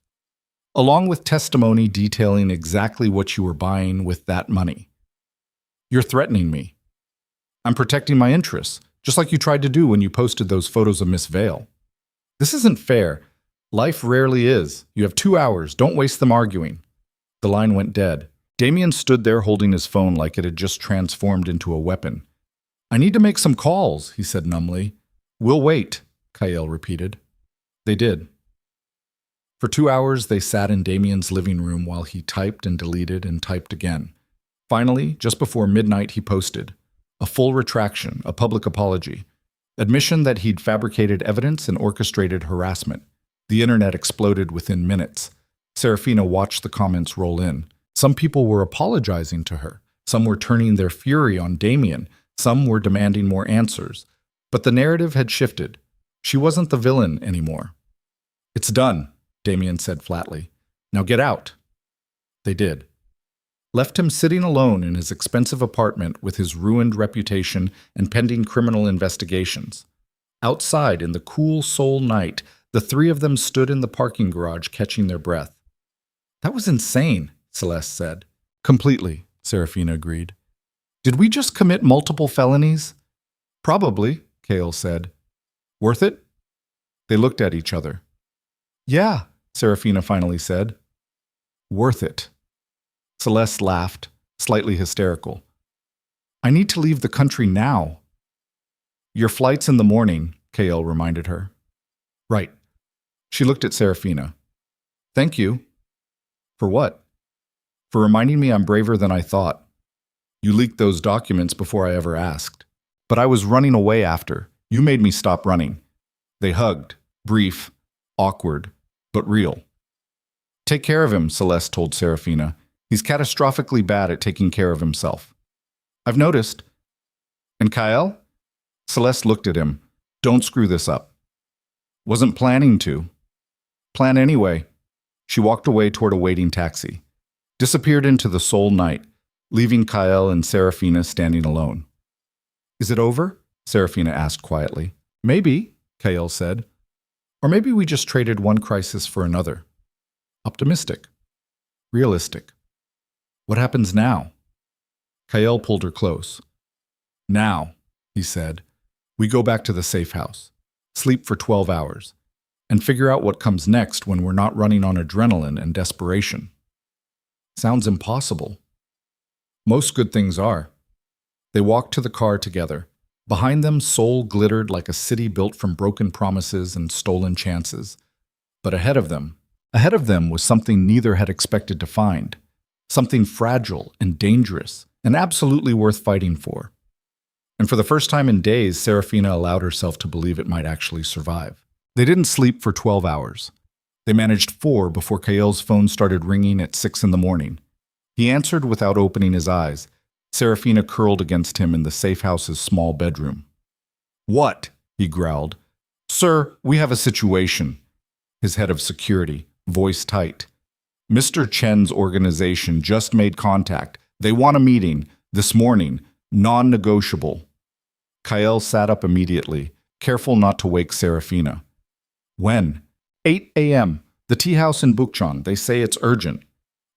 along with testimony detailing exactly what you were buying with that money. You're threatening me. I'm protecting my interests, just like you tried to do when you posted those photos of Miss Vale. This isn't fair. Life rarely is. You have 2 hours. Don't waste them arguing." The line went dead. Damien stood there holding his phone like it had just transformed into a weapon. "I need to make some calls," he said numbly. "We'll wait," Kael repeated. They did. For 2 hours, they sat in Damien's living room while he typed and deleted and typed again. Finally, just before midnight, he posted a full retraction, a public apology, admission that he'd fabricated evidence and orchestrated harassment. The internet exploded within minutes. Serafina watched the comments roll in. Some people were apologizing to her. Some were turning their fury on Damien. Some were demanding more answers. But the narrative had shifted. She wasn't the villain anymore. "It's done," Damien said flatly. "Now get out." They did. Left him sitting alone in his expensive apartment with his ruined reputation and pending criminal investigations. Outside, in the cool Seoul night, the three of them stood in the parking garage catching their breath. "That was insane," Celeste said. "Completely," Serafina agreed. "Did we just commit multiple felonies?" "Probably," Kale said. "Worth it?" They looked at each other. "Yeah," Serafina finally said. "Worth it." Celeste laughed, slightly hysterical. "I need to leave the country now." "Your flight's in the morning," Kael reminded her. "Right." She looked at Serafina. "Thank you." "For what?" "For reminding me I'm braver than I thought. You leaked those documents before I ever asked. But I was running away after. You made me stop running." They hugged, brief, awkward, but real. "Take care of him," Celeste told Serafina. "He's catastrophically bad at taking care of himself." "I've noticed." "And Kael?" Celeste looked at him. "Don't screw this up." "Wasn't planning to." "Plan anyway." She walked away toward a waiting taxi. Disappeared into the Seoul night, leaving Kael and Serafina standing alone. "Is it over?" Serafina asked quietly. "Maybe," Kael said. "Or maybe we just traded one crisis for another. Optimistic. Realistic. What happens now?" Kael pulled her close. "Now," he said, "we go back to the safe house, sleep for 12 hours, and figure out what comes next when we're not running on adrenaline and desperation." Sounds impossible. Most good things are. They walked to the car together. Behind them, Seoul glittered like a city built from broken promises and stolen chances. But ahead of them was something neither had expected to find. Something fragile and dangerous, and absolutely worth fighting for. And for the first time in days, Serafina allowed herself to believe it might actually survive. They didn't sleep for 12 hours. They managed 4 before Kael's phone started ringing at 6 in the morning. He answered without opening his eyes. Serafina curled against him in the safe house's small bedroom. "What?" he growled. "Sir, we have a situation." His head of security, voice tight. "Mr. Chen's organization just made contact. They want a meeting, this morning, non-negotiable." Kael sat up immediately, careful not to wake Serafina. "When?" 8 a.m. The tea house in Bukchon. They say it's urgent."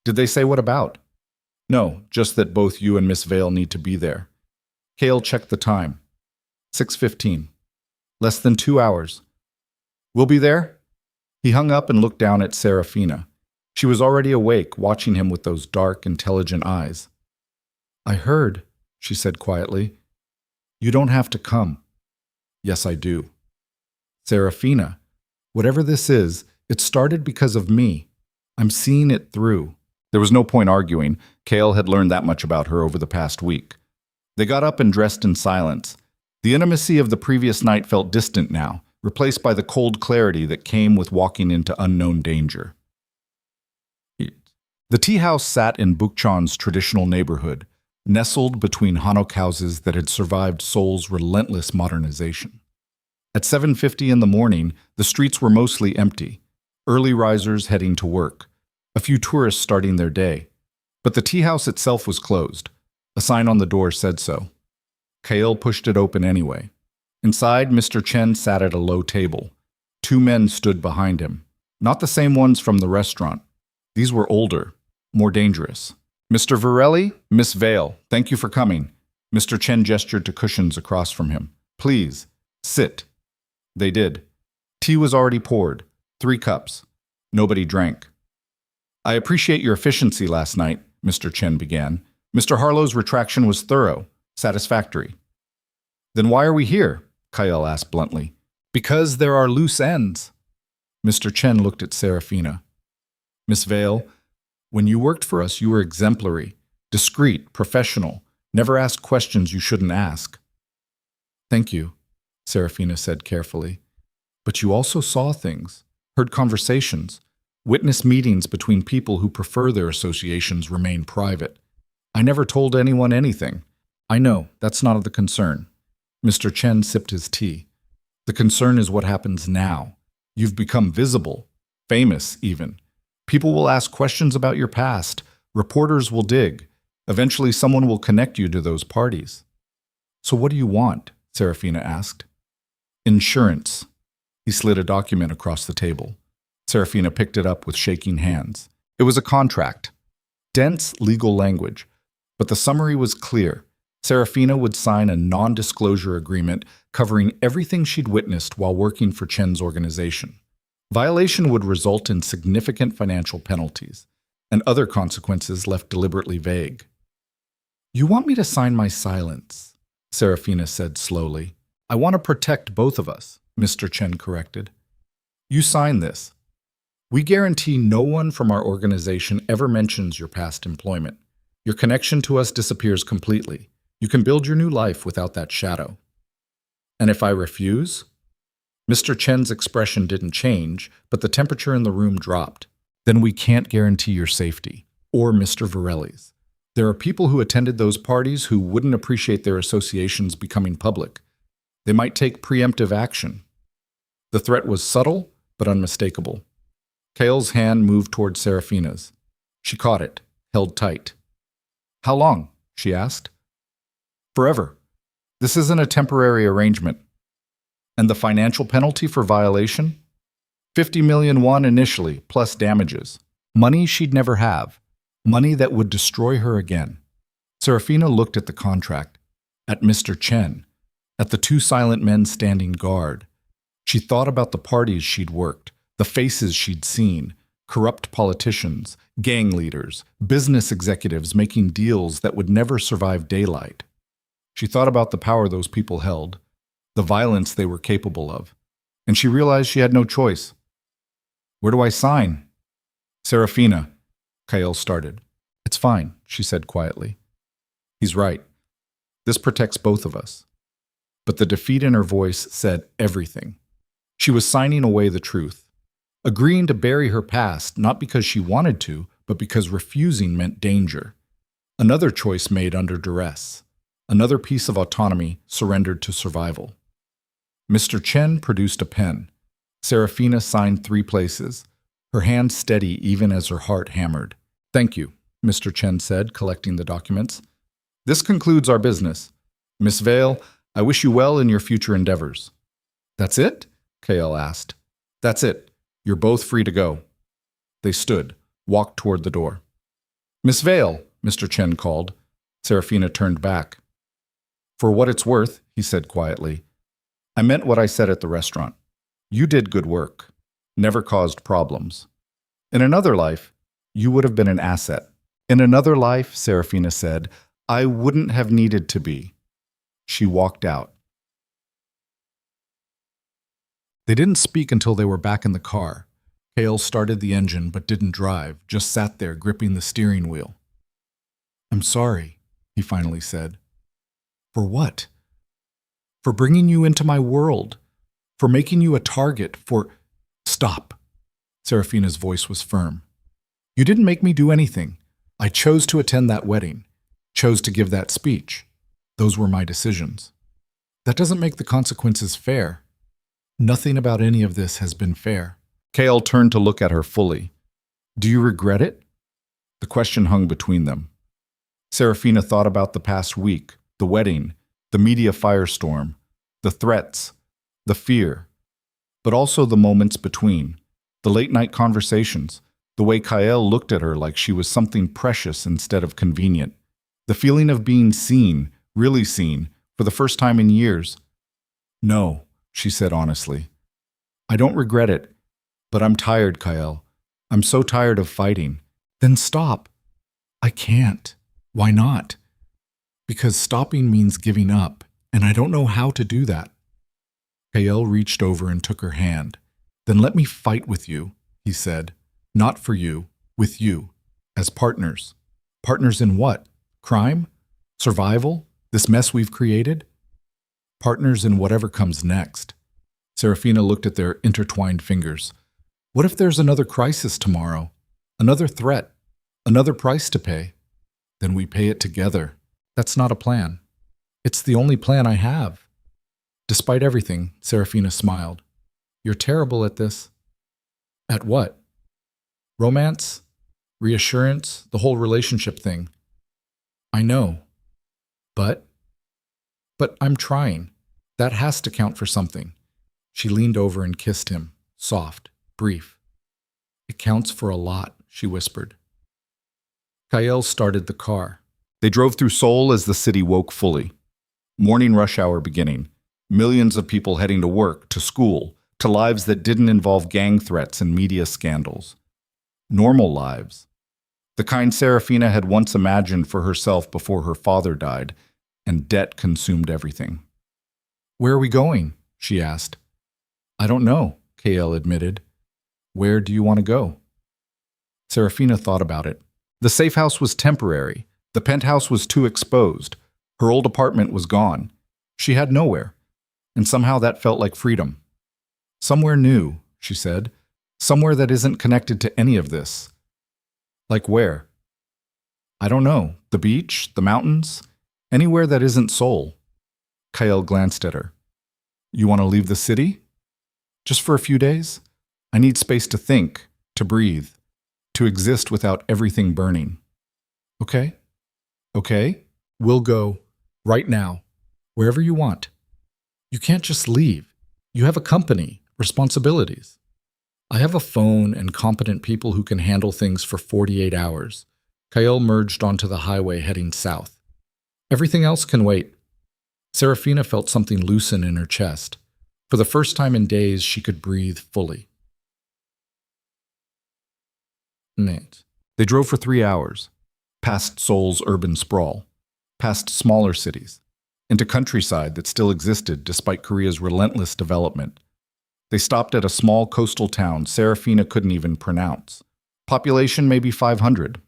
"Did they say what about?" "No, just that both you and Miss Vale need to be there." Kael checked the time. 6:15. Less than 2 hours. "We'll be there?" He hung up and looked down at Serafina. She was already awake, watching him with those dark, intelligent eyes. "I heard," she said quietly. "You don't have to come." "Yes, I do." "Serafina, whatever this is, it started because of me. I'm seeing it through." There was no point arguing. Kael had learned that much about her over the past week. They got up and dressed in silence. The intimacy of the previous night felt distant now, replaced by the cold clarity that came with walking into unknown danger. The tea house sat in Bukchon's traditional neighborhood, nestled between hanok houses that had survived Seoul's relentless modernization. At 7:50 in the morning, the streets were mostly empty, early risers heading to work, a few tourists starting their day. But the tea house itself was closed. A sign on the door said so. Kael pushed it open anyway. Inside, Mr. Chen sat at a low table. 2 men stood behind him, not the same ones from the restaurant. These were older, more dangerous. "Mr. Varelli, Miss Vale, thank you for coming." Mr. Chen gestured to cushions across from him. "Please, sit." They did. Tea was already poured, 3 cups. Nobody drank. "I appreciate your efficiency last night," Mr. Chen began. "Mr. Harlow's retraction was thorough, satisfactory." "Then why are we here?" Kael asked bluntly. "Because there are loose ends." Mr. Chen looked at Serafina. "Miss Vale, when you worked for us, you were exemplary, discreet, professional, never asked questions you shouldn't ask." "Thank you," Serafina said carefully. "But you also saw things, heard conversations, witnessed meetings between people who prefer their associations remain private. I never told anyone anything." "I know, that's not of the concern." Mr. Chen sipped his tea. The concern is what happens now. You've become visible, famous even. People will ask questions about your past. Reporters will dig. Eventually, someone will connect you to those parties. So what do you want? Serafina asked. Insurance. He slid a document across the table. Serafina picked it up with shaking hands. It was a contract. Dense legal language. But the summary was clear. Serafina would sign a non-disclosure agreement covering everything she'd witnessed while working for Chen's organization. Violation would result in significant financial penalties, and other consequences left deliberately vague. You want me to sign my silence, Serafina said slowly. I want to protect both of us, Mr. Chen corrected. You sign this. We guarantee no one from our organization ever mentions your past employment. Your connection to us disappears completely. You can build your new life without that shadow. And if I refuse? Mr. Chen's expression didn't change, but the temperature in the room dropped. Then we can't guarantee your safety, or Mr. Varelli's. There are people who attended those parties who wouldn't appreciate their associations becoming public. They might take preemptive action. The threat was subtle, but unmistakable. Kael's hand moved toward Serafina's. She caught it, held tight. How long? She asked. Forever. This isn't a temporary arrangement. And the financial penalty for violation? 50 million won initially, plus damages. Money she'd never have. Money that would destroy her again. Serafina looked at the contract, at Mr. Chen, at the two silent men standing guard. She thought about the parties she'd worked, the faces she'd seen, corrupt politicians, gang leaders, business executives making deals that would never survive daylight. She thought about the power those people held, the violence they were capable of, and she realized she had no choice. Where do I sign? Serafina, Kael started. It's fine, she said quietly. He's right. This protects both of us. But the defeat in her voice said everything. She was signing away the truth, agreeing to bury her past not because she wanted to, but because refusing meant danger. Another choice made under duress. Another piece of autonomy surrendered to survival. Mr. Chen produced a pen. Serafina signed 3 places, her hand steady even as her heart hammered. Thank you, Mr. Chen said, collecting the documents. This concludes our business. Miss Vale, I wish you well in your future endeavors. That's it? Kael asked. That's it. You're both free to go. They stood, walked toward the door. Miss Vale, Mr. Chen called. Serafina turned back. For what it's worth, he said quietly, I meant what I said at the restaurant. You did good work, never caused problems. In another life, you would have been an asset. In another life, Serafina said, I wouldn't have needed to be. She walked out. They didn't speak until they were back in the car. Kael started the engine but didn't drive, just sat there gripping the steering wheel. I'm sorry, he finally said. For what? For bringing you into my world. For making you a target. For... Stop. Serafina's voice was firm. You didn't make me do anything. I chose to attend that wedding. Chose to give that speech. Those were my decisions. That doesn't make the consequences fair. Nothing about any of this has been fair. Kael turned to look at her fully. Do you regret it? The question hung between them. Serafina thought about the past week, the wedding, the media firestorm, the threats, the fear, but also the moments between, the late-night conversations, the way Kael looked at her like she was something precious instead of convenient, the feeling of being seen, really seen, for the first time in years. No, she said honestly. I don't regret it, but I'm tired, Kael. I'm so tired of fighting. Then stop. I can't. Why not? Because stopping means giving up, and I don't know how to do that. Kael reached over and took her hand. Then let me fight with you, he said. Not for you, with you, as partners. Partners in what? Crime? Survival? This mess we've created? Partners in whatever comes next. Serafina looked at their intertwined fingers. What if there's another crisis tomorrow? Another threat? Another price to pay? Then we pay it together. That's not a plan. It's the only plan I have. Despite everything, Serafina smiled. You're terrible at this. At what? Romance? Reassurance? The whole relationship thing. I know. But I'm trying. That has to count for something. She leaned over and kissed him, soft, brief. It counts for a lot, she whispered. Kael started the car. They drove through Seoul as the city woke fully. Morning rush hour beginning. Millions of people heading to work, to school, to lives that didn't involve gang threats and media scandals. Normal lives. The kind Serafina had once imagined for herself before her father died, and debt consumed everything. Where are we going? She asked. I don't know, Kael admitted. Where do you want to go? Serafina thought about it. The safe house was temporary. The penthouse was too exposed. Her old apartment was gone. She had nowhere. And somehow that felt like freedom. Somewhere new, she said. Somewhere that isn't connected to any of this. Like where? I don't know. The beach? The mountains? Anywhere that isn't Seoul. Kael glanced at her. You want to leave the city? Just for a few days? I need space to think, to breathe, to exist without everything burning. Okay? Okay? We'll go. Right now. Wherever you want. You can't just leave. You have a company, responsibilities. I have a phone and competent people who can handle things for 48 hours. Kael merged onto the highway heading south. Everything else can wait. Serafina felt something loosen in her chest. For the first time in days, she could breathe fully. They drove for 3 hours, past Seoul's urban sprawl, past smaller cities, into countryside that still existed despite Korea's relentless development. They stopped at a small coastal town Serafina couldn't even pronounce. Population maybe 500.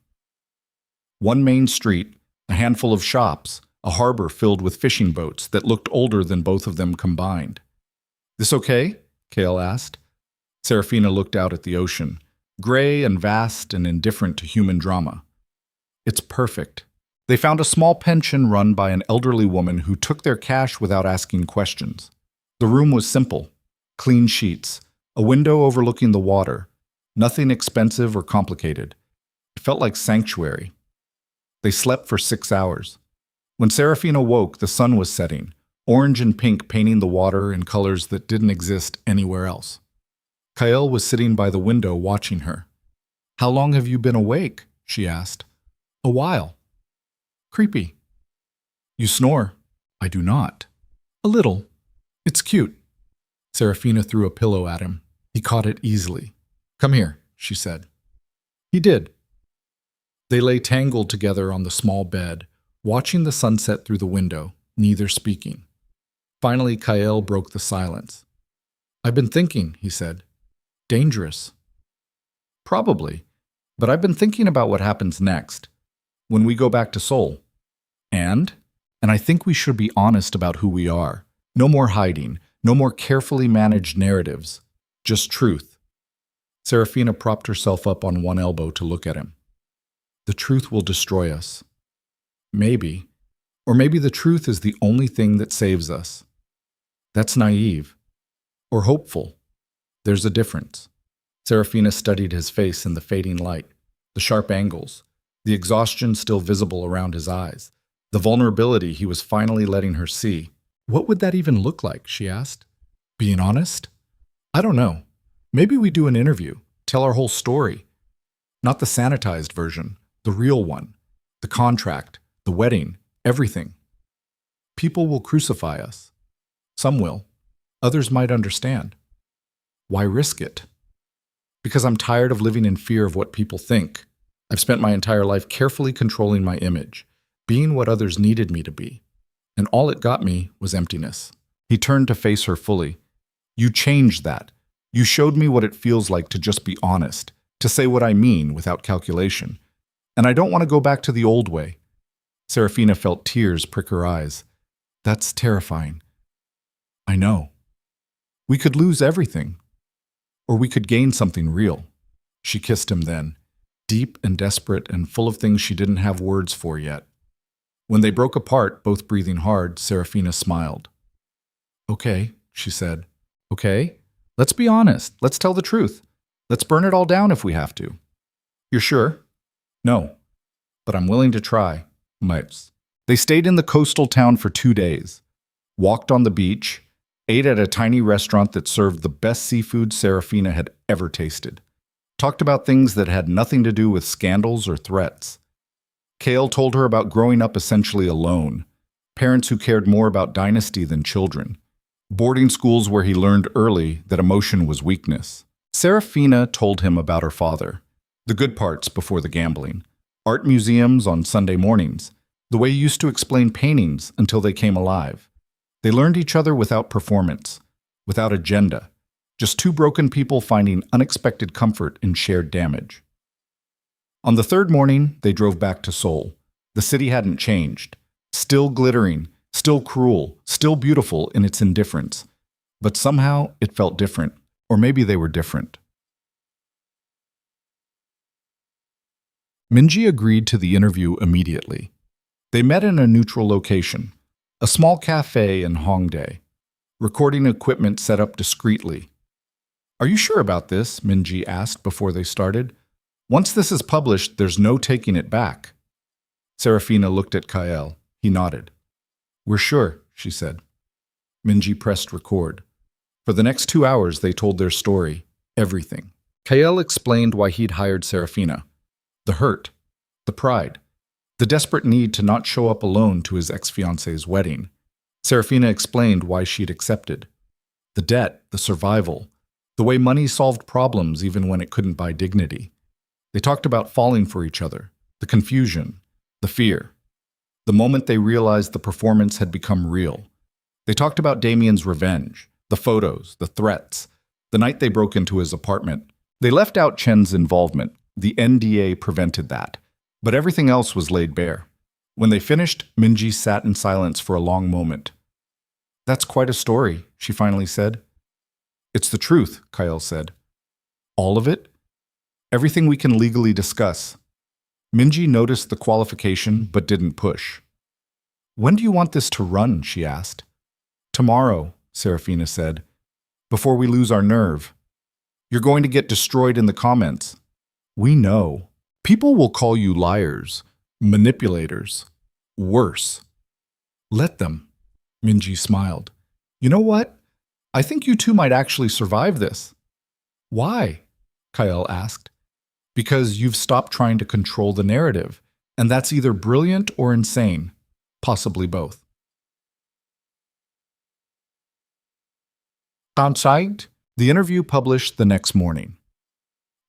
One main street, a handful of shops, a harbor filled with fishing boats that looked older than both of them combined. This okay? Kael asked. Serafina looked out at the ocean, gray and vast and indifferent to human drama. It's perfect. They found a small pension run by an elderly woman who took their cash without asking questions. The room was simple. Clean sheets, a window overlooking the water, nothing expensive or complicated. It felt like sanctuary. They slept for 6 hours. When Serafina woke, the sun was setting, orange and pink painting the water in colors that didn't exist anywhere else. Kael was sitting by the window watching her. How long have you been awake? She asked. A while. Creepy. You snore. I do not. A little. It's cute. Serafina threw a pillow at him. He caught it easily. Come here, she said. He did. They lay tangled together on the small bed, watching the sunset through the window, neither speaking. Finally, Kael broke the silence. I've been thinking, he said. Dangerous. Probably, but I've been thinking about what happens next, when we go back to Seoul. And I think we should be honest about who we are. No more hiding, no more carefully managed narratives, just truth. Serafina propped herself up on one elbow to look at him. The truth will destroy us. Maybe. Or maybe the truth is the only thing that saves us. That's naive. Or hopeful. There's a difference. Serafina studied his face in the fading light, the sharp angles, the exhaustion still visible around his eyes, the vulnerability he was finally letting her see. What would that even look like, she asked. Being honest? I don't know. Maybe we do an interview, tell our whole story. Not the sanitized version, the real one. The contract, the wedding, everything. People will crucify us. Some will. Others might understand. Why risk it? Because I'm tired of living in fear of what people think. I've spent my entire life carefully controlling my image, being what others needed me to be. And all it got me was emptiness. He turned to face her fully. You changed that. You showed me what it feels like to just be honest, to say what I mean without calculation. And I don't want to go back to the old way. Serafina felt tears prick her eyes. That's terrifying. I know. We could lose everything. Or we could gain something real. She kissed him then, deep and desperate and full of things she didn't have words for yet. When they broke apart, both breathing hard, Serafina smiled. Okay, she said. Okay, let's be honest. Let's tell the truth. Let's burn it all down if we have to. You're sure? No, but I'm willing to try. Mites. They stayed in the coastal town for 2 days, walked on the beach, ate at a tiny restaurant that served the best seafood Serafina had ever tasted, talked about things that had nothing to do with scandals or threats. Kale told her about growing up essentially alone, parents who cared more about dynasty than children, boarding schools where he learned early that emotion was weakness. Serafina told him about her father, the good parts before the gambling, art museums on Sunday mornings, the way he used to explain paintings until they came alive. They learned each other without performance, without agenda, just two broken people finding unexpected comfort in shared damage. On the third morning, they drove back to Seoul. The city hadn't changed, still glittering, still cruel, still beautiful in its indifference. But somehow it felt different, or maybe they were different. Minji agreed to the interview immediately. They met in a neutral location, a small cafe in Hongdae, recording equipment set up discreetly. Are you sure about this? Minji asked before they started. Once this is published, there's no taking it back. Serafina looked at Kael. He nodded. We're sure, she said. Minji pressed record. For the next 2 hours, they told their story, everything. Kael explained why he'd hired Serafina. The hurt, the pride, the desperate need to not show up alone to his ex-fiancée's wedding. Serafina explained why she'd accepted. The debt, the survival, the way money solved problems even when it couldn't buy dignity. They talked about falling for each other, the confusion, the fear. The moment they realized the performance had become real. They talked about Damien's revenge, the photos, the threats, the night they broke into his apartment. They left out Chen's involvement. The NDA prevented that. But everything else was laid bare. When they finished, Minji sat in silence for a long moment. That's quite a story, she finally said. It's the truth, Kael said. All of it? Everything we can legally discuss. Minji noticed the qualification but didn't push. When do you want this to run? She asked. Tomorrow, Serafina said, before we lose our nerve. You're going to get destroyed in the comments. We know. People will call you liars, manipulators, worse. Let them. Minji smiled. You know what? I think you two might actually survive this. Why? Kael asked. Because you've stopped trying to control the narrative, and that's either brilliant or insane, possibly both. Outside, the interview published the next morning.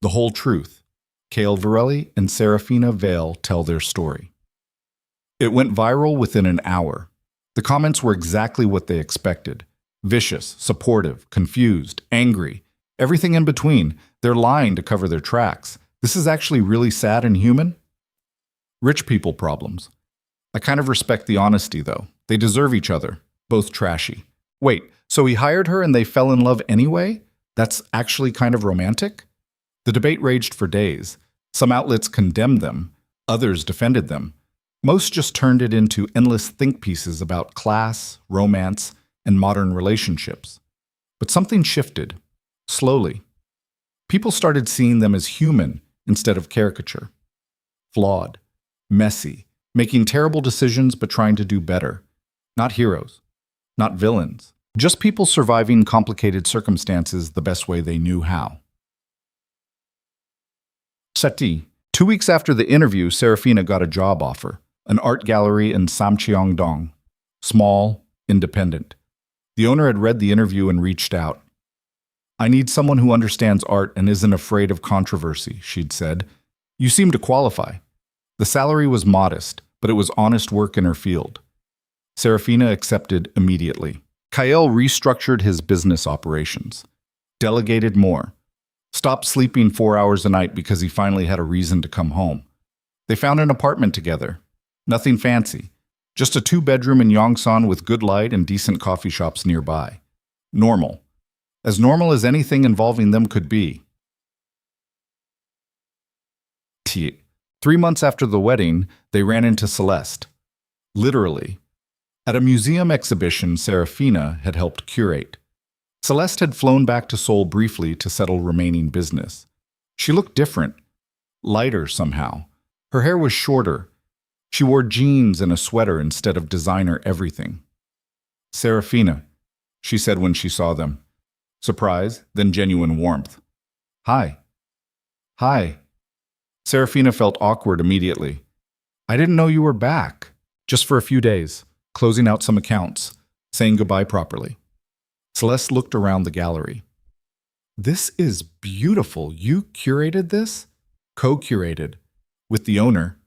The whole truth. Kael Varelli and Serafina Vale tell their story. It went viral within an hour. The comments were exactly what they expected. Vicious, supportive, confused, angry, everything in between. They're lying to cover their tracks. This is actually really sad and human. Rich people problems. I kind of respect the honesty, though. They deserve each other. Both trashy. Wait, so he hired her and they fell in love anyway? That's actually kind of romantic? The debate raged for days. Some outlets condemned them. Others defended them. Most just turned it into endless think pieces about class, romance, and modern relationships. But something shifted. Slowly. People started seeing them as human instead of caricature. Flawed. Messy. Making terrible decisions but trying to do better. Not heroes. Not villains. Just people surviving complicated circumstances the best way they knew how. Sati. 2 weeks after the interview, Serafina got a job offer. An art gallery in Samcheongdong. Small, independent. The owner had read the interview and reached out. I need someone who understands art and isn't afraid of controversy, she'd said. You seem to qualify. The salary was modest, but it was honest work in her field. Serafina accepted immediately. Kael restructured his business operations. Delegated more. Stopped sleeping 4 hours a night because he finally had a reason to come home. They found an apartment together. Nothing fancy. Just a 2-bedroom in Yongsan with good light and decent coffee shops nearby. Normal. As normal as anything involving them could be. 3 months after the wedding, they ran into Celeste. Literally. At a museum exhibition Serafina had helped curate. Celeste had flown back to Seoul briefly to settle remaining business. She looked different, lighter somehow. Her hair was shorter. She wore jeans and a sweater instead of designer everything. "Serafina," she said when she saw them. Surprise, then genuine warmth. "Hi." "Hi." Serafina felt awkward immediately. "I didn't know you were back." "Just for a few days, closing out some accounts, saying goodbye properly." Celeste looked around the gallery. "This is beautiful. You curated this?" "Co-curated. With the owner."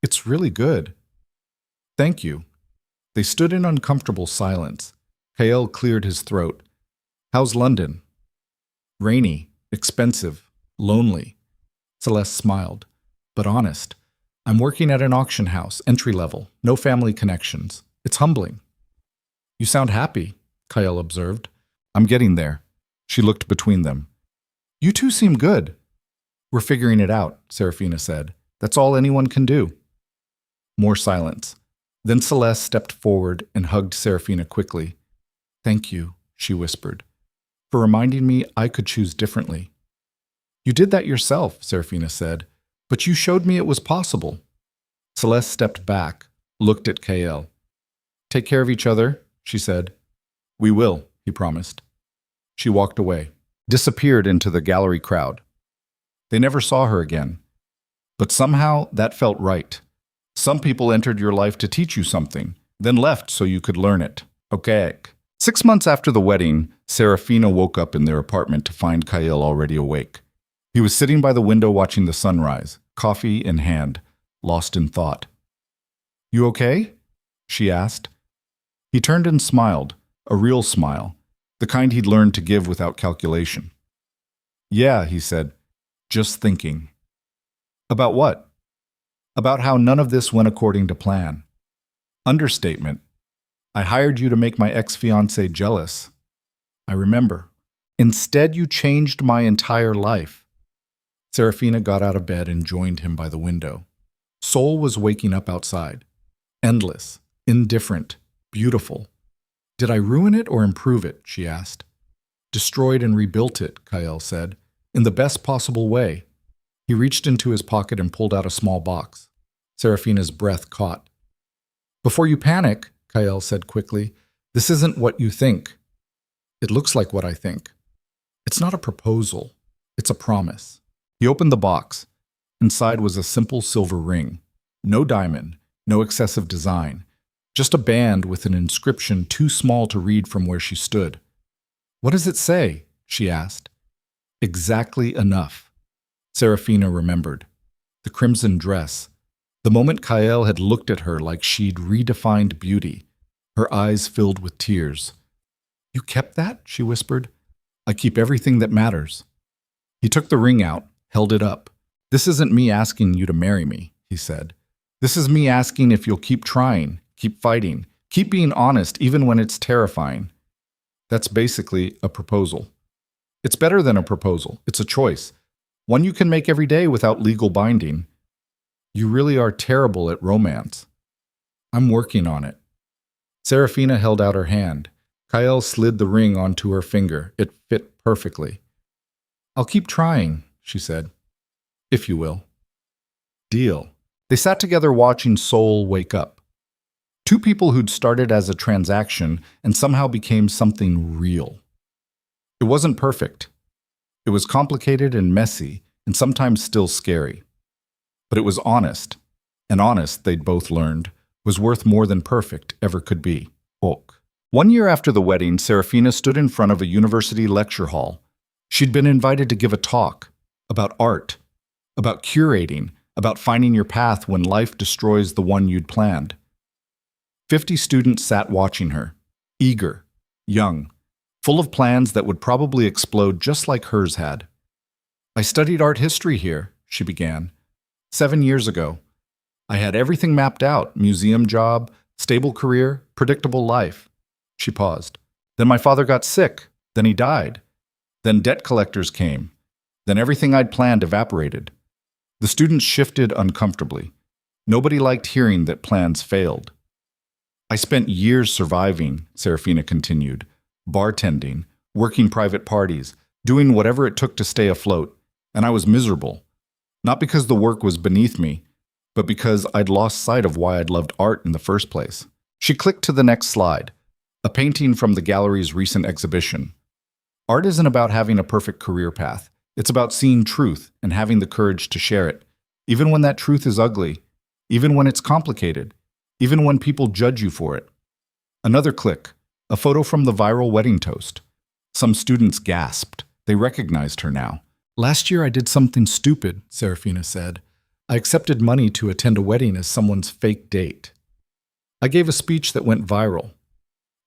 "It's really good." "Thank you." They stood in uncomfortable silence. Kael cleared his throat. "How's London?" "Rainy, expensive, lonely." Celeste smiled, but honest. "I'm working at an auction house, entry level, no family connections. It's humbling." "You sound happy," Kael observed. "I'm getting there." She looked between them. "You two seem good." "We're figuring it out," Serafina said. "That's all anyone can do." More silence. Then Celeste stepped forward and hugged Serafina quickly. "Thank you," she whispered, "for reminding me I could choose differently." "You did that yourself," Serafina said, "but you showed me it was possible." Celeste stepped back, looked at Kael. "Take care of each other," she said. "We will," he promised. She walked away, disappeared into the gallery crowd. They never saw her again. But somehow that felt right. Some people entered your life to teach you something, then left so you could learn it. Okay. 6 months after the wedding, Serafina woke up in their apartment to find Kael already awake. He was sitting by the window watching the sunrise, coffee in hand, lost in thought. "You okay?" she asked. He turned and smiled, a real smile, the kind he'd learned to give without calculation. "Yeah," he said, "just thinking." "About what?" "About how none of this went according to plan." "Understatement. I hired you to make my ex-fiancée jealous." "I remember. Instead, you changed my entire life." Serafina got out of bed and joined him by the window. Seoul was waking up outside. Endless, indifferent, beautiful. "Did I ruin it or improve it?" she asked. "Destroyed and rebuilt it," Kael said, "in the best possible way." He reached into his pocket and pulled out a small box. Serafina's breath caught. "Before you panic," Kael said quickly, "this isn't what you think." "It looks like what I think." "It's not a proposal. It's a promise." He opened the box. Inside was a simple silver ring. No diamond, no excessive design. Just a band with an inscription too small to read from where she stood. "What does it say?" she asked. "Exactly enough." Serafina remembered. The crimson dress. The moment Kael had looked at her like she'd redefined beauty. Her eyes filled with tears. "You kept that?" she whispered. "I keep everything that matters." He took the ring out, held it up. "This isn't me asking you to marry me," he said. "This is me asking if you'll keep trying, keep fighting, keep being honest even when it's terrifying." That's basically a proposal. It's better than a proposal. It's a choice. One you can make every day without legal binding. You really are terrible at romance. I'm working on it. Serafina held out her hand. Kael slid the ring onto her finger. It fit perfectly. "I'll keep trying," she said. "If you will." Deal. They sat together watching Seoul wake up. Two people who'd started as a transaction and somehow became something real. It wasn't perfect. It was complicated and messy, and sometimes still scary. But it was honest, and honest, they'd both learned, was worth more than perfect ever could be. Ok. 1 year after the wedding, Serafina stood in front of a university lecture hall. She'd been invited to give a talk about art, about curating, about finding your path when life destroys the one you'd planned. 50 students sat watching her, eager, young, full of plans that would probably explode just like hers had. "I studied art history here," she began. 7 years ago. I had everything mapped out, museum job, stable career, predictable life." She paused. "Then my father got sick. Then he died. Then debt collectors came. Then everything I'd planned evaporated." The students shifted uncomfortably. Nobody liked hearing that plans failed. I spent years surviving, Serafina continued, bartending, working private parties, doing whatever it took to stay afloat, and I was miserable. Not because the work was beneath me, but because I'd lost sight of why I'd loved art in the first place. She clicked to the next slide, a painting from the gallery's recent exhibition. Art isn't about having a perfect career path. It's about seeing truth and having the courage to share it, even when that truth is ugly, even when it's complicated, even when people judge you for it. Another click, a photo from the viral wedding toast. Some students gasped. They recognized her now. Last year I did something stupid, Serafina said. I accepted money to attend a wedding as someone's fake date. I gave a speech that went viral.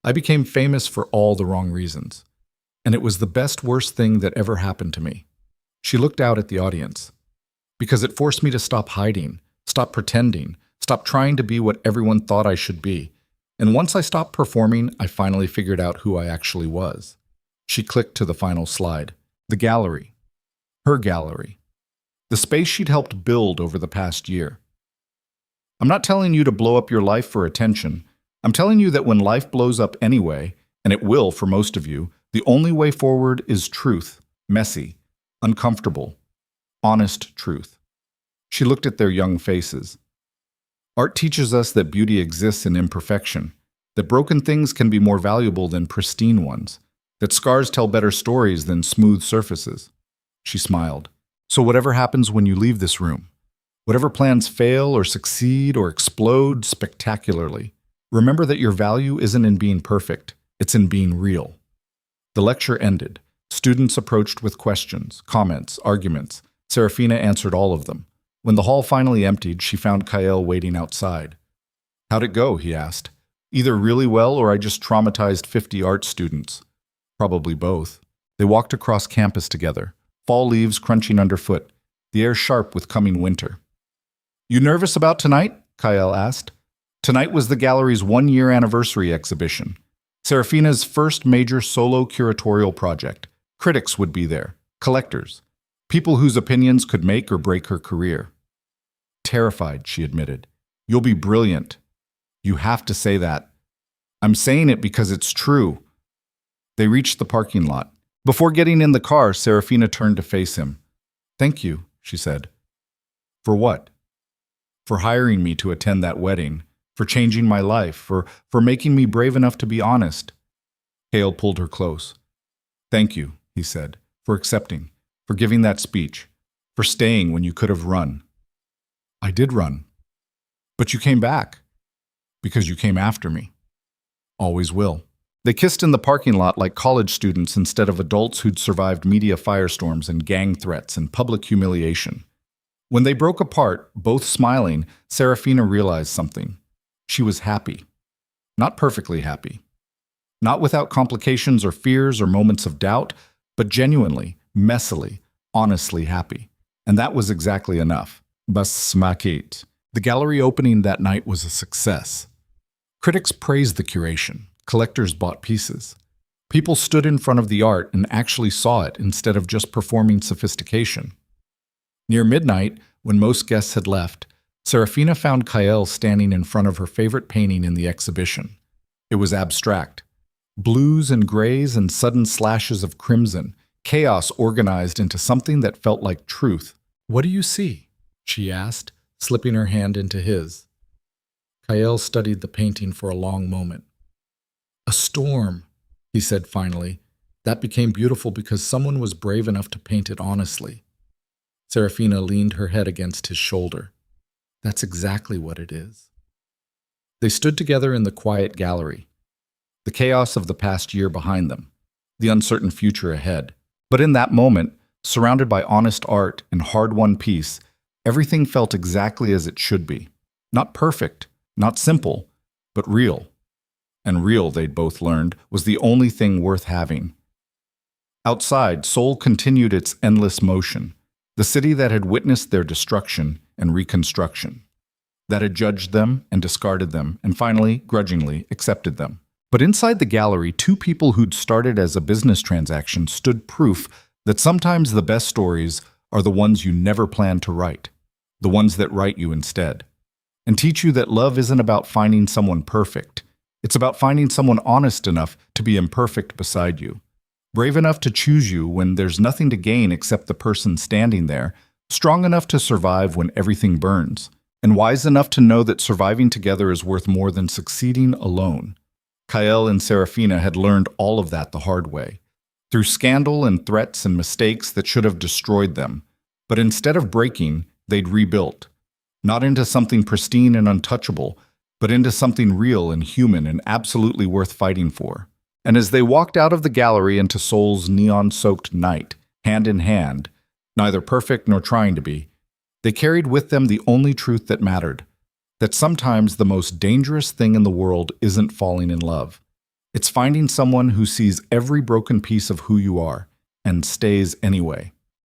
I became famous for all the wrong reasons. And it was the best worst thing that ever happened to me. She looked out at the audience. Because it forced me to stop hiding, stop pretending, stop trying to be what everyone thought I should be. And once I stopped performing, I finally figured out who I actually was. She clicked to the final slide. The gallery. Her gallery. The space she'd helped build over the past year. I'm not telling you to blow up your life for attention. I'm telling you that when life blows up anyway, and it will for most of you, the only way forward is truth, messy, uncomfortable, honest truth. She looked at their young faces. Art teaches us that beauty exists in imperfection, that broken things can be more valuable than pristine ones, that scars tell better stories than smooth surfaces. She smiled. So whatever happens when you leave this room, whatever plans fail or succeed or explode spectacularly, remember that your value isn't in being perfect, it's in being real. The lecture ended. Students approached with questions, comments, arguments. Serafina answered all of them. When the hall finally emptied, she found Kael waiting outside. How'd it go? He asked. Either really well or I just traumatized 50 art students. Probably both. They walked across campus together, fall leaves crunching underfoot, the air sharp with coming winter. You nervous about tonight? Kael asked. Tonight was the gallery's one-year anniversary exhibition. Serafina's first major solo curatorial project. Critics would be there, collectors, people whose opinions could make or break her career. Terrified, she admitted. You'll be brilliant. You have to say that. I'm saying it because it's true. They reached the parking lot. Before getting in the car, Serafina turned to face him. Thank you, she said. For what? For hiring me to attend that wedding, for changing my life, for making me brave enough to be honest. Hale pulled her close. Thank you, he said, for accepting, for giving that speech, for staying when you could have run. I did run. But you came back. Because you came after me. Always will. They kissed in the parking lot like college students instead of adults who'd survived media firestorms and gang threats and public humiliation. When they broke apart, both smiling, Serafina realized something. She was happy. Not perfectly happy. Not without complications or fears or moments of doubt, but genuinely, messily, honestly happy. And that was exactly enough. Bas smakit. The gallery opening that night was a success. Critics praised the curation. Collectors bought pieces. People stood in front of the art and actually saw it instead of just performing sophistication. Near midnight, when most guests had left, Serafina found Kael standing in front of her favorite painting in the exhibition. It was abstract. Blues and grays and sudden slashes of crimson, chaos organized into something that felt like truth. What do you see? She asked, slipping her hand into his. Kael studied the painting for a long moment. A storm, he said finally. That became beautiful because someone was brave enough to paint it honestly. Serafina leaned her head against his shoulder. That's exactly what it is. They stood together in the quiet gallery, the chaos of the past year behind them, the uncertain future ahead. But in that moment, surrounded by honest art and hard-won peace, everything felt exactly as it should be. Not perfect, not simple, but real. And real, they'd both learned, was the only thing worth having. Outside, Seoul continued its endless motion, the city that had witnessed their destruction and reconstruction, that had judged them and discarded them, and finally, grudgingly, accepted them. But inside the gallery, two people who'd started as a business transaction stood proof that sometimes the best stories are the ones you never planned to write, the ones that write you instead, and teach you that love isn't about finding someone perfect, It's about finding someone honest enough to be imperfect beside you, brave enough to choose you when there's nothing to gain except the person standing there, strong enough to survive when everything burns, and wise enough to know that surviving together is worth more than succeeding alone. Kael and Serafina had learned all of that the hard way, through scandal and threats and mistakes that should have destroyed them. But instead of breaking, they'd rebuilt, not into something pristine and untouchable, but into something real and human and absolutely worth fighting for. And as they walked out of the gallery into Seoul's neon-soaked night, hand in hand, neither perfect nor trying to be, they carried with them the only truth that mattered, that sometimes the most dangerous thing in the world isn't falling in love. It's finding someone who sees every broken piece of who you are and stays anyway.